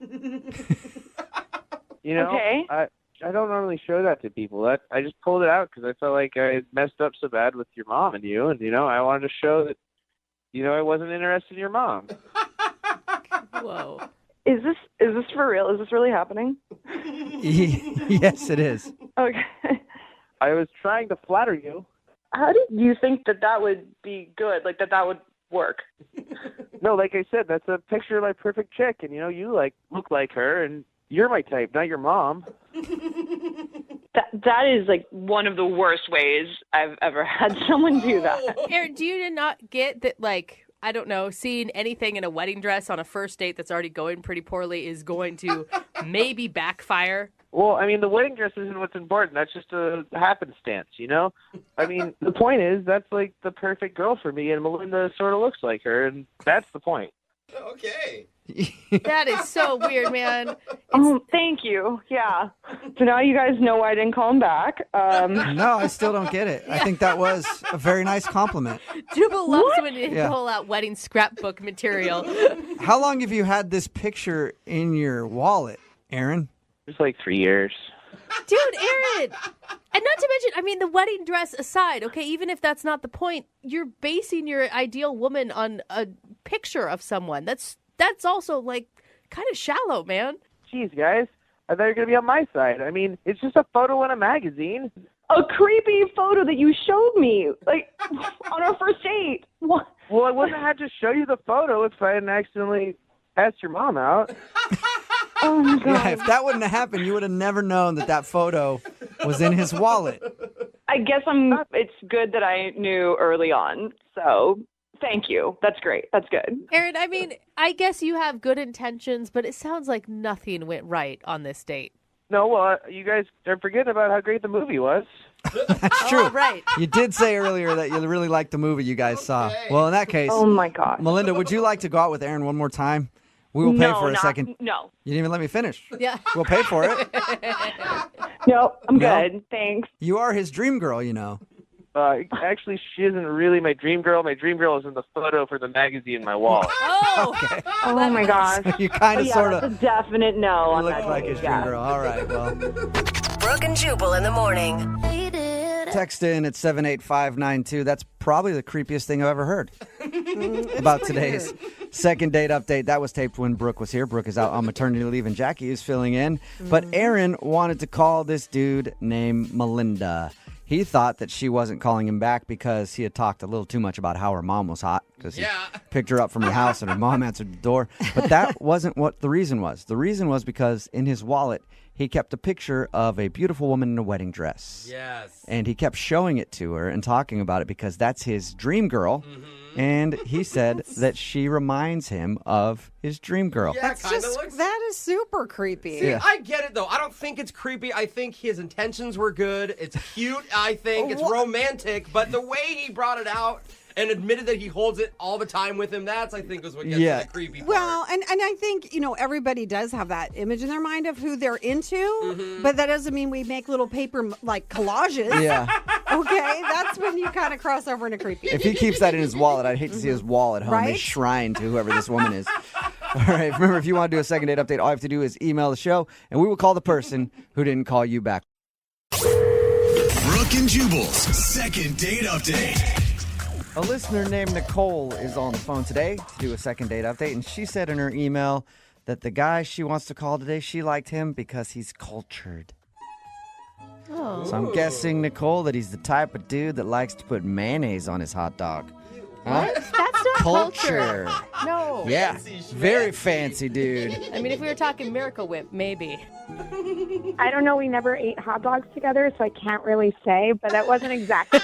You know, Okay. I don't normally show that to people. I just pulled it out because I felt like I messed up so bad with your mom and you, and I wanted to show that, I wasn't interested in your mom. Whoa. Is this for real? Is this really happening? Yes, it is. Okay. I was trying to flatter you. How did you think that would be good? Like that would work? No, like I said, that's a picture of my perfect chick, and you look like her, and you're my type, not your mom. That is like one of the worst ways I've ever had someone do that. Aaron, do you not get that, like, I don't know, seeing anything in a wedding dress on a first date that's already going pretty poorly is going to maybe backfire? Well, I mean, the wedding dress isn't what's important. That's just a happenstance, I mean, the point is that's like the perfect girl for me, and Melinda sort of looks like her, and that's the point. Okay. That is so weird, man. Oh, thank you. Yeah. So now you guys know why I didn't call him back. No, I still don't get it. I think that was a very nice compliment. Jubal loves when you pull out wedding scrapbook material. How long have you had this picture in your wallet, Aaron? It's like 3 years. Dude, Aaron! And not to mention, I mean, the wedding dress aside, okay, even if that's not the point, you're basing your ideal woman on a picture of someone. That's also, like, kind of shallow, man. Jeez, guys. I thought you were going to be on my side. I mean, it's just a photo in a magazine. A creepy photo that you showed me, like, on our first date. What? Well, I wouldn't have had to show you the photo if I hadn't accidentally asked your mom out. Oh, my God. Yeah, if that wouldn't have happened, you would have never known that photo was in his wallet. I guess it's good that I knew early on, so thank you. That's great. That's good. Aaron, I mean, I guess you have good intentions, but it sounds like nothing went right on this date. No, well, you guys are forgetting about how great the movie was. That's true. Oh, right. You did say earlier that you really liked the movie you guys saw. Well, in that case, oh my God, Melinda, would you like to go out with Aaron one more time? We will pay for a second. No. You didn't even let me finish. Yeah. We'll pay for it. No, I'm No? good. Thanks. You are his dream girl, Actually, she isn't really my dream girl. My dream girl is in the photo for the magazine in my wall. Oh! Okay. Oh my gosh. So you kind of That's a definite no. On look that like date, his dream girl. All right, well. Brooke and Jubal in the morning. Text in at 78592. That's probably the creepiest thing I've ever heard about today's second date update. That was taped when Brooke was here. Brooke is out on maternity leave and Jackie is filling in. But Aaron wanted to call this dude named Melinda. He thought that she wasn't calling him back because he had talked a little too much about how her mom was hot because he picked her up from her house and her mom answered the door. But that wasn't what the reason was. The reason was because in his wallet, he kept a picture of a beautiful woman in a wedding dress. Yes. And he kept showing it to her and talking about it because that's his dream girl. Mm-hmm. And he said that she reminds him of his dream girl. Yeah, That is super creepy. See, I get it, though. I don't think it's creepy. I think his intentions were good. It's cute, I think. It's romantic. But the way he brought it out and admitted that he holds it all the time with him, that's, I think, was what gets the creepy part. Well, and I think, everybody does have that image in their mind of who they're into, but that doesn't mean we make little paper, collages. Yeah. Okay, that's when you kind of cross over into creepy. If he keeps that in his wallet, I'd hate to see his wall at home. Right? A shrine to whoever this woman is. All right, remember, if you want to do a second date update, all you have to do is email the show, and we will call the person who didn't call you back. Brooke and Jubal's second date update. A listener named Nicole is on the phone today to do a second date update, and she said in her email that the guy she wants to call today, she liked him because he's cultured. Oh. So I'm guessing, Nicole, that he's the type of dude that likes to put mayonnaise on his hot dog. Huh? That's not culture. No. Yeah, very fancy dude. I mean, if we were talking Miracle Whip, maybe. I don't know. We never ate hot dogs together, so I can't really say, but that wasn't exactly.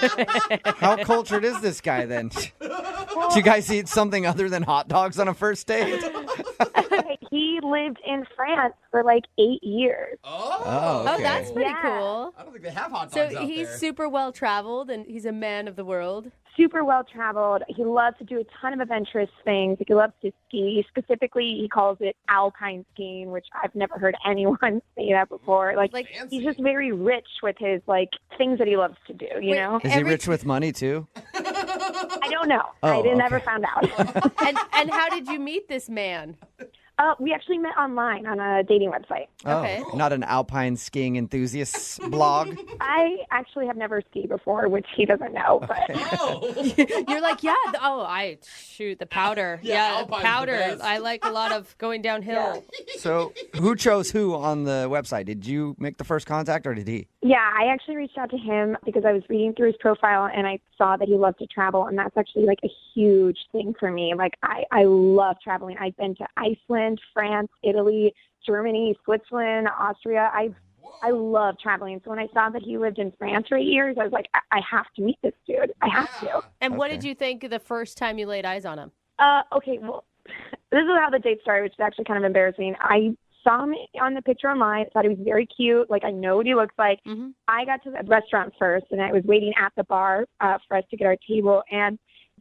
How cultured is this guy then? Do you guys eat something other than hot dogs on a first date? He lived in France for like 8 years. Oh, okay. Oh, that's pretty cool. I don't think they have hot So dogs out he's there. super well traveled and he's a man of the world. Super well traveled. He loves to do a ton of adventurous things. He loves to ski. Specifically, he calls it alpine skiing, which I've never heard anyone say that before. Like he's just very rich with his things that he loves to do. You know? Is he rich with money too? I don't know. Oh, I never found out. And how did you meet this man? We actually met online on a dating website. Oh, not an alpine skiing enthusiast blog? I actually have never skied before, which he doesn't know. But You're like, the powder. Alpine's the powder. best. I like a lot of going downhill. So who chose who on the website? Did you make the first contact or did he? yeah, I actually reached out to him because I was reading through his profile and I saw that he loved to travel, and that's actually like a huge thing for me. Like I love traveling. I've been to Iceland, France, Italy, Germany, Switzerland, Austria. I love traveling. So when I saw that he lived in France for 8 years, I was like, I have to meet this dude. I have to. And what did you think the first time you laid eyes on him? Okay, well, this is how the date started, which is actually kind of embarrassing. I saw him on the picture online, thought he was very cute. Like, I know what he looks like. Mm-hmm. I got to the restaurant first, and I was waiting at the bar for us to get our table, and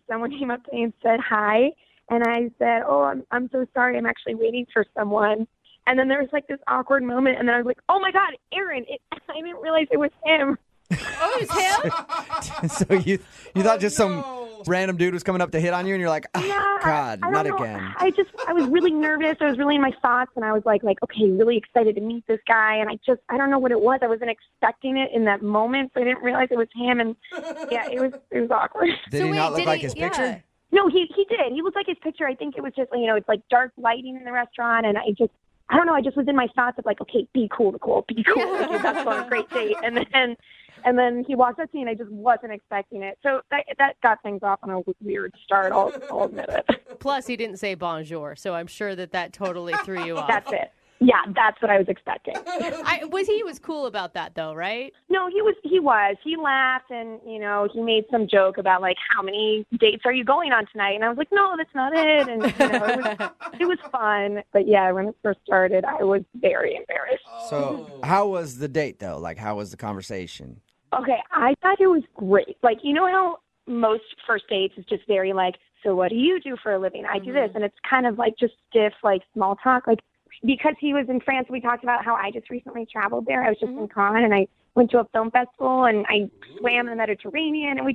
someone came up to me and said hi. And I said, oh, I'm so sorry. I'm actually waiting for someone. And then there was like this awkward moment. And then I was like, oh, my God, Aaron. I didn't realize it was him. Oh, it was him? So you thought just some random dude was coming up to hit on you, and you're like, God, I not don't know. again. I was really nervous. I was really in my thoughts. And I was like, okay, really excited to meet this guy. And I don't know what it was. I wasn't expecting it in that moment. So I didn't realize it was him. And yeah, it was awkward. Did he not look like his picture? No, he did. He looked like his picture. I think it was just, it's like dark lighting in the restaurant. And I don't know. I just was in my thoughts of like, okay, be cool, Nicole, be cool. Okay, that's on a great date. And then he walked up to me and I just wasn't expecting it. So that got things off on a weird start. I'll admit it. Plus, he didn't say bonjour. So I'm sure that totally threw you off. That's it. Yeah, that's what I was expecting. He was cool about that though, right? No, he was. He laughed and, he made some joke about like, how many dates are you going on tonight? And I was like, no, that's not it. And, it was fun. But yeah, when it first started, I was very embarrassed. So how was the date though? Like, how was the conversation? Okay, I thought it was great. Like, you know how most first dates is just very like, so what do you do for a living? I do this. And it's kind of like just stiff, like small talk. Like, because he was in France, we talked about how I just recently traveled there. I was just in Cannes, and I went to a film festival, and I swam in the Mediterranean, and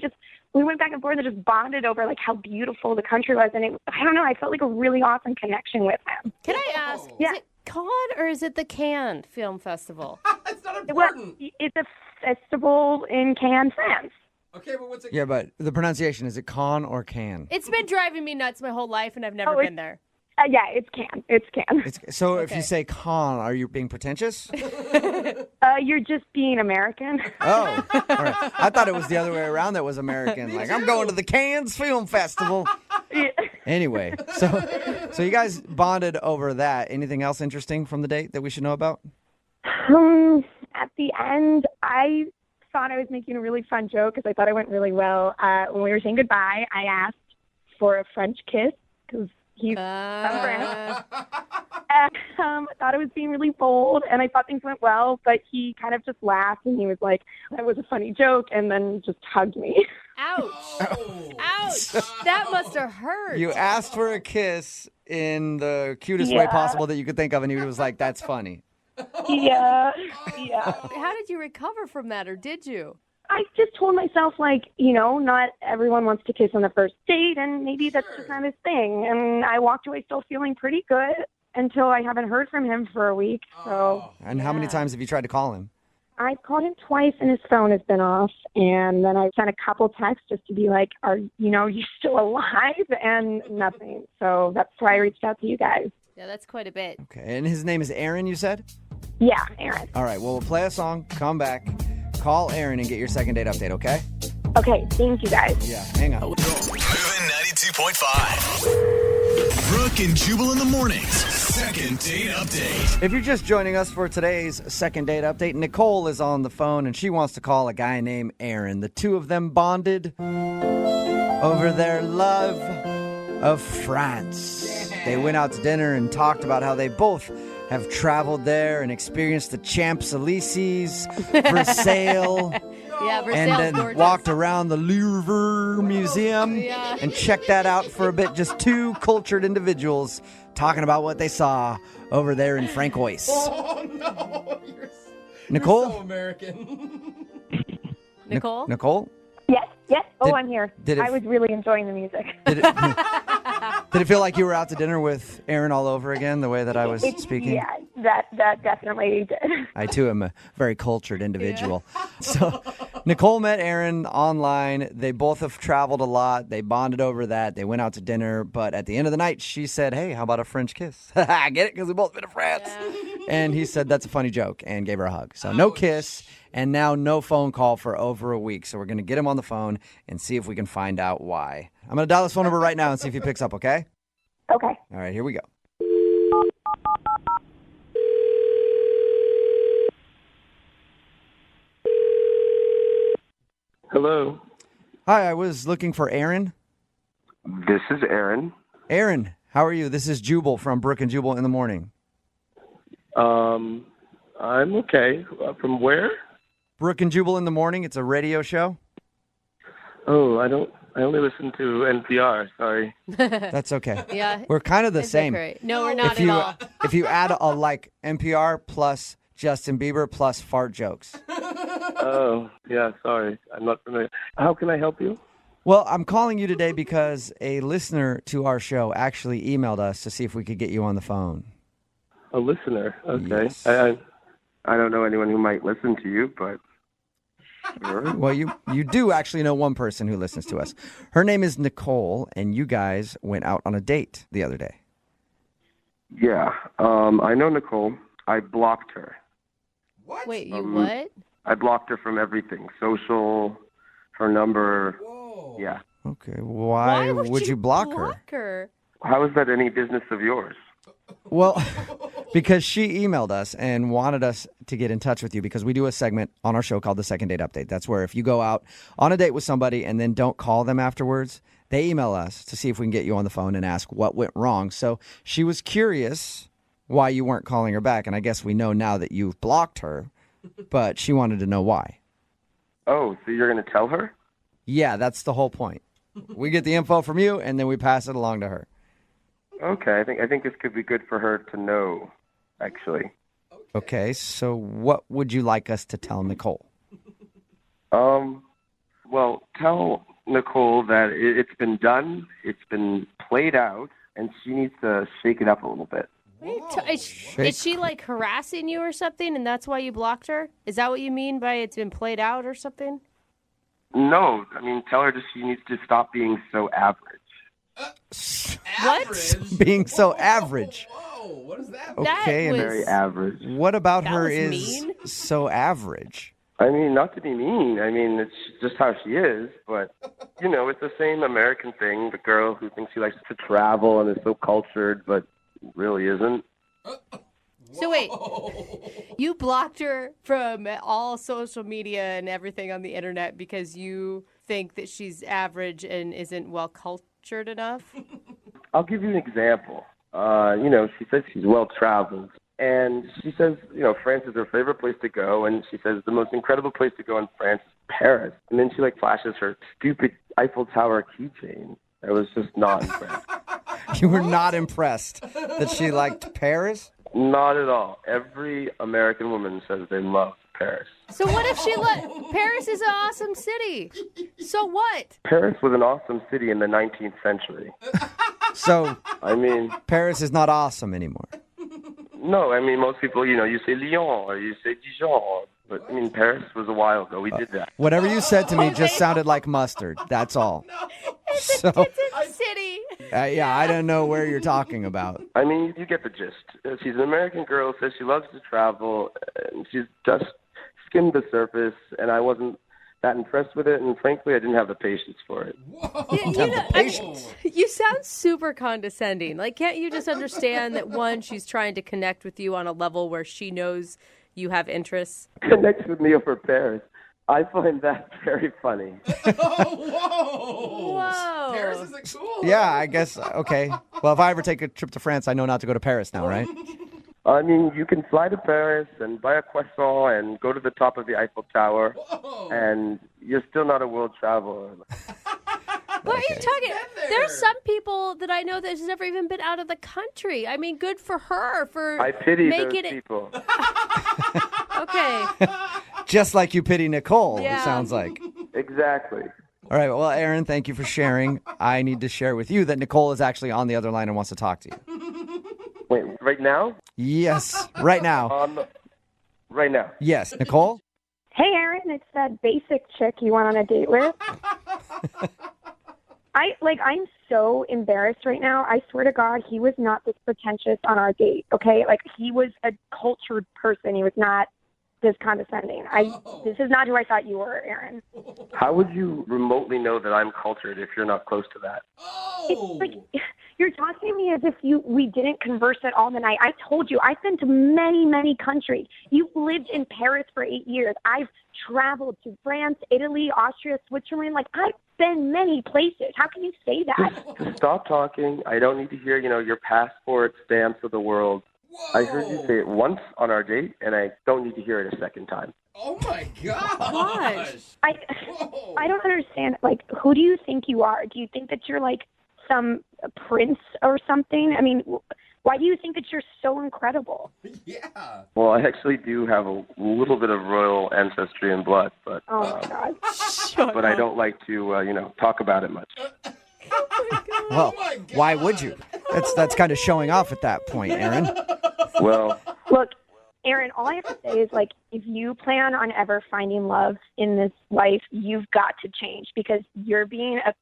we went back and forth and just bonded over like how beautiful the country was. And I don't know, I felt like a really awesome connection with him. Can I ask, is it Cannes or is it the Cannes Film Festival? It's not important. Well, it's a festival in Cannes, France. Okay, but what's it? Yeah, but the pronunciation, is it Con or Can? It's been driving me nuts my whole life, and I've never been there. Yeah, it's Cannes. It's Cannes. So if you say Con, are you being pretentious? You're just being American. Oh, all right. I thought it was the other way around that was American. Like, I'm going to the Cannes Film Festival. Anyway, so you guys bonded over that. Anything else interesting from the date that we should know about? At the end, I thought I was making a really fun joke because I thought it went really well. When we were saying goodbye, I asked for a French kiss because he's from France. I thought I was being really bold, and I thought things went well, but he kind of just laughed, and he was like, that was a funny joke, and then just hugged me. Ouch. Ouch. That must have hurt. You asked for a kiss in the cutest way possible that you could think of, and he was like, that's funny. Yeah. How did you recover from that, or did you? I just told myself, like, not everyone wants to kiss on the first date, and maybe that's just not his thing. And I walked away still feeling pretty good until I haven't heard from him for a week. So. And how many times have you tried to call him? I've called him twice, and his phone has been off. And then I sent a couple texts just to be like, are you still alive? And nothing. So that's why I reached out to you guys. Yeah, that's quite a bit. Okay, and his name is Aaron, you said? Yeah, Aaron. All right, well, we'll play a song, come back, call Aaron, and get your second date update, okay? Okay, thank you guys. Yeah, hang on. Moving 92.5. Brooke and Jubal in the mornings. Second date update. If you're just joining us for today's second date update, Nicole is on the phone, and she wants to call a guy named Aaron. The two of them bonded over their love of France. They went out to dinner and talked about how they both have traveled there and experienced the Champs-Élysées, Versailles, and then gorgeous. walked around the Louvre Museum and checked that out for a bit. Just two cultured individuals talking about what they saw over there in Francois. Oh, no. Nicole? You're so American. Nicole? Nicole? Yes. Oh, I'm here. did it- I was really enjoying the music. Did it feel like you were out to dinner with Aaron all over again, the way that I was speaking? Yeah, that definitely did. I, too, am a very cultured individual. So Nicole met Aaron online. They both have traveled a lot. They bonded over that. They went out to dinner. But at the end of the night, she said, hey, how about a French kiss? I get it, because we've both been to France. And he said, that's a funny joke, and gave her a hug. So no kiss, and now no phone call for over a week. So we're going to get him on the phone and see if we can find out why. I'm going to dial this phone number right now and see if he picks up, okay? Okay. All right, here we go. Hello. Hi, I was looking for Aaron. This is Aaron. Aaron, how are you? This is Jubal from Brooke and Jubal in the Morning. I'm okay. From where? Brooke and Jubal in the Morning. It's a radio show. Oh, I only listen to NPR. Sorry. That's okay. Yeah. We're kind of the Is that same. great? No, we're not If you, at all. if you add a NPR plus Justin Bieber plus fart jokes. Oh, yeah, sorry. I'm not familiar. How can I help you? Well, I'm calling you today because a listener to our show actually emailed us to see if we could get you on the phone. A listener. Okay. Yes. I don't know anyone who might listen to you, but sure. Well, you do actually know one person who listens to us. Her name is Nicole, and you guys went out on a date the other day. Yeah. I know Nicole. I blocked her. Wait, you what? I blocked her from everything. Social, her number. Yeah. Okay. Why would you block her? her? How is that any business of yours? Well, because she emailed us and wanted us to get in touch with you because we do a segment on our show called the Second Date Update. That's where if you go out on a date with somebody and then don't call them afterwards, they email us to see if we can get you on the phone and ask what went wrong. So she was curious why you weren't calling her back, and I guess we know now that you've blocked her, but she wanted to know why. Oh, so you're going to tell her? Yeah, that's the whole point. We get the info from you, and then we pass it along to her. Okay, I think this could be good for her to know, actually. Okay, so what would you like us to tell Nicole? Well, tell Nicole that it's been done, it's been played out, and she needs to shake it up a little bit. Wait, is she like harassing you or something, and that's why you blocked her? Is that what you mean by it's been played out or something? No, I mean, tell her she needs to stop being so average. What? Being so average. What is that? Okay, was- and Very average. what about That her was is mean. so average? I mean, not to be mean. I mean, it's just how she is. But, you know, it's the same American thing. The girl who thinks she likes to travel and is so cultured, but really isn't. So wait, you blocked her from all social media and everything on the internet because you think that she's average and isn't well cultured enough? I'll give you an example. You know, she says she's well-traveled. And she says, you know, France is her favorite place to go. And she says the most incredible place to go in France is Paris. And then she, like, flashes her stupid Eiffel Tower keychain. I was just not impressed. You were not impressed that she liked Paris? Not at all. Every American woman says they love Paris. So what if Paris is an awesome city? So what? Paris was an awesome city in the 19th century. So, I mean, Paris is not awesome anymore. no, I mean, most people, you know, you say Lyon or you say Dijon. But, I mean, Paris was a while ago. We did that. Whatever you said to me just sounded like mustard. That's all. It's So, a city. yeah, I don't know where you're talking about. I mean, you get the gist. She's an American girl, says she loves to travel, and she's just skimmed the surface, and I wasn't that impressed with it, and frankly, I didn't have the patience for it. You sound super condescending. Like, can't you just understand that, one, she's trying to connect with you on a level where she knows you have interests? Connect with me over Paris. I find that very funny. Whoa. Paris isn't cool. Yeah, I guess, okay. Well, if I ever take a trip to France, I know not to go to Paris now, right? I mean, you can fly to Paris and buy a croissant and go to the top of the Eiffel Tower, and you're still not a world traveler. What are you talking? There's some people that I know that's never even been out of the country. I mean, good for her for I pity those making it. people. Okay. Just like you pity Nicole, Yeah. it sounds like. Exactly. All right. Well, Aaron, thank you for sharing. I need to share with you that Nicole is actually on the other line and wants to talk to you. Wait, right now? Yes, right now. Right now. Yes, Nicole? Hey, Aaron, it's that basic chick you went on a date with. I'm so embarrassed right now. I swear to God, he was not this pretentious on our date, okay? Like, he was a cultured person. He was not this condescending. This is not who I thought you were, Aaron. How would you remotely know that I'm cultured if you're not close to that? It's like, you're talking to me as if we didn't converse at all the night. I told you, I've been to many, many countries. You've lived in Paris for 8 years. I've traveled to France, Italy, Austria, Switzerland. Like, I've been many places. How can you say that? Stop talking. I don't need to hear, your passport stamps of the world. I heard you say it once on our date, and I don't need to hear it a second time. Oh, my gosh. I don't understand. Like, who do you think you are? Do you think that you're, like, some prince or something? I mean, why do you think that you're so incredible? Yeah. Well, I actually do have a little bit of royal ancestry and blood, but oh my God. but I don't like to talk about it much. Well, why would you? That's kind of showing off at that point, Aaron. Well, look, Aaron, all I have to say is, like, if you plan on ever finding love in this life, you've got to change because you're being a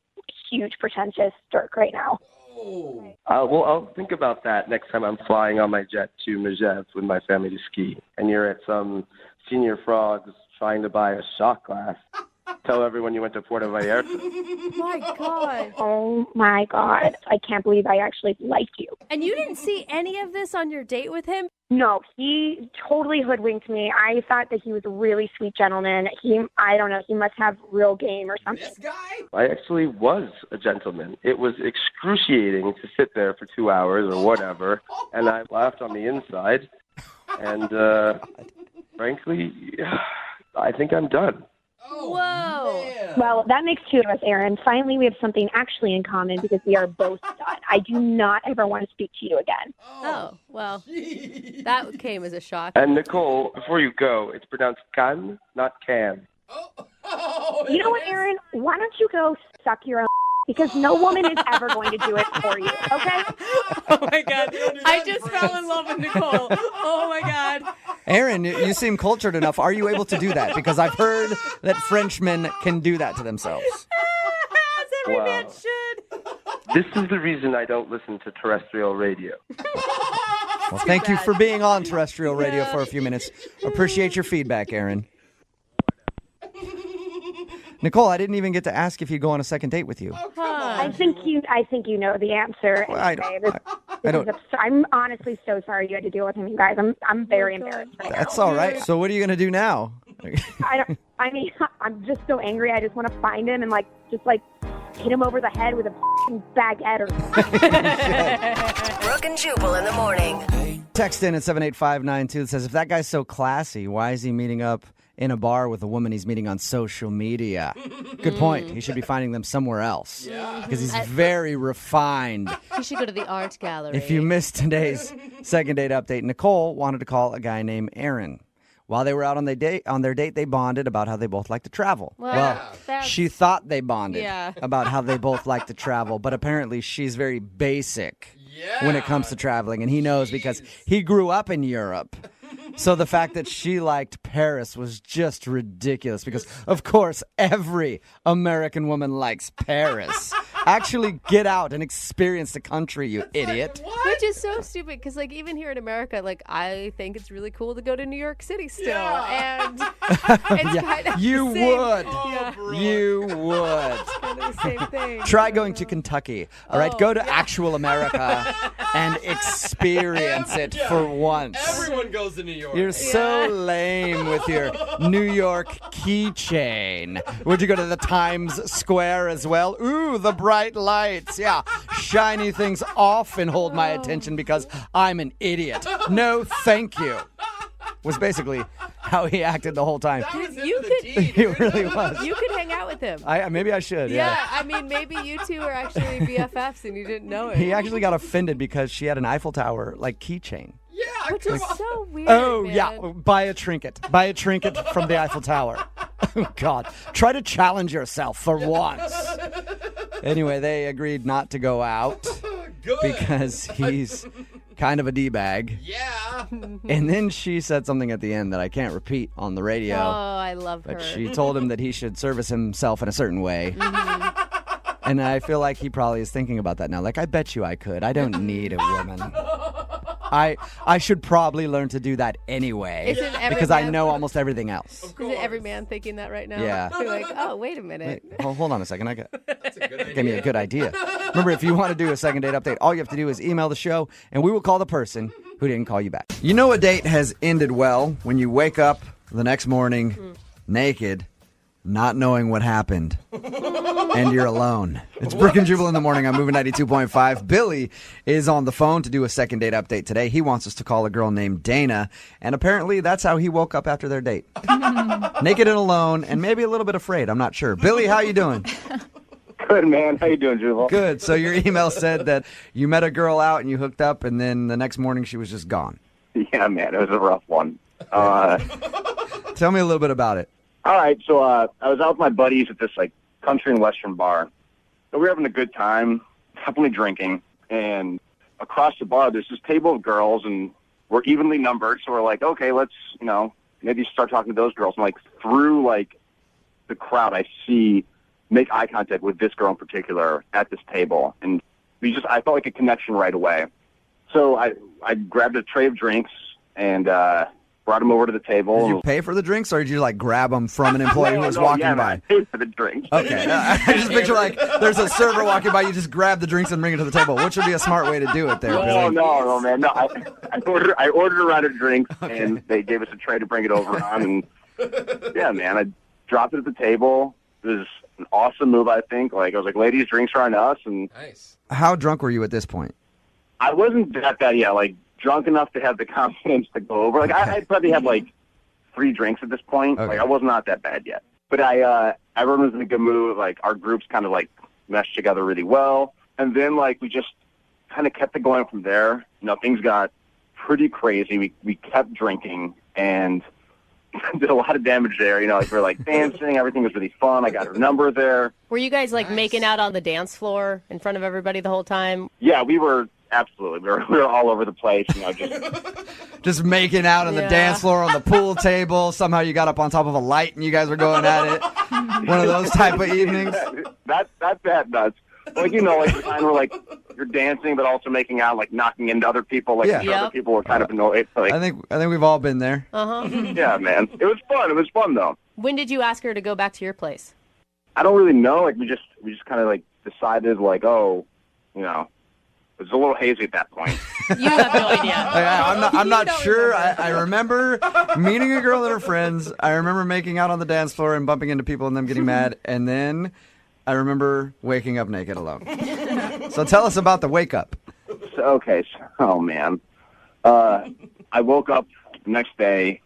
huge pretentious jerk right now. Well, I'll think about that next time I'm flying on my jet to Megève with my family to ski, and you're at some senior frogs trying to buy a shot glass. Tell everyone you went to Puerto Vallarta. My God. Oh, my God. I can't believe I actually liked you. And you didn't see any of this on your date with him? No, he totally hoodwinked me. I thought that he was a really sweet gentleman. I don't know, he must have real game or something. This guy? I actually was a gentleman. It was excruciating to sit there for 2 hours or whatever, and I laughed on the inside. And frankly, I think I'm done. Whoa. Man. Well, that makes two of us, Aaron. Finally, we have something actually in common because we are both done. I do not ever want to speak to you again. Oh, well, that came as a shock. And Nicole, before you go, it's pronounced can, not can. You know what, Aaron? Why don't you go suck your own because no woman is ever going to do it for you, okay? Oh, my God. I just fell in love with Nicole. Oh, my God. Aaron, you seem cultured enough. Are you able to do that? Because I've heard that Frenchmen can do that to themselves. As every man should. This is the reason I don't listen to terrestrial radio. Well, thank you for being on terrestrial radio for a few minutes. Appreciate your feedback, Aaron. Nicole, I didn't even get to ask if you'd go on a second date with you. Oh, come on. I think you know the answer. Well, I don't. I'm honestly so sorry you had to deal with him, you guys. I'm very embarrassed right now. That's all right. So what are you going to do now? I mean, I'm just so angry. I just want to find him and just hit him over the head with a baguette or something. Brooke and Jubal in the morning. Text in at 78592 that says, if that guy's so classy, why is he meeting up in a bar with a woman he's meeting on social media? Good point. He should be finding them somewhere else. Yeah. Because he's very refined. You should go to the art gallery. If you missed today's second date update, Nicole wanted to call a guy named Aaron. While they were out on their date, they bonded about how they both like to travel. Well, that's- she thought they bonded Yeah. about how they both like to travel, but apparently she's very basic when it comes to traveling, and he knows because he grew up in Europe. So the fact that she liked Paris was just ridiculous because, of course, every American woman likes Paris. Actually get out and experience the country, you idiot. Which is so stupid because, even here in America, I think it's really cool to go to New York City still. Yeah. And it's Yeah, kind of you the same. would. Yeah. You would. It's kind of the same thing. Try going to Kentucky. All right, go to actual America and experience it for once. Everyone goes to New York. You're so lame with your New York keychain. Would you go to the Times Square as well? Ooh, the bright lights. Yeah, shiny things often hold my attention because I'm an idiot. No, thank you. Was basically how he acted the whole time. You could. It really was. You could hang out with him. Maybe I should. Yeah, I mean, maybe you two are actually BFFs and you didn't know it. He actually got offended because she had an Eiffel Tower keychain. Which is so weird. Oh, man. yeah. Buy a trinket. Buy a trinket from the Eiffel Tower. Oh, God. Try to challenge yourself for once. Anyway, they agreed not to go out because he's kind of a D-bag. Yeah. And then she said something at the end that I can't repeat on the radio. Oh, I love her. But she told him that he should service himself in a certain way. Mm-hmm. And I feel like he probably is thinking about that now. Like, I bet you I could. I don't need a woman. I should probably learn to do that anyway. Isn't every because I man- know almost everything else. Isn't every man thinking that right now? Yeah. You're like, oh, wait a minute. Wait, hold on a second. Gave me a good idea. Remember, if you want to do a second date update, all you have to do is email the show, and we will call the person who didn't call you back. You know a date has ended well when you wake up the next morning naked, not knowing what happened, and you're alone. It's Brooke and Jubal in the morning. I'm moving 92.5. Billy is on the phone to do a second date update today. He wants us to call a girl named Dana, and apparently that's how he woke up after their date. Naked and alone, and maybe a little bit afraid. I'm not sure. Billy, how you doing? Good, man. How you doing, Jubal? Good. So your email said that you met a girl out and you hooked up, and then the next morning she was just gone. Yeah, man. It was a rough one. Tell me a little bit about it. All right. So I was out with my buddies at this, country and western bar. So we were having a good time, definitely drinking. And across the bar, there's this table of girls, and we're evenly numbered. So we're like, okay, let's, maybe start talking to those girls. And, through, the crowd, I make eye contact with this girl in particular at this table. And I felt like a connection right away. So I grabbed a tray of drinks and brought them over to the table. Did you pay for the drinks, or did you grab them from an employee who was walking by? I paid for the drinks. Okay, I just picture there's a server walking by. You just grab the drinks and bring it to the table, which would be a smart way to do it there. Billy. No, man. No, I ordered a round of drinks, and they gave us a tray to bring it over on. And yeah, man, I dropped it at the table. It was an awesome move, I think. I was like, ladies, drinks are on us. And nice. How drunk were you at this point? I wasn't that bad yet. Drunk enough to have the confidence to go over. I probably had 3 drinks at this point. Okay. I was not that bad yet. But everyone was in a good mood. Our groups kind of meshed together really well. And then we just kind of kept it going from there. Things got pretty crazy. We kept drinking and did a lot of damage there. We were dancing. Everything was really fun. I got her number there. Were you guys making out on the dance floor in front of everybody the whole time? Yeah, we were. Absolutely. We were all over the place, just making out on the dance floor, on the pool table. Somehow you got up on top of a light and you guys were going at it. One of those type of evenings. That's that nuts. The kind where you're dancing but also making out, knocking into other people, other people were kind of annoyed. I think we've all been there. Uh-huh. Yeah, man. It was fun. It was fun though. When did you ask her to go back to your place? I don't really know. We just kind of decided it was a little hazy at that point. You have no idea. I'm not sure. I remember meeting a girl and her friends. I remember making out on the dance floor and bumping into people and them getting mad. And then I remember waking up naked alone. So tell us about the wake up. Oh man. I woke up the next day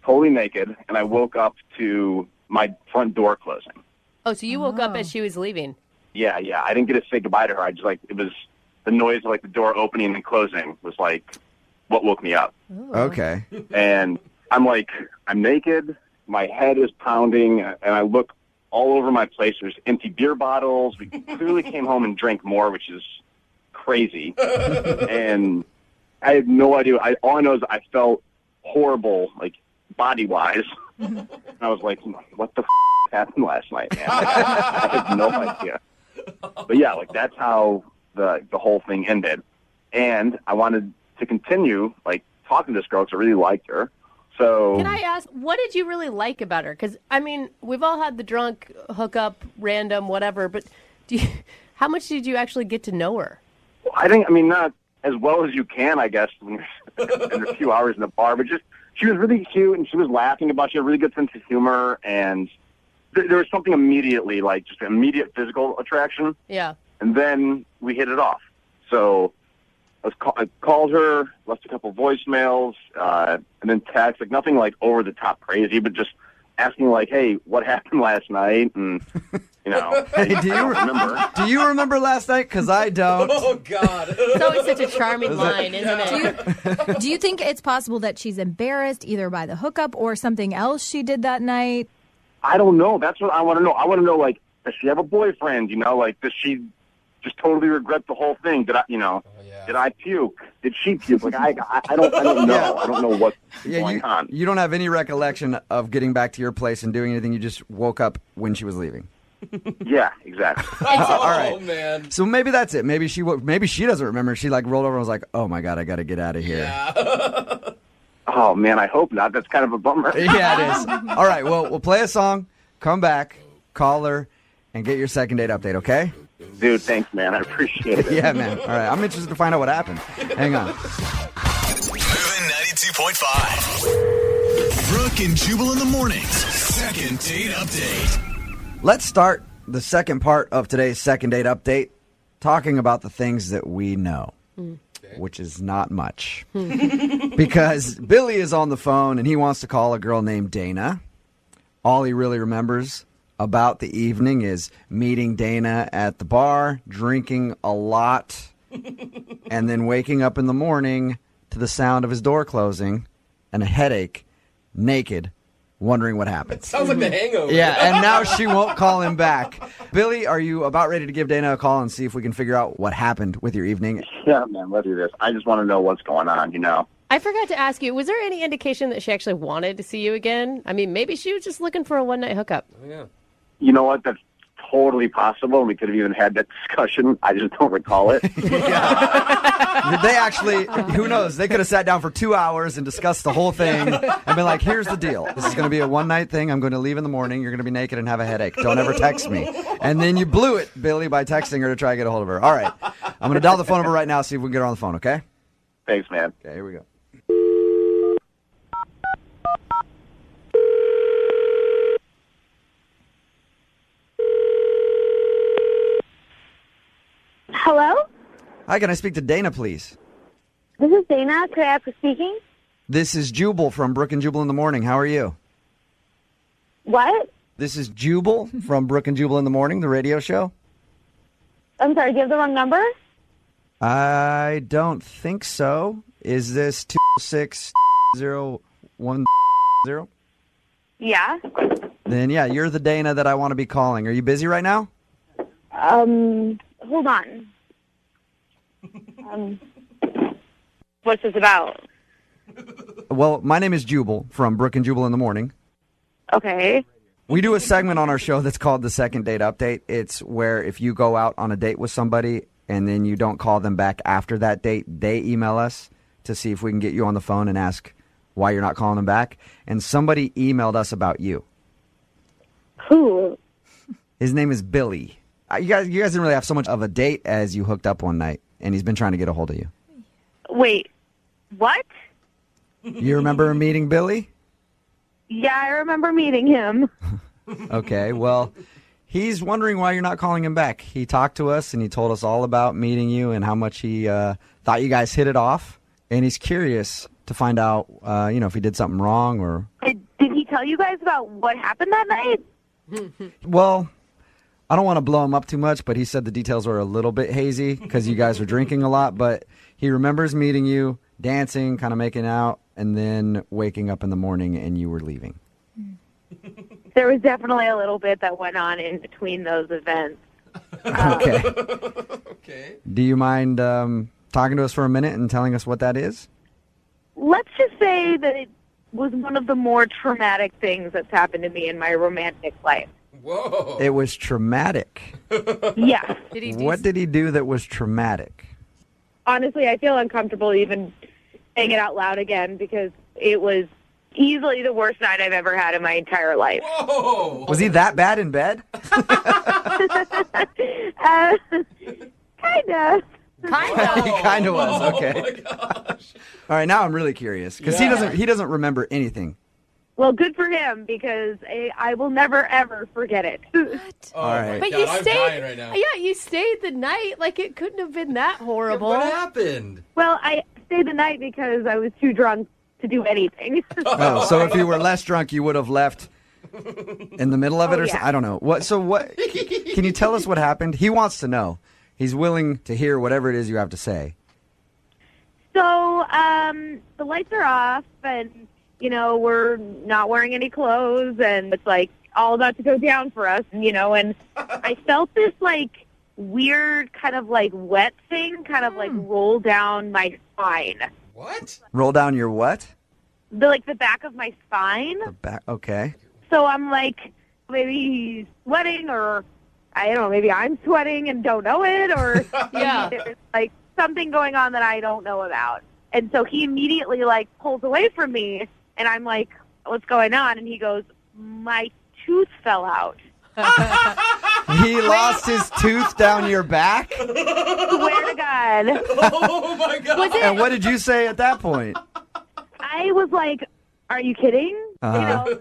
totally naked, and I woke up to my front door closing. Oh, so you woke up as she was leaving. Yeah. I didn't get to say goodbye to her. I just it was the noise of the door opening and closing was what woke me up. Ooh. Okay. And I'm naked, my head is pounding, and I look all over my place. There's empty beer bottles. We clearly came home and drank more, which is crazy. And I had no idea. All I know is I felt horrible, body-wise. And I was like, what the happened last night, man? I had no idea. But yeah, that's how the whole thing ended. And I wanted to continue talking to this girl because I really liked her. So can I ask, what did you really like about her? Because we've all had the drunk hookup, random, whatever. But how much did you actually get to know her? I think not as well as you can, I guess, when you're in a few hours in the bar. But she was really cute, and she was laughing about. She had a really good sense of humor, and there was something immediately just immediate physical attraction. Yeah. And then we hit it off. So I called her, left a couple voicemails, and then text, nothing over the top crazy, but just asking hey, what happened last night? And hey, do you remember last night? Because I don't. Oh God. It's always such a charming line, isn't it? Do you think it's possible that she's embarrassed either by the hookup or something else she did that night? I don't know. That's what I want to know. I want to know, like, does she have a boyfriend? You know, like, does she just totally regret the whole thing? Did I, did I puke? Did she puke? Like, I don't know. Yeah. I don't know what's going on. You don't have any recollection of getting back to your place and doing anything. You just woke up when she was leaving. Yeah, exactly. All right. Oh, man. So maybe that's it. Maybe she doesn't remember. She like rolled over and was like, "Oh my god, I got to get out of here." Oh man, I hope not. That's kind of a bummer. Yeah, it is. All right. Well, we'll play a song. Come back, call her, and get your second date update. Okay? Dude, thanks, man. I appreciate it. Yeah, man. All right. I'm interested to find out what happened. Hang on. Moving 92.5. Brooke and Jubal in the mornings. Second date update. Let's start the second part of today's second date update talking about the things that we know, which is not much. Because Billy is on the phone and he wants to call a girl named Dana. All he really remembers about the evening is meeting Dana at the bar, drinking a lot, and then waking up in the morning to the sound of his door closing and a headache, naked, wondering what happened. Sounds like The Hangover. Yeah, and now she won't call him back. Billy, are you about ready to give Dana a call and see if we can figure out what happened with your evening? Yeah, man, let's do this. I just want to know what's going on, you know. I forgot to ask you, was there any indication that she actually wanted to see you again? I mean, maybe she was just looking for a one-night hookup. Oh, yeah. You know what? That's totally possible, and we could have even had that discussion. I just don't recall it. They actually, who knows, they could have sat down for 2 hours and discussed the whole thing and been like, here's the deal. This is going to be a one-night thing. I'm going to leave in the morning. You're going to be naked and have a headache. Don't ever text me. And then you blew it, Billy, by texting her to try to get a hold of her. All right. I'm going to dial the phone number right now, see if we can get her on the phone, okay? Thanks, man. Okay, here we go. Hello? Hi, can I speak to Dana, please? This is Dana. Could I ask who's speaking? This is Jubal from Brooke and Jubal in the Morning. How are you? What? This is Jubal from Brooke and Jubal in the Morning, the radio show. I'm sorry, do you have the wrong number? I don't think so. Is this 26010? Yeah. Then, yeah, you're the Dana that I want to be calling. Are you busy right now? Hold on. What's this about? Well, my name is Jubal from Brooke and Jubal in the Morning. Okay. We do a segment on our show that's called the Second Date Update. It's where if you go out on a date with somebody and then you don't call them back after that date, they email us to see if we can get you on the phone and ask why you're not calling them back. And somebody emailed us about you. Who? His name is Billy. You guys didn't really have so much of a date as you hooked up one night, and he's been trying to get a hold of you. Wait, what? You remember meeting Billy? Yeah, I remember meeting him. Okay, well, he's wondering why you're not calling him back. He talked to us, and he told us all about meeting you and how much he thought you guys hit it off, and he's curious to find out, if he did something wrong or... Did he tell you guys about what happened that night? Well, I don't want to blow him up too much, but he said the details were a little bit hazy because you guys were drinking a lot, but he remembers meeting you, dancing, kind of making out, and then waking up in the morning and you were leaving. There was definitely a little bit that went on in between those events. Okay. Do you mind talking to us for a minute and telling us what that is? Let's just say that it was one of the more traumatic things that's happened to me in my romantic life. Whoa. It was traumatic. Yeah. What did he do that was traumatic? Honestly, I feel uncomfortable even saying it out loud again because it was easily the worst night I've ever had in my entire life. Whoa. Was he that bad in bed? Kind of. He kind of was. Okay. Oh my gosh. All right, now I'm really curious because he doesn't remember anything. Well, good for him because I will never ever forget it. All right. But God, you I'm stayed. dying right now. Yeah, you stayed the night. Like it couldn't have been that horrible. What happened? Well, I stayed the night because I was too drunk to do anything. Oh, so if you were less drunk, you would have left in the middle of it, or yeah. I don't know. What? So what? Can you tell us what happened? He wants to know. He's willing to hear whatever it is you have to say. So the lights are off, and we're not wearing any clothes, and it's like all about to go down for us, and I felt this like weird kind of like wet thing kind of like roll down my spine. What? Roll down your what? The back of my spine. The back. Okay. So I'm like, maybe he's sweating, or I don't know, maybe I'm sweating and don't know it, or Yeah. there's like something going on that I don't know about. And so he immediately like pulls away from me, and I'm like, what's going on? And he goes, my tooth fell out. He lost his tooth down your back? Swear to God. Oh, my God. And what did you say at that point? I was like, are you kidding? Uh-huh.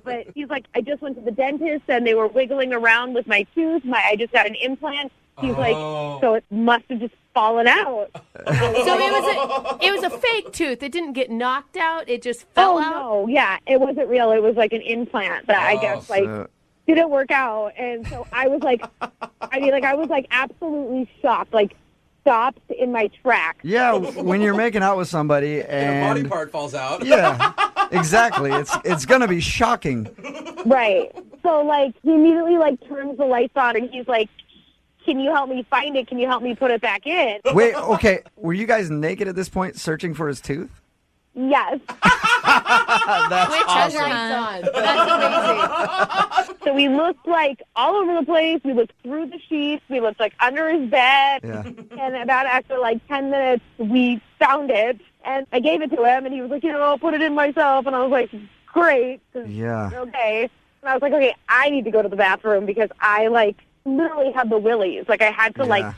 But he's like, I just went to the dentist and they were wiggling around with my tooth. I just got an implant. He's like, so it must have just fallen out. So it was a fake tooth. It didn't get knocked out. It just fell out. No, yeah, it wasn't real. It was like an implant that I guess didn't work out. And so I was like, I was like absolutely shocked, like stopped in my tracks. Yeah, when you're making out with somebody and a body part falls out. Yeah, exactly. It's gonna be shocking. Right. So like he immediately like turns the lights on and he's like, can you help me find it? Can you help me put it back in? Wait, okay. Were you guys naked at this point searching for his tooth? Yes. That's With awesome. treasure hunts on. That's amazing. So we looked like all over the place. We looked through the sheets. We looked like under his bed. Yeah. And about after like 10 minutes, we found it. And I gave it to him, and he was like, I'll put it in myself. And I was like, great. Yeah. Okay. And I was like, okay, I need to go to the bathroom because I like literally had the willies. Like I had to like.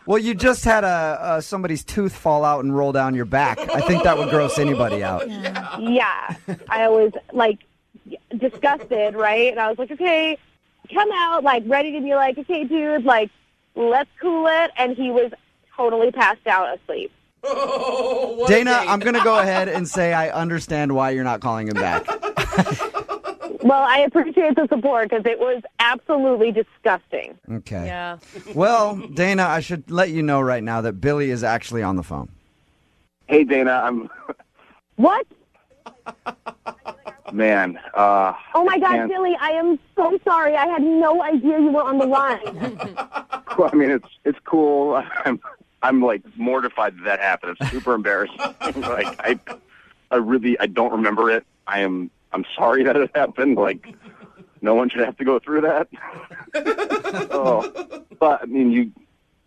Well, you just had somebody's tooth fall out and roll down your back. I think that would gross anybody out. Yeah. I was like disgusted, right? And I was like, okay, come out, like ready to be like, okay, dude, like let's cool it. And he was totally passed out asleep. Oh, Dana, I'm going to go ahead and say I understand why you're not calling him back. Well, I appreciate the support because it was absolutely disgusting. Okay. Yeah. Well, Dana, I should let you know right now that Billy is actually on the phone. Hey, Dana, I'm... What? Man, Oh my God, can't- Billy, I am so sorry. I had no idea you were on the line. Well, I mean, it's cool. I'm like mortified that happened. It's super embarrassing. Like I don't remember it. I'm sorry that it happened. Like no one should have to go through that. But I mean,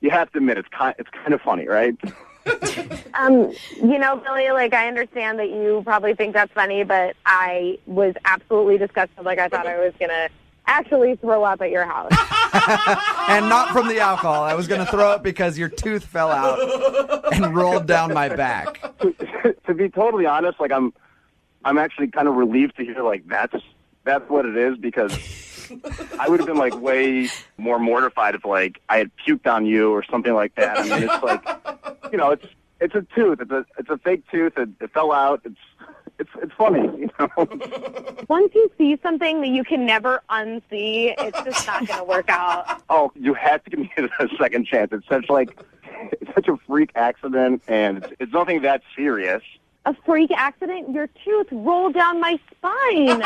you have to admit it's kind of funny, right? Billy, like I understand that you probably think that's funny, but I was absolutely disgusted. Like I thought I was gonna actually throw up at your house. And not from the alcohol. I was going to throw it because your tooth fell out and rolled down my back. To be totally honest, like I'm actually kind of relieved to hear like that's what it is, because I would have been like way more mortified if like I had puked on you or something like that. I mean, it's like, it's a tooth. It's a fake tooth. It fell out. It's funny, Once you see something that you can never unsee, it's just not going to work out. Oh, you have to give me a second chance. It's such a freak accident, and it's nothing that serious. A freak accident? Your tooth rolled down my spine.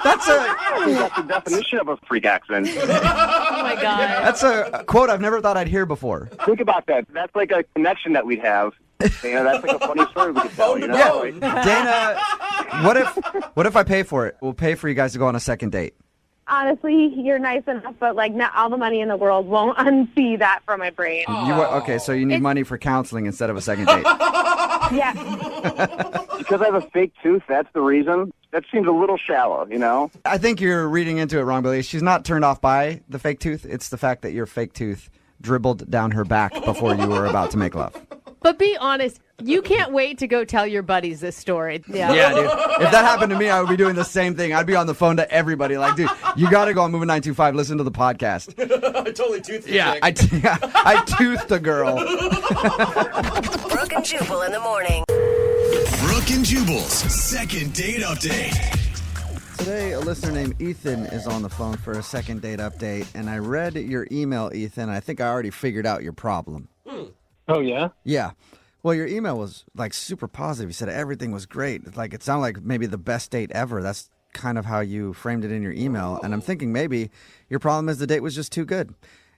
That's the definition of a freak accident. Oh my God. That's a quote I've never thought I'd hear before. Think about that. That's like a connection that we'd have. That's like a funny story we could tell. Yeah. Dana, what if I pay for it? We'll pay for you guys to go on a second date. Honestly, you're nice enough, but like not all the money in the world won't unsee that from my brain. Okay, so you need money for counseling instead of a second date. Yeah. Because I have a fake tooth, that's the reason? That seems a little shallow, I think you're reading into it wrong, Billy. She's not turned off by the fake tooth. It's the fact that your fake tooth dribbled down her back before you were about to make love. But be honest, you can't wait to go tell your buddies this story. Yeah, dude. If that happened to me, I would be doing the same thing. I'd be on the phone to everybody like, dude, you got to go on Moving 925. Listen to the podcast. I totally toothed the Yeah, chick. I toothed a girl. Brooke and Jubal in the morning. Brooke and Jubal's second date update. Today, a listener named Ethan is on the phone for a second date update, and I read your email, Ethan. I think I already figured out your problem. Oh, yeah? Yeah. Well, your email was like super positive. You said everything was great. Like it sounded like maybe the best date ever. That's kind of how you framed it in your email. And I'm thinking maybe your problem is the date was just too good.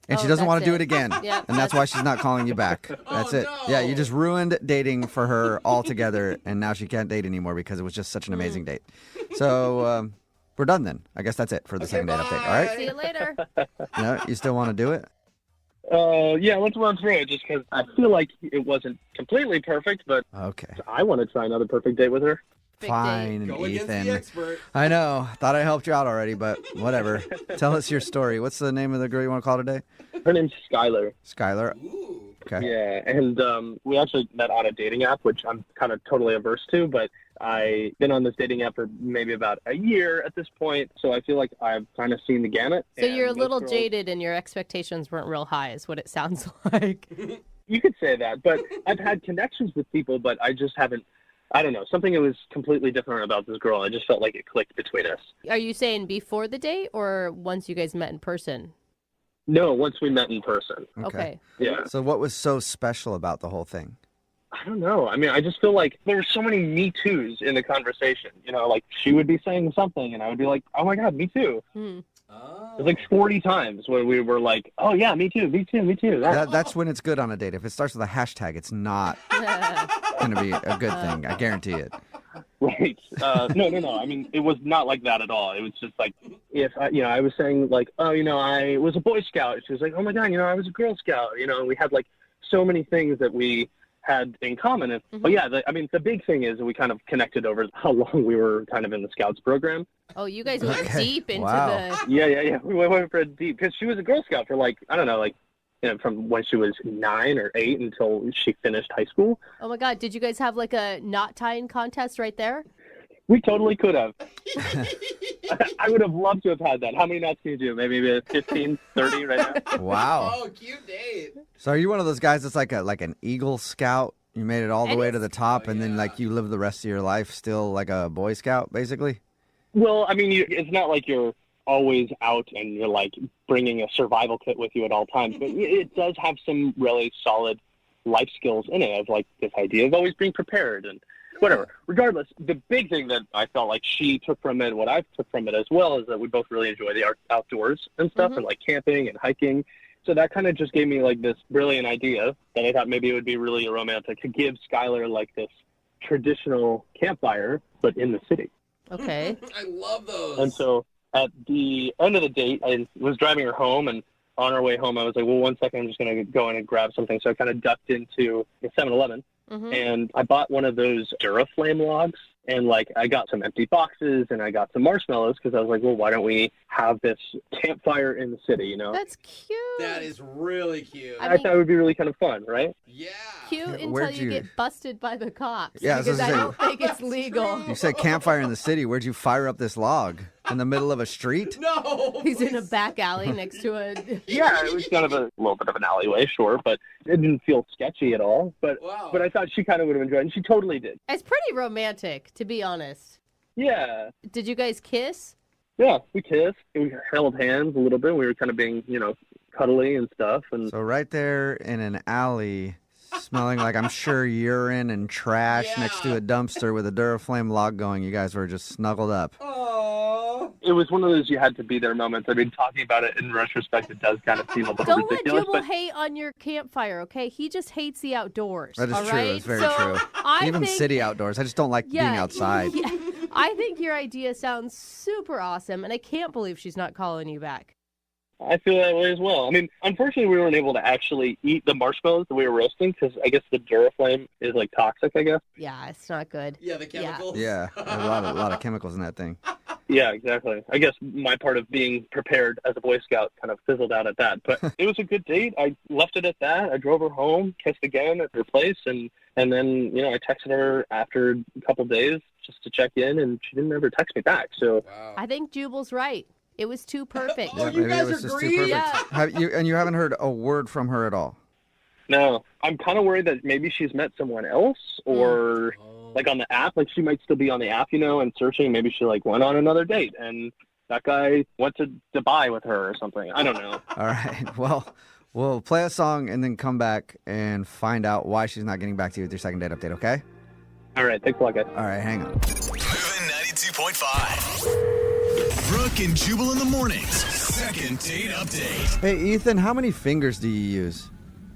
And she doesn't want to do it again. Yep. And that's why she's not calling you back. That's it. No. Yeah, you just ruined dating for her altogether. And now she can't date anymore because it was just such an amazing date. So we're done then. I guess that's it for the second date update. All right? See you later. No, you still want to do it? Yeah, let's run through it just because I feel like it wasn't completely perfect, but okay. I want to try another perfect date with her. Fine, Go against the Ethan. expert. I know. Thought I helped you out already, but whatever. Tell us your story. What's the name of the girl you want to call today? Her name's Skylar. Skylar. Okay. Yeah, and we actually met on a dating app, which I'm kind of totally averse to, but I've been on this dating app for maybe about a year at this point, so I feel like I've kind of seen the gamut. So you're a little jaded and your expectations weren't real high is what it sounds like. You could say that, but I've had connections with people, but I just haven't, I don't know, something that was completely different about this girl. I just felt like it clicked between us. Are you saying before the date or once you guys met in person? No, once we met in person. Okay. Yeah. So what was so special about the whole thing? I don't know. I mean, I just feel like there were so many Me Too's in the conversation. You know, like she would be saying something and I would be like, oh my God, me too. Hmm. It was like 40 times when we were like, oh yeah, me too, me too, me too. That's when it's good on a date. If it starts with a hashtag, it's not going to be a good thing. I guarantee it. Right. No. I mean, it was not like that at all. It was just like, if I was saying like, oh, I was a Boy Scout. She was like, oh my God, I was a Girl Scout. We had like so many things that we had in common. And, But yeah, the big thing is we kind of connected over how long we were kind of in the Scouts program. Oh, you guys went deep into the... Yeah. We went for a deep, because she was a Girl Scout for like, I don't know, like, from when she was 9 or 8 until she finished high school. Oh my God, did you guys have like a knot tying contest right there? We totally could have. I would have loved to have had that. How many knots can you do? Maybe 15, 30 right now? Wow. Oh, cute date. So are you one of those guys that's like an Eagle Scout? You made it all the way to the top, and then like you live the rest of your life still like a Boy Scout, basically? Well, I mean, it's not like you're always out and you're like bringing a survival kit with you at all times, but it does have some really solid life skills in it, of like this idea of always being prepared and whatever. Regardless, the big thing that I felt like she took from it, what I took from it as well, is that we both really enjoy the outdoors and stuff, and like camping and hiking. So that kind of just gave me like this brilliant idea that I thought maybe it would be really romantic to give Skylar like this traditional campfire, but in the city. Okay. I love those. And so at the end of the date, I was driving her home, and on our way home, I was like, well, 1 second, I'm just going to go in and grab something. So I kind of ducked into a 7-Eleven, and I bought one of those Duraflame logs, and like I got some empty boxes, and I got some marshmallows, because I was like, well, why don't we have this campfire in the city, That's cute. That is really cute. I thought it would be really kind of fun, right? Yeah. Cute until Where'd you you- get busted by the cops. Yeah, I was because I gonna don't think it's legal. You said campfire in the city. Where'd you fire up this log? In the middle of a street? No. He's in a back alley next to a... Yeah, it was kind of a little bit of an alleyway, sure, but it didn't feel sketchy at all. But I thought she kind of would have enjoyed it, and she totally did. It's pretty romantic, to be honest. Yeah. Did you guys kiss? Yeah, we kissed. We held hands a little bit. We were kind of being, cuddly and stuff. And So right there in an alley, smelling like, I'm sure, urine and trash next to a dumpster with a Duraflame log going, you guys were just snuggled up. it was one of those you had to be there moments. I mean, talking about it in retrospect, it does kind of seem a little Don't let ridiculous. Jubal But hate on your campfire, okay? He just hates the outdoors. That is all true. right? It's very So true. I Even think, city outdoors. I just don't like being outside. Yeah, I think your idea sounds super awesome, and I can't believe she's not calling you back. I feel that way as well. I mean, unfortunately, we weren't able to actually eat the marshmallows that we were roasting because I guess the Duraflame is like toxic, I guess. Yeah, it's not good. Yeah, the chemicals. Yeah, a lot of chemicals in that thing. Yeah, exactly. I guess my part of being prepared as a Boy Scout kind of fizzled out at that. But it was a good date. I left it at that. I drove her home, kissed again at her place, and then, you know, I texted her after a couple of days just to check in, and she didn't ever text me back. So I think Jubal's right. It was too perfect. Yeah, maybe it was just too perfect. Yeah. You haven't heard a word from her at all? No, I'm kind of worried that maybe she's met someone else or like on the app, like she might still be on the app, you know, and searching. Maybe she like went on another date and that guy went to Dubai with her or something. I don't know. All right. Well, we'll play a song and then come back and find out why she's not getting back to you with your second date update, okay? All right. Thanks a lot, guys. All right. Hang on. Moving 92.5. 102.5. Brooke and Jubal in the mornings. Second date update. Hey, Ethan, how many fingers do you use?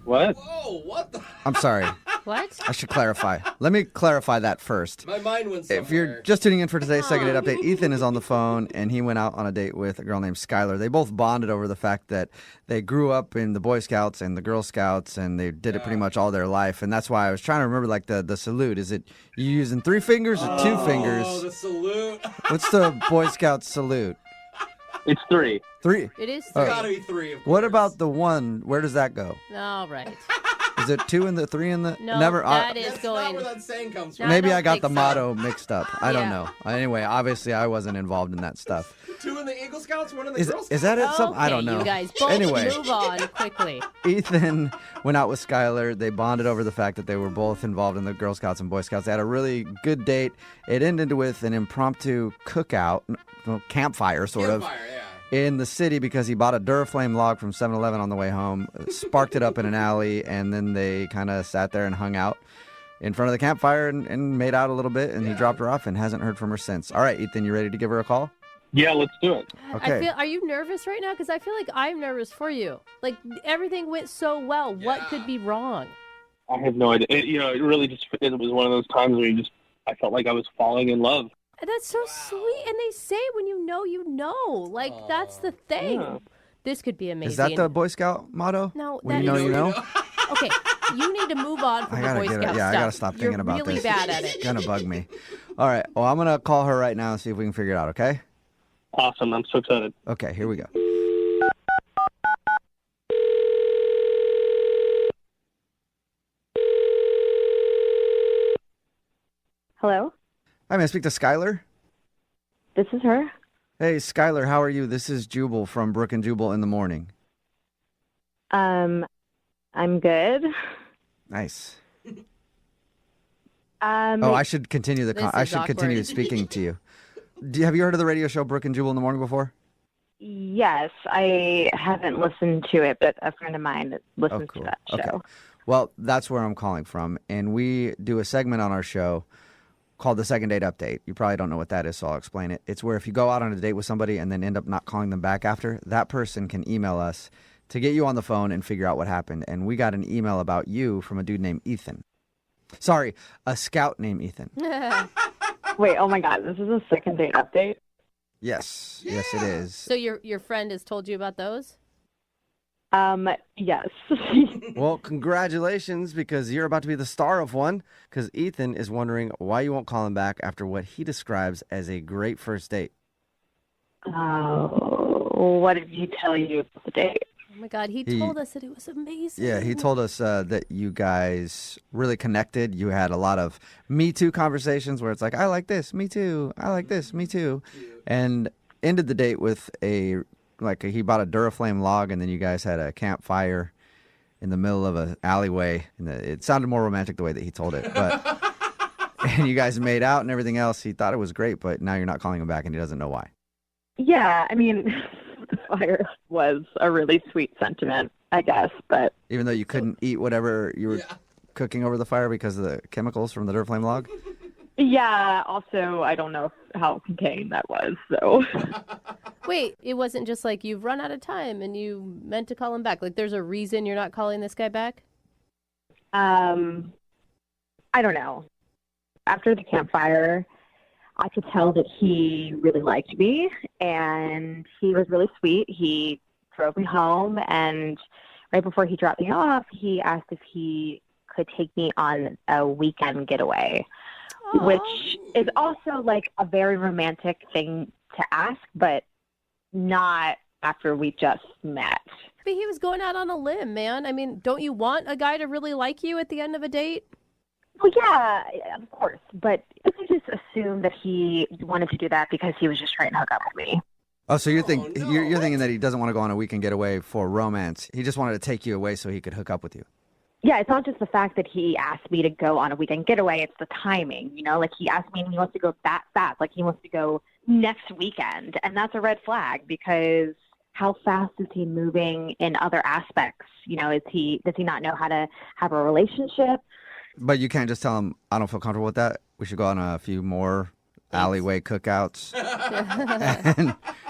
What? Whoa, what the? I'm sorry. What? I should clarify. Let me clarify that first. My mind went somewhere. If you're just tuning in for today's second date update, Ethan is on the phone, and he went out on a date with a girl named Skylar. They both bonded over the fact that they grew up in the Boy Scouts and the Girl Scouts, and they did it pretty much all their life. And that's why I was trying to remember, like, the salute. Is it you using 3 fingers or 2 fingers? Oh, the salute. What's the Boy Scout salute? It's 3. 3? It is It's 3. gotta be 3. What about the 1? Where does that go? All right. Is it 2 and the 3 and the... No, Never. that is That's going. not where that saying comes from. Maybe don't I got think the so. motto mixed up. I don't Yeah. know. Anyway, obviously I wasn't involved in that stuff. 2 in the Eagle Scouts, 1 in the Is Girl Scouts. is that it? Some, I don't Okay, know. You guys both Anyway, move on quickly. Ethan went out with Skylar. They bonded over the fact that they were both involved in the Girl Scouts and Boy Scouts. They had a really good date. It ended with an impromptu cookout, campfire sort of, in the city because he bought a Duraflame log from 7-Eleven on the way home, sparked it up in an alley, and then they kind of sat there and hung out in front of the campfire and made out a little bit, and he dropped her off and hasn't heard from her since. All right, Ethan, you ready to give her a call? Yeah, let's do it. Okay. Are you nervous right now? Because I feel like I'm nervous for you. Like, everything went so well. What could be wrong? I have no idea. It really it was one of those times where I felt like I was falling in love. And that's so sweet. And they say when you know, you know. Like, that's the thing. Yeah. This could be amazing. Is that the Boy Scout motto? No, When that you know, is- you know? Okay, you need to move on from the Boy Scout stuff. I gotta stop thinking about You're really this. bad at It's it. gonna bug me. All right. Well, I'm gonna call her right now and see if we can figure it out. Okay. Awesome. I'm so excited. Okay. Here we go. Hello? Hi, may I speak to Skylar? This is her. Hey, Skylar, how are you? This is Jubal from Brooke and Jubal in the morning. I'm good. Nice. Um, Oh, I should continue the. This I is should continue awkward. speaking to you. Have you heard of the radio show Brooke and Jubal in the morning before? Yes, I haven't listened to it, but a friend of mine listens to that show. Okay. Well, that's where I'm calling from, and we do a segment on our show called the Second Date Update. You probably don't know what that is, so I'll explain it. It's where if you go out on a date with somebody and then end up not calling them back after, that person can email us to get you on the phone and figure out what happened. And we got an email about you from a dude named Ethan. Sorry, a scout named Ethan. Wait, oh my God, this is a second date update? Yes, yes, it is. So your friend has told you about those? Yes. Well, congratulations, because you're about to be the star of one, because Ethan is wondering why you won't call him back after what he describes as a great first date. What did he tell you about the date? Oh my God, he He- told us that it was amazing. Yeah, he told us that you guys really connected. You had a lot of Me Too conversations where it's like, I like this, me too. I like this, me too. And ended the date with he bought a Duraflame log, and then you guys had a campfire in the middle of an alleyway. And it sounded more romantic the way that he told it. But and you guys made out and everything else. He thought it was great, but now you're not calling him back, and he doesn't know why. Yeah, I mean, the fire was a really sweet sentiment, I guess, but Even though you couldn't eat whatever you were cooking over the fire because of the chemicals from the Duraflame log? yeah, also, I don't know how contained that was, so. Wait, it wasn't just like you've run out of time and you meant to call him back. Like, there's a reason you're not calling this guy back? I don't know. After the campfire, I could tell that he really liked me, and he was really sweet. He drove me home, and right before he dropped me off, he asked if he could take me on a weekend getaway, which is also like a very romantic thing to ask, but not after we just met. But he was going out on a limb, man. I mean, don't you want a guy to really like you at the end of a date? Well, yeah, of course, but I just assumed that he wanted to do that because he was just trying to hook up with me. Oh, so you're thinking that he doesn't want to go on a weekend getaway for romance. He just wanted to take you away so he could hook up with you. Yeah, it's not just the fact that he asked me to go on a weekend getaway. It's the timing, you know? Like, he asked me and he wants to go that fast. Like, he wants to go next weekend. And that's a red flag because how fast is he moving in other aspects? You know, does he not know how to have a relationship? But you can't just tell him, I don't feel comfortable with that. We should go on a few more alleyway cookouts,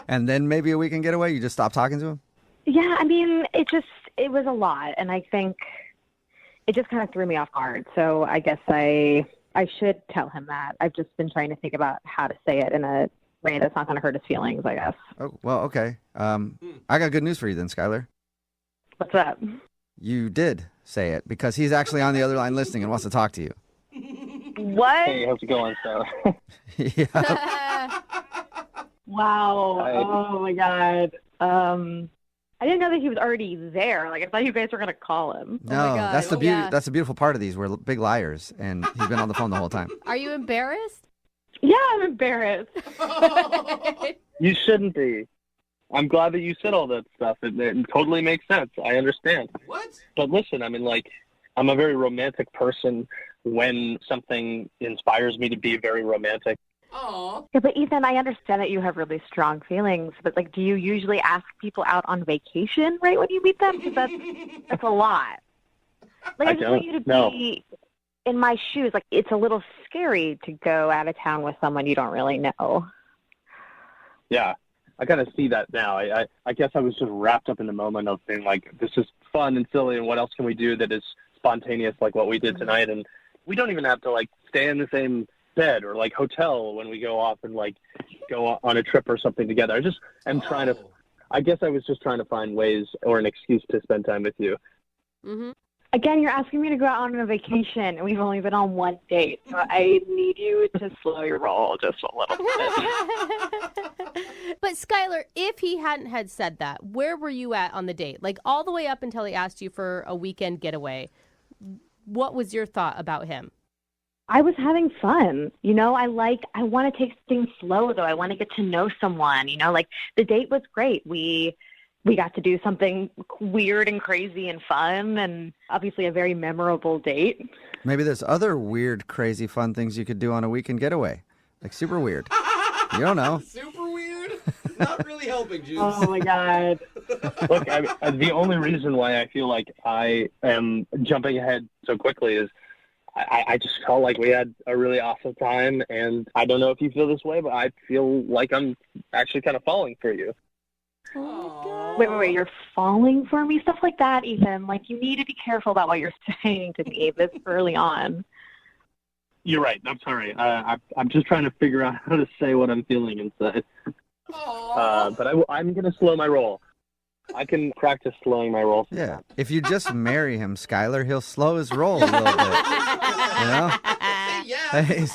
and then maybe a weekend getaway. You just stop talking to him. Yeah, I mean, it was a lot, and I think it just kind of threw me off guard. So I guess I should tell him that. I've just been trying to think about how to say it in a way that's not going to hurt his feelings, I guess. Oh, well, okay. I got good news for you then, Skylar. What's up? You did say it because he's actually on the other line listening and wants to talk to you. What? Hey, how's it going, Sarah? Yeah. Wow. Hi. Oh, my God. I didn't know that he was already there. Like, I thought you guys were going to call him. No, God. that's the beauty. Yeah. That's the beautiful part of these. We're big liars, and he's been on the phone the whole time. Are you embarrassed? Yeah, I'm embarrassed. You shouldn't be. I'm glad that you said all that stuff. It totally makes sense. I understand. What? But listen, I mean, like, I'm a very romantic person when something inspires me to be very romantic. Aw. Yeah, but Ethan, I understand that you have really strong feelings, but like, do you usually ask people out on vacation right when you meet them? Because that's a lot. Like, I just want you to be in my shoes. Like, it's a little scary to go out of town with someone you don't really know. Yeah, I kind of see that now. I guess I was just wrapped up in the moment of being like, this is fun and silly, and what else can we do that is spontaneous like what we did tonight? And we don't even have to, like, stay in the same bed or, like, hotel when we go off and, like, go on a trip or something together. I just am trying to – I guess I was just trying to find ways or an excuse to spend time with you. Mm-hmm. Again, you're asking me to go out on a vacation, and we've only been on one date. So I need you to slow your roll just a little bit. But Skylar, if he hadn't had said that, where were you at on the date? Like all the way up until he asked you for a weekend getaway. What was your thought about him? I was having fun. You know, I want to take things slow, though. I want to get to know someone. You know, like the date was great. We got to do something weird and crazy and fun, and obviously a very memorable date. Maybe there's other weird, crazy, fun things you could do on a weekend getaway, like super weird. You don't know. Super weird? Not really helping, Juice. Oh, my God. Look, the only reason why I feel like I am jumping ahead so quickly is I just felt like we had a really awesome time, and I don't know if you feel this way, but I feel like I'm actually kind of falling for you. Oh my God. Wait, you're falling for me? Stuff like that, Ethan. Like, you need to be careful about what you're saying to me this early on. You're right. I'm sorry. I'm just trying to figure out how to say what I'm feeling inside. But I'm going to slow my roll. I can practice slowing my roll. Yeah. If you just marry him, Skylar, he'll slow his roll a little bit. You know? Hey,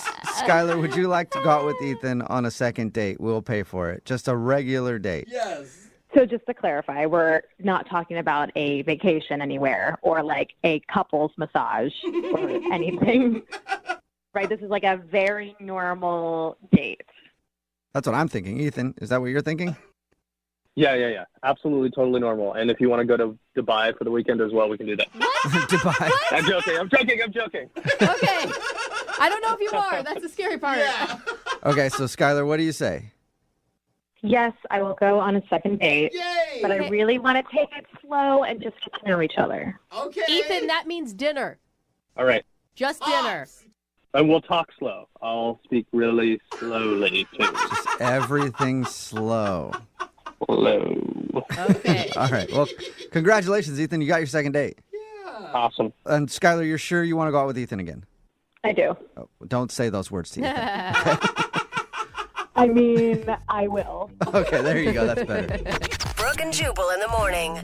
Skylar, would you like to go out with Ethan on a second date? We'll pay for it. Just a regular date. Yes. So just to clarify, we're not talking about a vacation anywhere or like a couple's massage or anything. Right? This is like a very normal date. That's what I'm thinking. Ethan, is that what you're thinking? Yeah. Absolutely, totally normal. And if you want to go to Dubai for the weekend as well, we can do that. Dubai. I'm joking. Okay. I don't know if you are. That's the scary part. Yeah. Okay, so Skylar, what do you say? Yes, I will go on a second date. Yay! But I really want to take it slow and just get to know each other. Okay. Ethan, that means dinner. All right. Just dinner. And we'll talk slow. I'll speak really slowly, too. Just everything slow. Slow. Okay. All right. Well, congratulations, Ethan. You got your second date. Yeah. Awesome. And Skylar, you're sure you want to go out with Ethan again? I do. Oh, don't say those words to Ethan. I mean, I will. Okay, there you go. That's better. Brooke and Jubal in the morning.